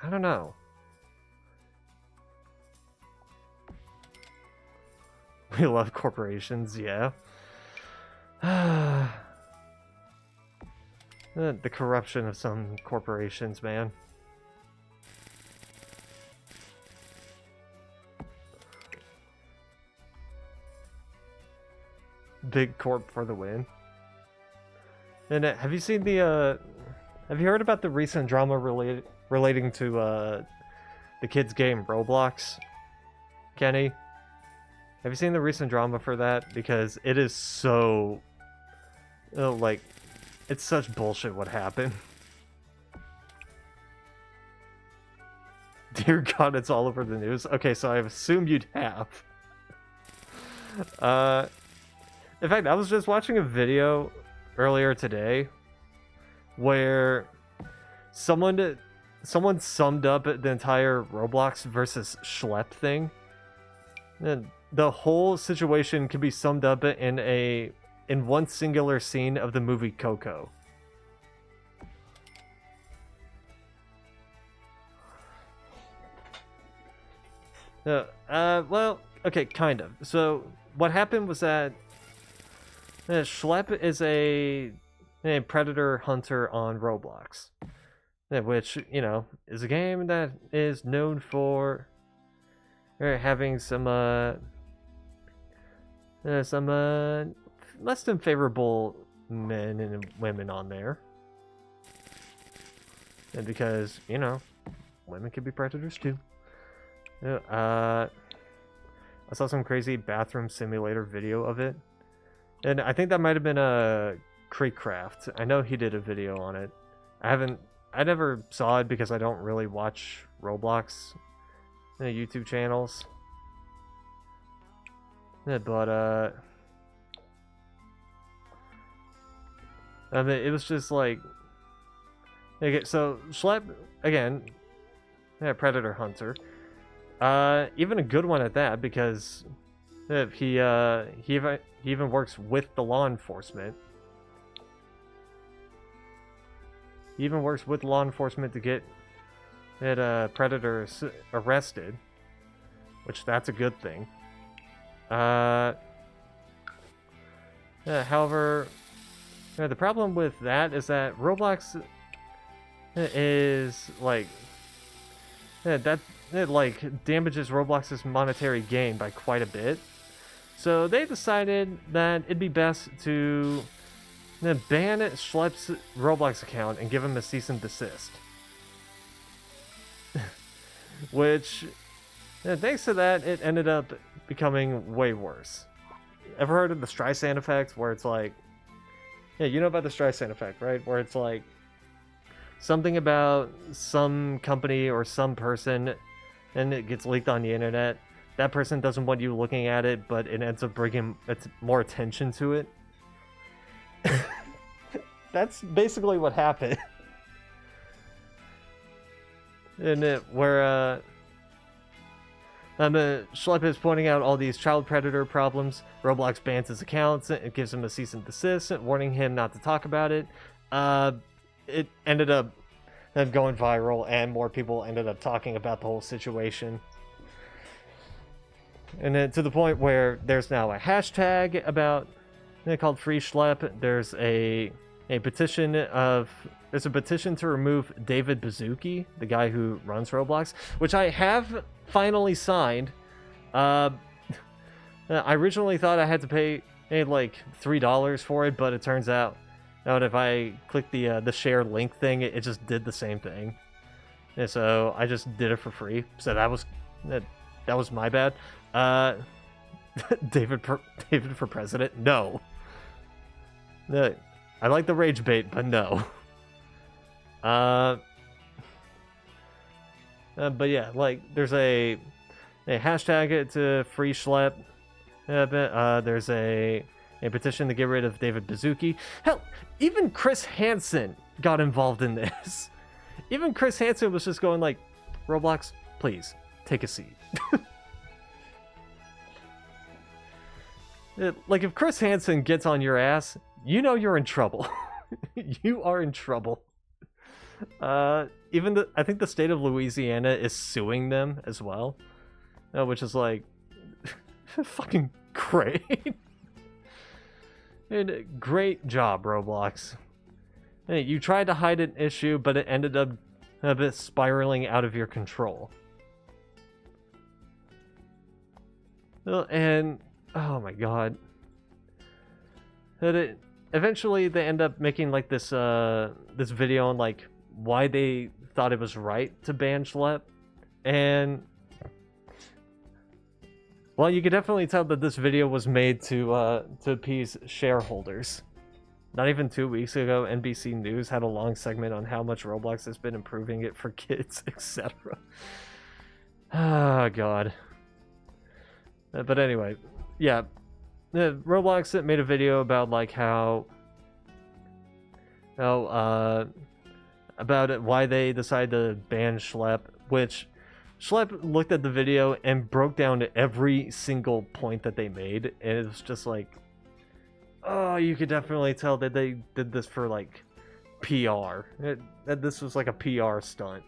I don't know. We love corporations, yeah. The corruption of some corporations, man. Big Corp for the win. And have you seen the have you heard about the recent drama relating to the kids game Roblox? Kenny? Have you seen the recent drama for that? Because it is so like it's such bullshit what happened. Dear God, it's all over the news. Okay, so I assumed you'd have. In fact, I was just watching a video earlier today where someone summed up the entire Roblox versus Schlepp thing. And the whole situation can be summed up in one singular scene of the movie Coco. Well, okay, kind of. So what happened was that Schlepp is a predator hunter on Roblox, which, you know, is a game that is known for having some less than favorable men and women on there. And because, you know, women can be predators too. I saw some crazy bathroom simulator video of it. And I think that might have been a Creekcraft. I know he did a video on it. I never saw it because I don't really watch Roblox YouTube channels. But I mean, it was just like, okay, so Schlepp again, predator hunter. Even a good one at that, because he even works with the law enforcement. He even works with law enforcement to get predators arrested, which that's a good thing. However, the problem with that is that Roblox is like that it like damages Roblox's monetary gain by quite a bit. So they decided that it'd be best to ban Schlepp's Roblox account and give him a cease and desist. Which, thanks to that, it ended up becoming way worse. Ever heard of the Streisand effect, where it's like, yeah, you know about the Streisand effect, right? Where it's like something about some company or some person, and it gets leaked on the internet. That person doesn't want you looking at it, but it ends up bringing more attention to it. That's basically what happened. And where Schlepp is pointing out all these child predator problems. Roblox bans his accounts. It gives him a cease and desist, warning him not to talk about it. It ended up going viral, and more people ended up talking about the whole situation. And then to the point where there's now a hashtag about called Free Schlepp. There's a petition to remove David Baszucki, the guy who runs Roblox, which I have finally signed. I originally thought I had to pay like $3 for it, but it turns out that if I click the share link thing, it just did the same thing. And so I just did it for free. So that was my bad. David for president? No. I like the rage bait, but no. But yeah, like there's a hashtag to free Schlepp. There's a petition to get rid of David Baszucki. Hell, even Chris Hansen got involved in this. Even Chris Hansen was just going like, Roblox, please take a seat. Like if Chris Hansen gets on your ass, you know you're in trouble. You are in trouble. I think the state of Louisiana is suing them as well, which is like fucking great. And great job, Roblox. Hey, you tried to hide an issue, but it ended up a bit spiraling out of your control. And oh my god. Eventually they end up making like this this video on like why they thought it was right to ban Schlep, and well, you could definitely tell that this video was made to appease shareholders. Not even 2 weeks ago, NBC News had a long segment on how much Roblox has been improving it for kids, etc. Ah, God. But anyway, yeah. Roblox made a video about like how about why they decided to ban Schlep, which Schlep looked at the video and broke down every single point that they made, and it was just like, oh, you could definitely tell that they did this for like PR. That this was like a PR stunt.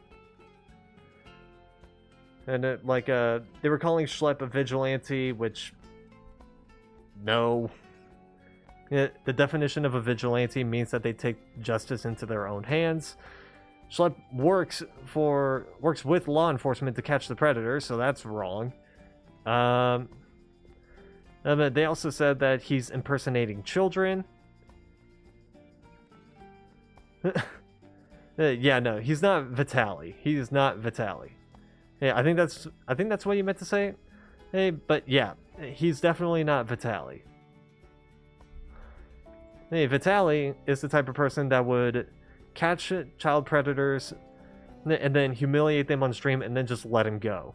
And they were calling Schlep a vigilante, which no. The definition of a vigilante means that they take justice into their own hands. Schlep works with law enforcement to catch the predators, so that's wrong. They also said that he's impersonating children. Yeah, no, he's not Vitaly. He is not Vitaly. Yeah, I think that's what you meant to say. Hey, but yeah, he's definitely not Vitaly. Hey, Vitaly is the type of person that would catch child predators and then humiliate them on stream and then just let him go.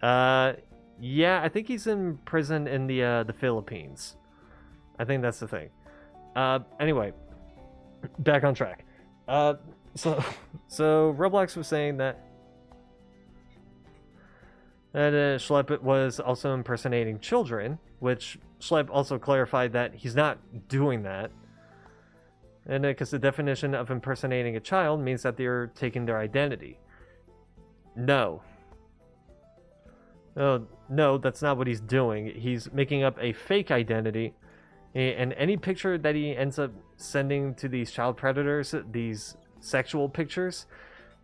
Yeah, I think he's in prison in the Philippines. I think that's the thing. Anyway, back on track. So Roblox was saying that Schlep was also impersonating children, which Schlep also clarified that he's not doing that. And because the definition of impersonating a child means that they're taking their identity. No. No, that's not what he's doing. He's making up a fake identity, and any picture that he ends up sending to these child predators, these sexual pictures,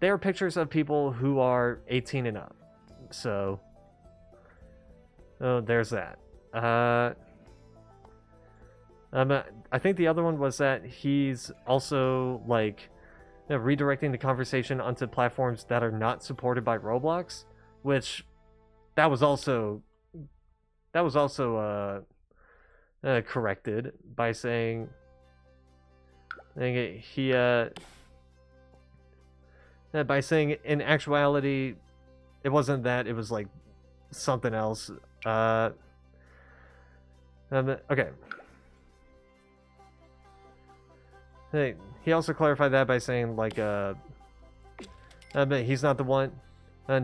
they are pictures of people who are 18 and up. So, there's that. I think the other one was that he's also like redirecting the conversation onto platforms that are not supported by Roblox, which that was also corrected by saying by saying in actuality it wasn't that, it was like something else. Okay. Hey, he also clarified that by saying like he's not the one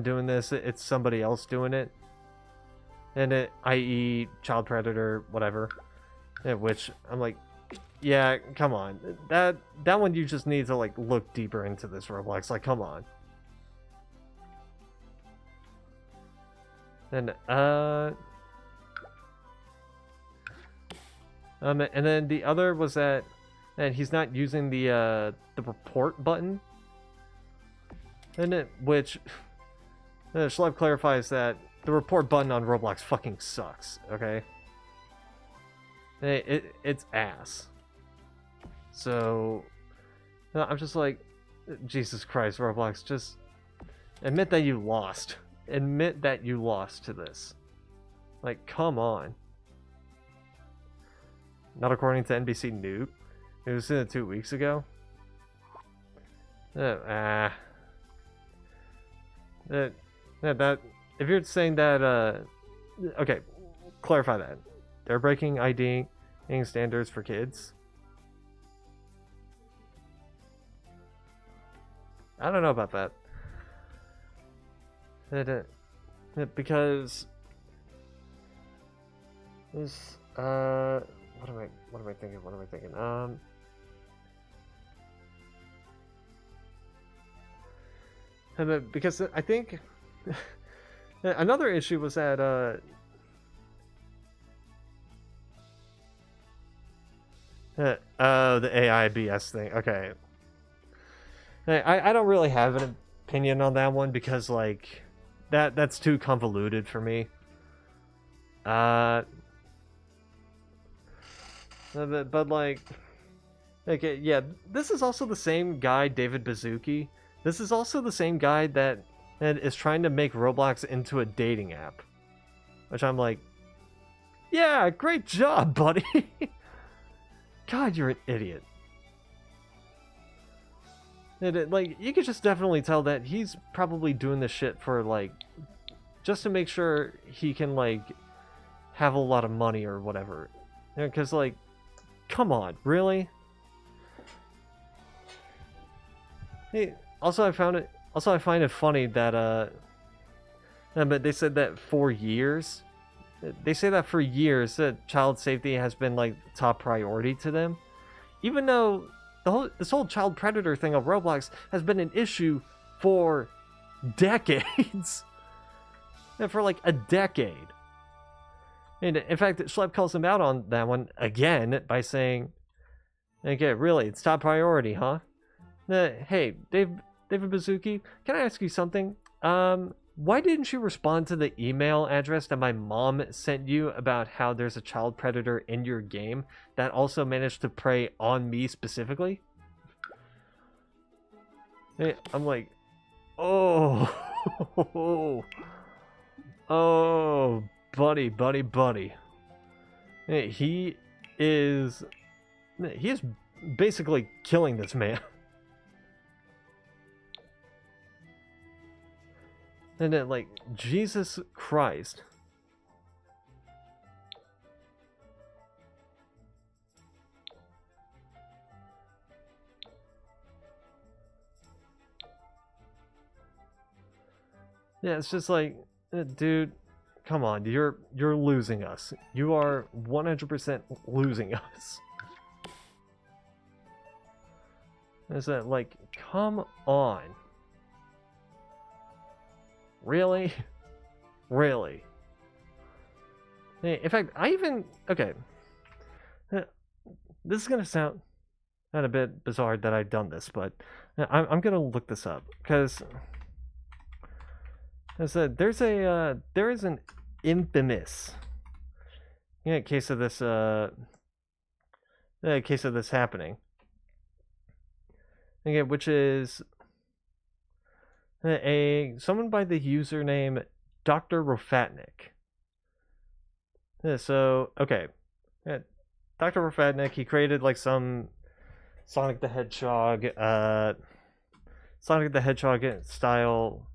doing this, it's somebody else doing it, and i.e. child predator, whatever. Which I'm like, yeah, come on, that one you just need to like look deeper into this, Roblox. Like, come on. And and then the other was that he's not using the report button, and which Schlep clarifies that the report button on Roblox fucking sucks. Okay, it's ass. So I'm just like, Jesus Christ, Roblox, just admit that you lost. Admit that you lost to this. Like, come on. Not according to NBC News. It was 2 weeks ago. That if you're saying that, okay, clarify that. They're breaking ID standards for kids. I don't know about that. Because this what am I thinking? Because I think another issue was that the AI BS thing. Okay, I don't really have an opinion on that one because like that's too convoluted for me. But like, yeah, this is also the same guy, David Baszucki. This is also the same guy that is trying to make Roblox into a dating app. Which I'm like, yeah, great job, buddy. God, you're an idiot. Like, you could just definitely tell that he's probably doing this shit for, like, just to make sure he can, like, have a lot of money or whatever. Because, like, come on, really? Hey, also I find it funny that, but they said that for years, that child safety has been, like, top priority to them. Even though this whole child predator thing of Roblox has been an issue for decades. And for like a decade. And in fact, Schlep calls him out on that one again by saying, okay, really, it's top priority, huh? Hey, David Baszucki, can I ask you something? Why didn't you respond to the email address that my mom sent you about how there's a child predator in your game that also managed to prey on me specifically? Hey, I'm like, oh, oh, buddy. Hey, he is basically killing this man. And then, like, Jesus Christ. Yeah, it's just like, dude, come on, you're losing us. You are 100% losing us. Is that like, come on. Really? Really? Hey, in fact, okay. This is gonna sound a bit bizarre that I've done this, but I'm gonna look this up because there is an infamous case of this happening. Okay, which is someone by the username Dr. Rofatnik. So, okay. Dr. Rofatnik, he created like some Sonic the Hedgehog style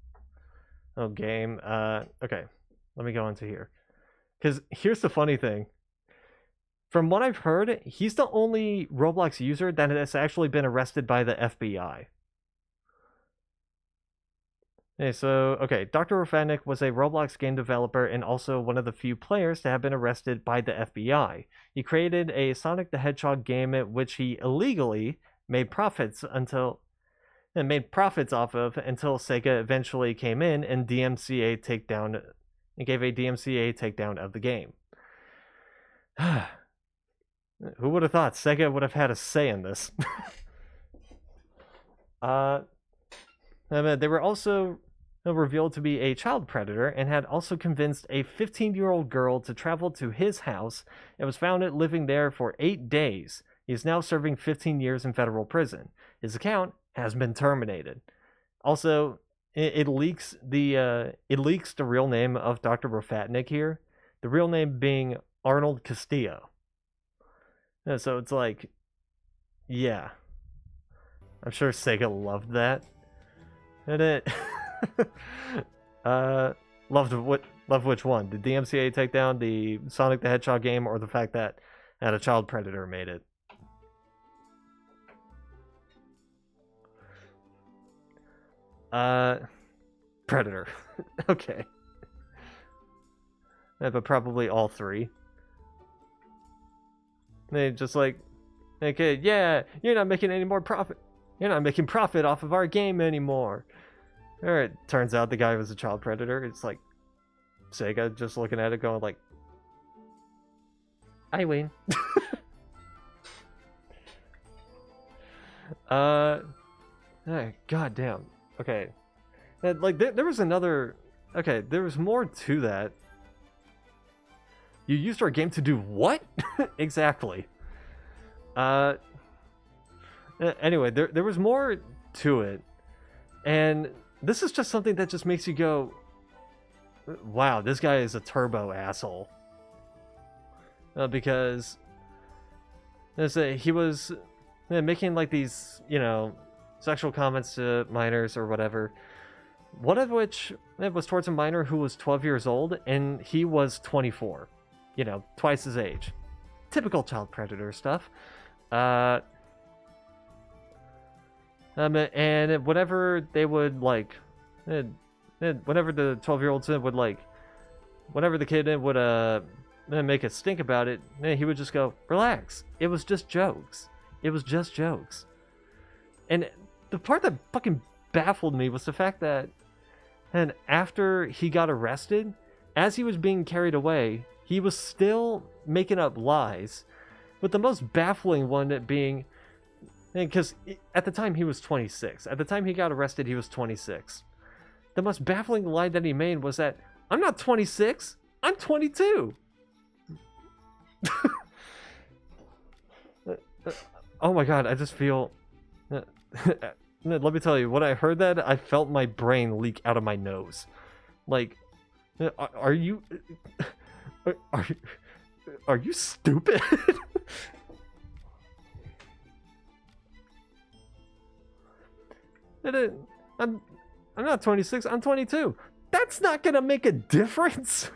game. Okay, let me go into here. Because here's the funny thing. From what I've heard, he's the only Roblox user that has actually been arrested by the FBI. Okay, Dr. Rofatnik was a Roblox game developer and also one of the few players to have been arrested by the FBI. He created a Sonic the Hedgehog game which he illegally made profits off of until Sega eventually came in and gave a DMCA takedown of the game. Who would have thought Sega would have had a say in this? They were also revealed to be a child predator and had also convinced a 15-year-old girl to travel to his house and was found living there for 8 days. He is now serving 15 years in federal prison. His account has been terminated. Also, it leaks the real name of Dr. Rofatnik here. The real name being Arnold Castillo. So it's like, yeah. I'm sure Sega loved that. And it loved which one? The DMCA takedown, the Sonic the Hedgehog game, or the fact that a child predator made it? Predator. Okay. But probably all three. They just like, okay, yeah, you're not making any more profit. You're not making profit off of our game anymore. Or it turns out the guy was a child predator. It's like Sega just looking at it going like, I win. God damn. Okay. Like there was another, okay, there was more to that. You used our game to do what? Exactly. Uh, anyway, there was more to it, and this is just something that just makes you go, "Wow, this guy is a turbo asshole." Because he was making like these, sexual comments to minors or whatever. One of which was towards a minor who was 12 years old, and he was 24. Twice his age. Typical child predator stuff. And whenever they would like, whenever the 12-year-old would like, whenever the kid would make a stink about it, he would just go, "Relax. It was just jokes. It was just jokes." And the part that fucking baffled me was the fact that, and after he got arrested, as he was being carried away, he was still making up lies, with the most baffling one being, because at the time he was 26. At the time he got arrested, he was 26. The most baffling lie that he made was that, "I'm not 26, I'm 22. Oh my god, I just feel... Let me tell you, when I heard that, I felt my brain leak out of my nose. Like, are you... Are you stupid? I'm not 26, I'm 22. That's not gonna make a difference.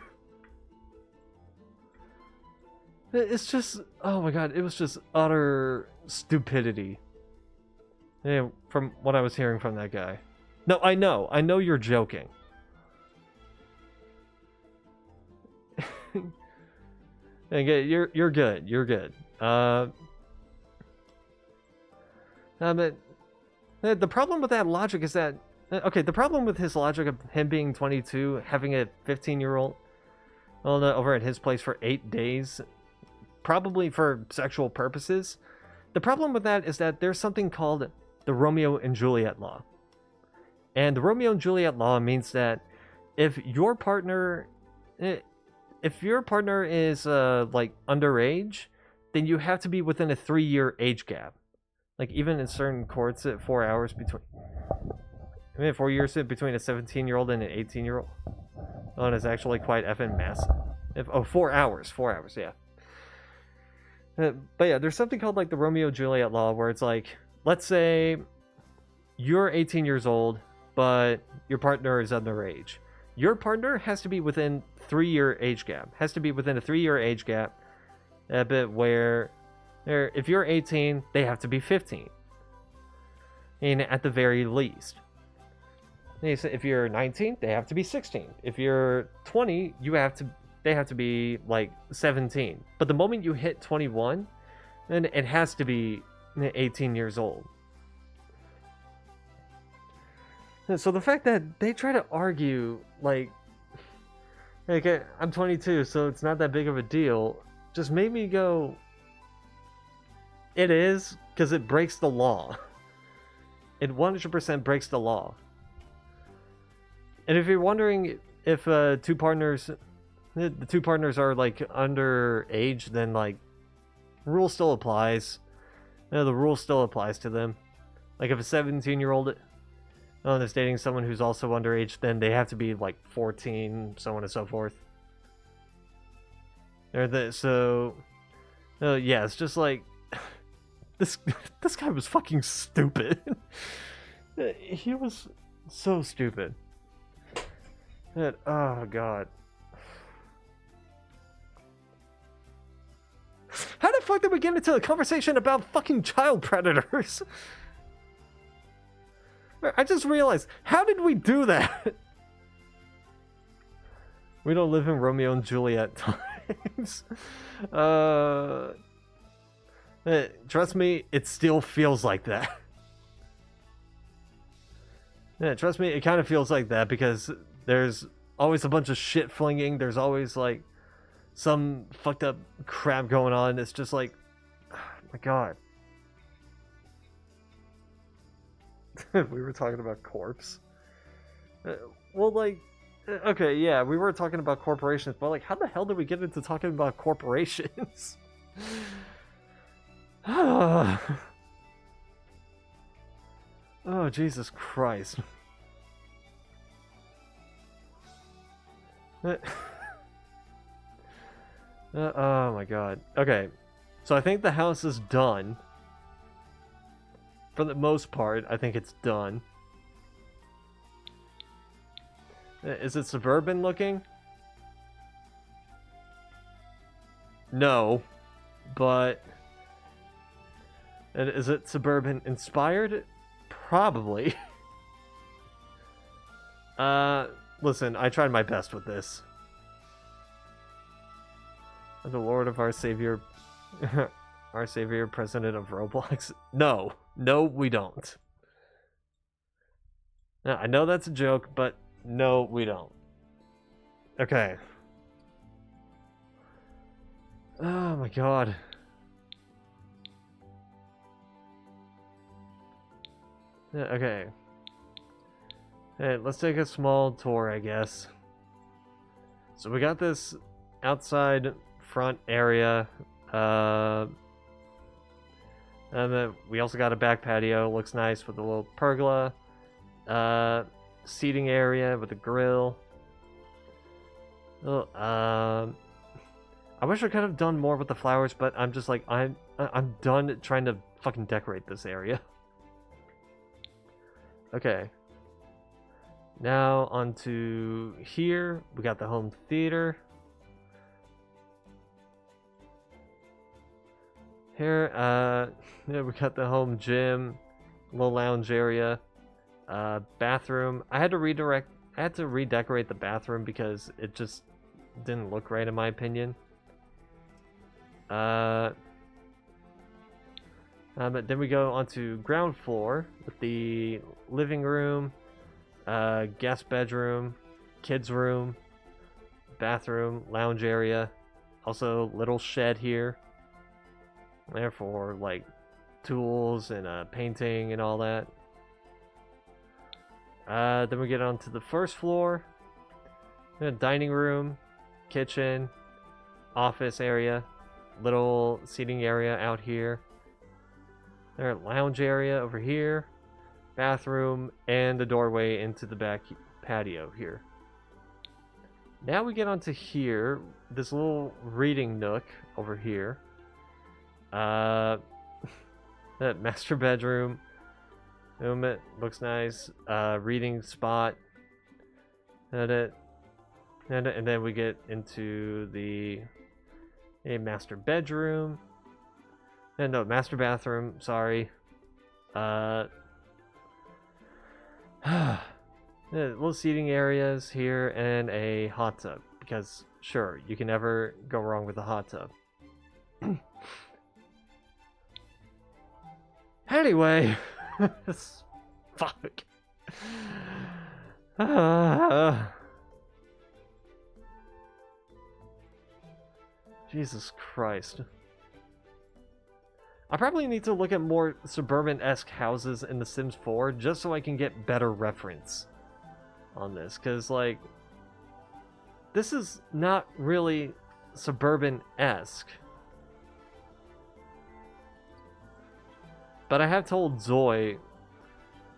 It's just, oh my god, it was just utter stupidity. Yeah, from what I was hearing from that guy. No, I know you're joking. Okay, you're good. But the problem with that logic is that, okay, the problem with his logic of him being 22, having a 15-year-old over at his place for 8 days, probably for sexual purposes. The problem with that is that there's something called the Romeo and Juliet law. And the Romeo and Juliet law means that if your partner is like underage, then you have to be within a 3-year age gap. Like, even in certain courts, 4 hours between... 4 years between a 17-year-old and an 18-year-old. Oh, and it's actually quite effing massive. 4 hours, yeah. But yeah, there's something called like the Romeo-Juliet law, where it's like, let's say you're 18 years old, but your partner is underage. Your partner has to be within 3-year age gap. Has to be within a 3-year age gap, but where if you're 18, they have to be 15. And at the very least. If you're 19, they have to be 16. If you're 20, they have to be like 17. But the moment you hit 21, then it has to be 18 years old. And so the fact that they try to argue like I'm 22, so it's not that big of a deal, just made me go, it is, because it breaks the law. It 100% breaks the law. And if you're wondering if the two partners are like underage, then like rule still applies. The rule still applies to them. Like if a 17-year-old is dating someone who's also underage, then they have to be like 14, so on and so forth. Yeah, it's just like this guy was fucking stupid. He was so stupid. Oh god. How the fuck did we get into a conversation about fucking child predators? I just realized, how did we do that? We don't live in Romeo and Juliet times. Trust me, it still feels like that. Yeah, trust me, it kind of feels like that because there's always a bunch of shit flinging. There's always like some fucked up crap going on. It's just like, oh my god. We were talking about corpse. Well, like, okay, yeah, we were talking about corporations, but like, how the hell did we get into talking about corporations? Oh, Jesus Christ. Oh my god. Okay. So I think the house is done. For the most part, I think it's done. Is it suburban looking? No. But... is it suburban inspired? Probably. Listen, I tried my best with this. The Lord of our Savior... our Savior, President of Roblox? No. No, we don't. I know that's a joke, but no, we don't. Okay. Oh my god. Okay. Hey, let's take a small tour, I guess. So we got this outside front area. And then we also got a back patio. Looks nice with a little pergola. Seating area with a grill. Oh, I wish I could have done more with the flowers, but I'm just like, I'm done trying to fucking decorate this area. Okay. Now onto here. We got the home theater. Here, yeah, we got the home gym, little lounge area, bathroom. I had to redecorate the bathroom because it just didn't look right in my opinion. But then we go onto ground floor with the living room, guest bedroom, kids room, bathroom, lounge area, also little shed here. There for like tools and painting and all that. Then we get onto the first floor. Dining room, kitchen, office area, little seating area out here. There, lounge area over here, bathroom, and the doorway into the back patio here. Now we get onto here, this little reading nook over here. That master bedroom. It looks nice. Reading spot. And then we get into the master bedroom. And no, master bathroom, sorry. Little seating areas here and a hot tub. Because, sure, you can never go wrong with a hot tub. Anyway. Fuck. Jesus Christ. I probably need to look at more suburban-esque houses in The Sims 4 just so I can get better reference on this. Because, like, this is not really suburban-esque. But I have told Zoe,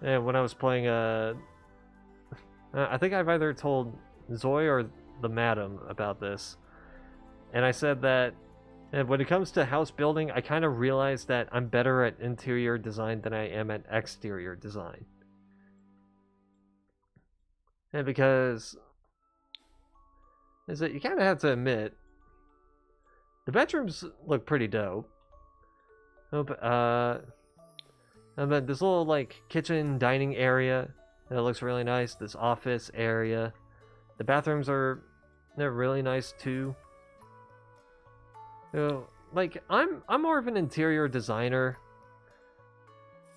when I was playing, I think I've either told Zoe or the madam about this. And I said that when it comes to house building, I kind of realized that I'm better at interior design than I am at exterior design. And because is that you kind of have to admit, the bedrooms look pretty dope. And then this little like kitchen dining area that looks really nice. This office area, the bathrooms they're really nice too. You know, like I'm more of an interior designer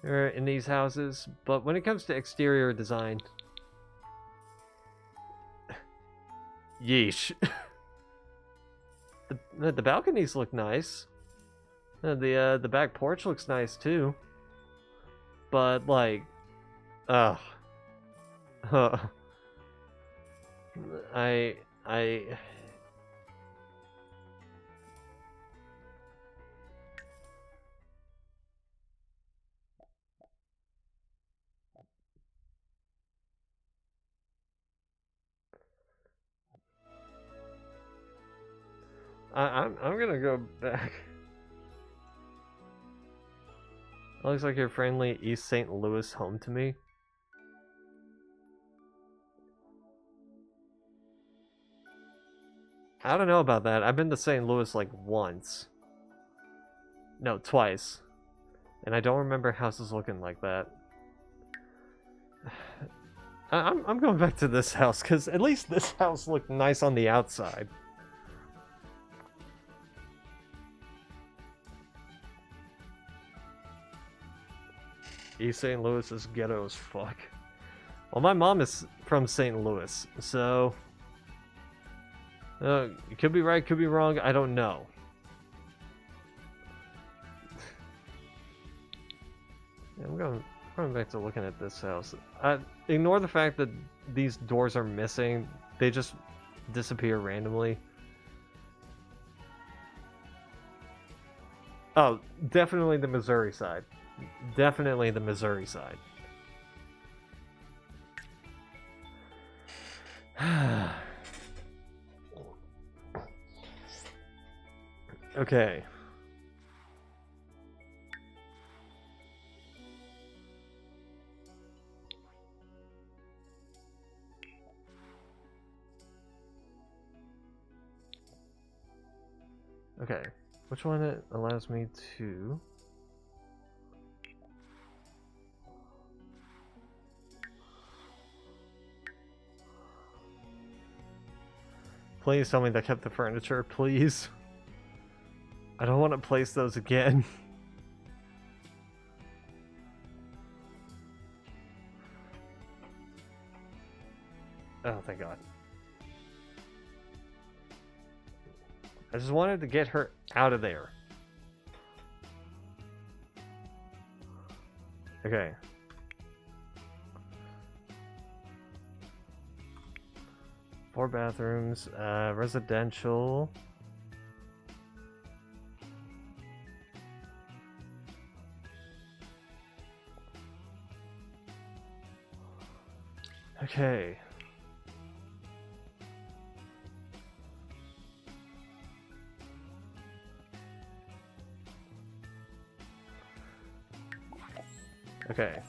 in these houses, but when it comes to exterior design, yeesh. The balconies look nice. The back porch looks nice too. But like, I I'm gonna go back. Looks like your friendly East St. Louis home to me. I don't know about that. I've been to St. Louis like once. No, twice. And I don't remember houses looking like that. I'm going back to this house, because at least this house looked nice on the outside. East St. Louis is ghetto as fuck. Well, my mom is from St. Louis, so... it could be right, could be wrong, I don't know. Yeah, I'm going back to looking at this house. Ignore the fact that these doors are missing. They just disappear randomly. Oh, definitely the Missouri side. Definitely the Missouri side. Okay. Okay. Which one it allows me to... Please tell me they kept the furniture, please. I don't want to place those again. Oh, thank God. I just wanted to get her out of there. Okay. Four bathrooms, residential. Okay. Okay.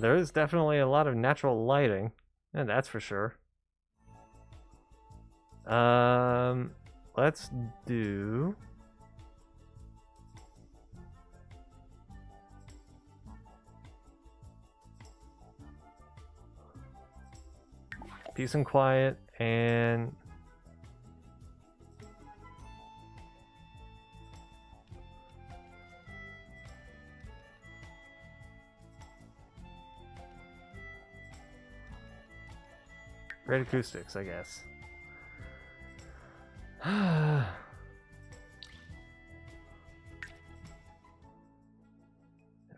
There is definitely a lot of natural lighting, and that's for sure. Let's do... peace and quiet, and... great acoustics, I guess.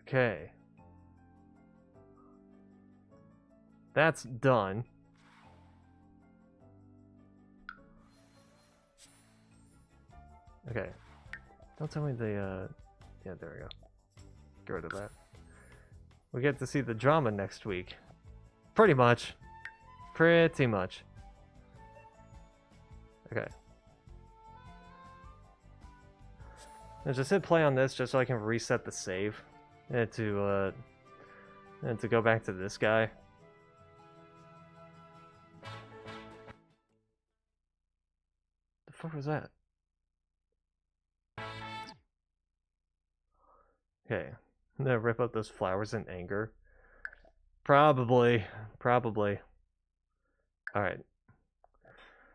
Okay. That's done. Okay. Don't tell me they, yeah, there we go. Get rid of that. We get to see the drama next week. Pretty much. Pretty much. Okay. Now just hit play on this just so I can reset the save. And to go back to this guy. The fuck was that? Okay. I'm gonna rip up those flowers in anger. Probably. Alright.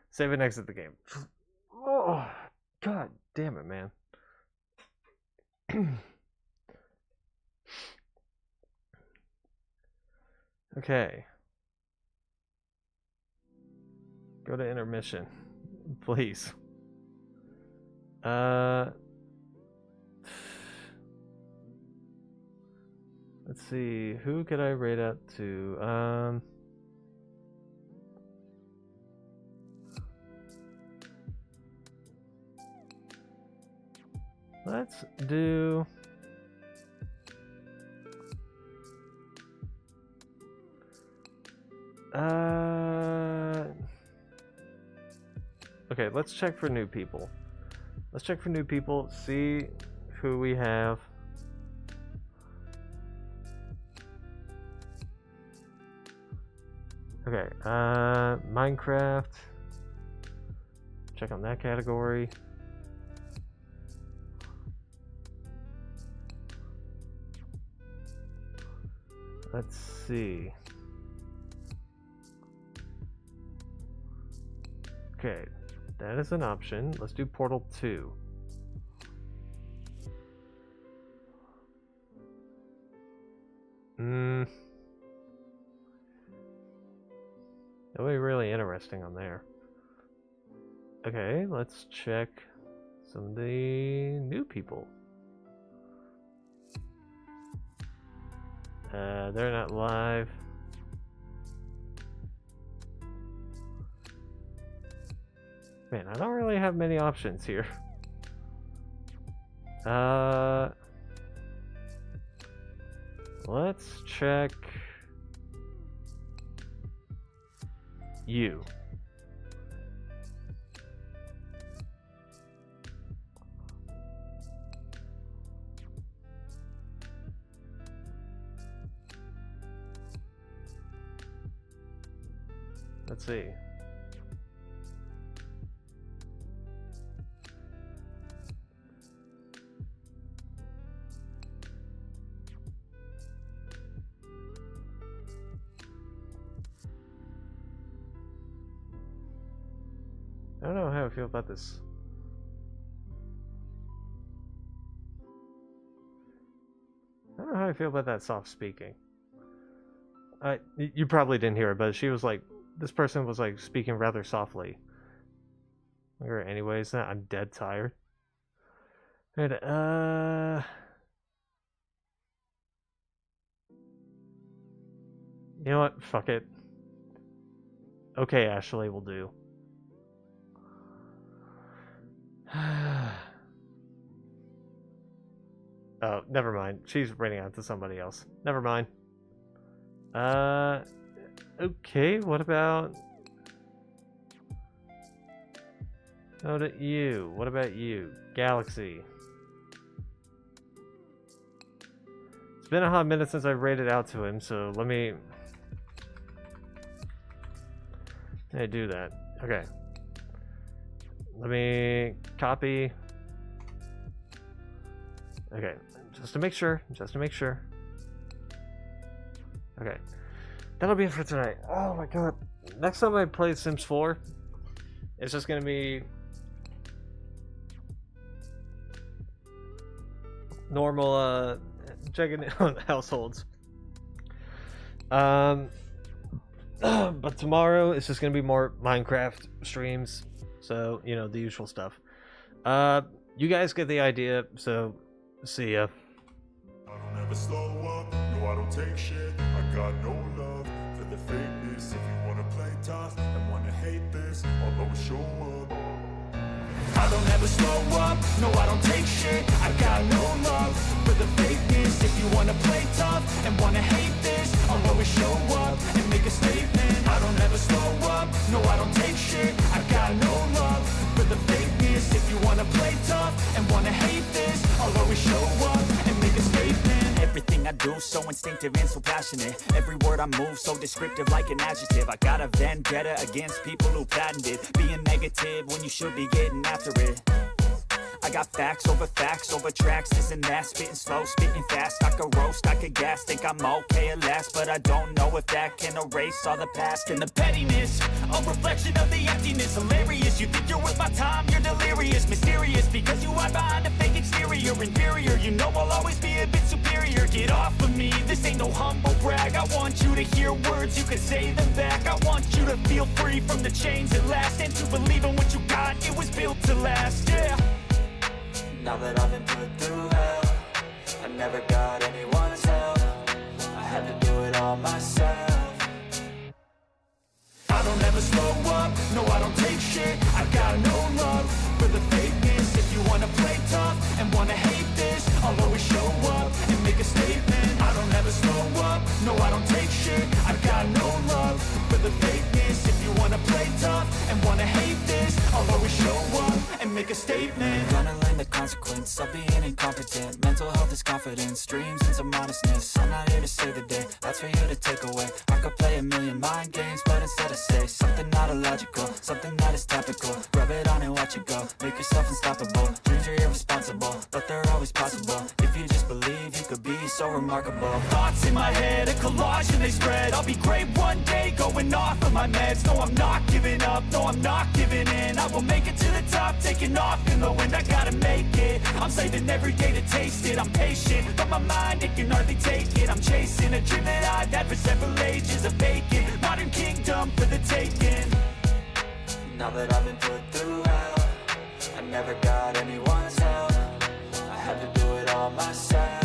Save and exit the game. Oh, God damn it, man. Okay. Go to intermission. Please. Let's see. Who could I rate out to? Let's do... Okay, let's check for new people. Let's check for new people, see who we have. Okay, Minecraft. Check on that category. Let's see. Okay, that is an option. Let's do Portal 2. Nobody really interesting on there. Okay, let's check some of the new people. They're not live. Man, I don't really have many options here. Let's check you. Let's see. I don't know how I feel about this. I don't know how I feel about that soft speaking. You probably didn't hear it, but she was like, this person was like speaking rather softly. Or anyways, I'm dead tired. And, you know what? Fuck it. Okay, Ashley will do. Oh, never mind. She's renting out to somebody else. Never mind. Okay, what about... What about you? What about you? Galaxy. It's been a hot minute since I've rated out to him, so let me do that. Okay. Let me copy. Okay, just to make sure. Okay. That'll be it for tonight. Oh my god. Next time I play Sims 4, it's just gonna be normal checking on households. But tomorrow it's just gonna be more Minecraft streams. So, you know, the usual stuff. You guys get the idea, so see ya. I don't ever slow up, no I don't take shit. I got no love for the fakeness. If you wanna play tough and wanna hate this, I'll always show up. I don't ever slow up, no I don't take shit. I got no love for the fakeness. If you wanna play tough and wanna hate this, I'll always show up and make a statement. I don't ever slow up, no I don't take shit. I got no love for the fakeness. If you wanna play tough and wanna hate this, I'll always show up and make a statement. Everything I do so instinctive and so passionate. Every word I move so descriptive like an adjective. I got a vendetta against people who patented being negative when you should be getting after it. I got facts over tracks, this and that. Spitting slow, spitting fast. I could roast, I could gas. Think I'm okay at last, but I don't know if that can erase all the past. And the pettiness, a reflection of the emptiness. Hilarious, you think you're worth my time, you're delirious. Mysterious, because you hide behind a fake exterior. Inferior, you know I'll always be a bit superior. Get off of me, this ain't no humble brag. I want you to hear words, you can say them back. I want you to feel free from the chains at last, and to believe in what you got, it was built to last, yeah. Now that I've been put through hell, I never got anyone's help. I had to do it all myself. I don't ever slow up, no I don't take shit. I got no love for the fakeness. If you wanna play tough and wanna hate this, I'll always show up and make a statement. I don't ever slow up, no I don't take shit. I got no love for the fakeness. If you wanna play tough and wanna hate this, I'll always make a statement. Gonna learn the consequence of being incompetent. Mental health is confidence, dreams into modestness. I'm not here to save the day, that's for you to take away. I could play a million mind games, but instead I say something not illogical, something that is topical. Rub it on and watch it go, make yourself unstoppable. Dreams are irresponsible, but they're always possible. If you just believe, you could be so remarkable. Thoughts in my head, a collage and they spread. I'll be great one day, going off of my meds. No, I'm not giving up, no, I'm not giving in. I will make it to the top, taking off in the wind. I gotta make it, I'm saving every day to taste it. I'm patient, but my mind, it can hardly take it. I'm chasing a dream that I've had for several ages. A vacant, modern kingdom for the taking. Now that I've been put through hell, I never got anyone's help. I had to do it all myself.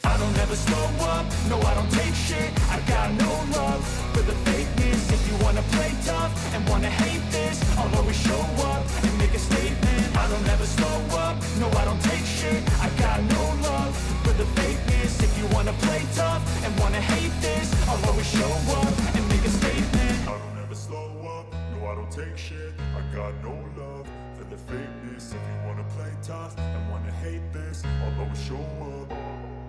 I don't ever slow up, no I don't take shit. I got no love for the fakeness. If you wanna play tough and wanna hate this, I'll always show up and make a statement. I don't ever slow up, no I don't take shit. I got no love for the fakeness. If you wanna play tough and wanna hate this, I'll always show up and make a statement. I don't ever slow up, no I don't take shit. I got no love for the fakeness. If you wanna play tough and wanna hate this, I'll always show up.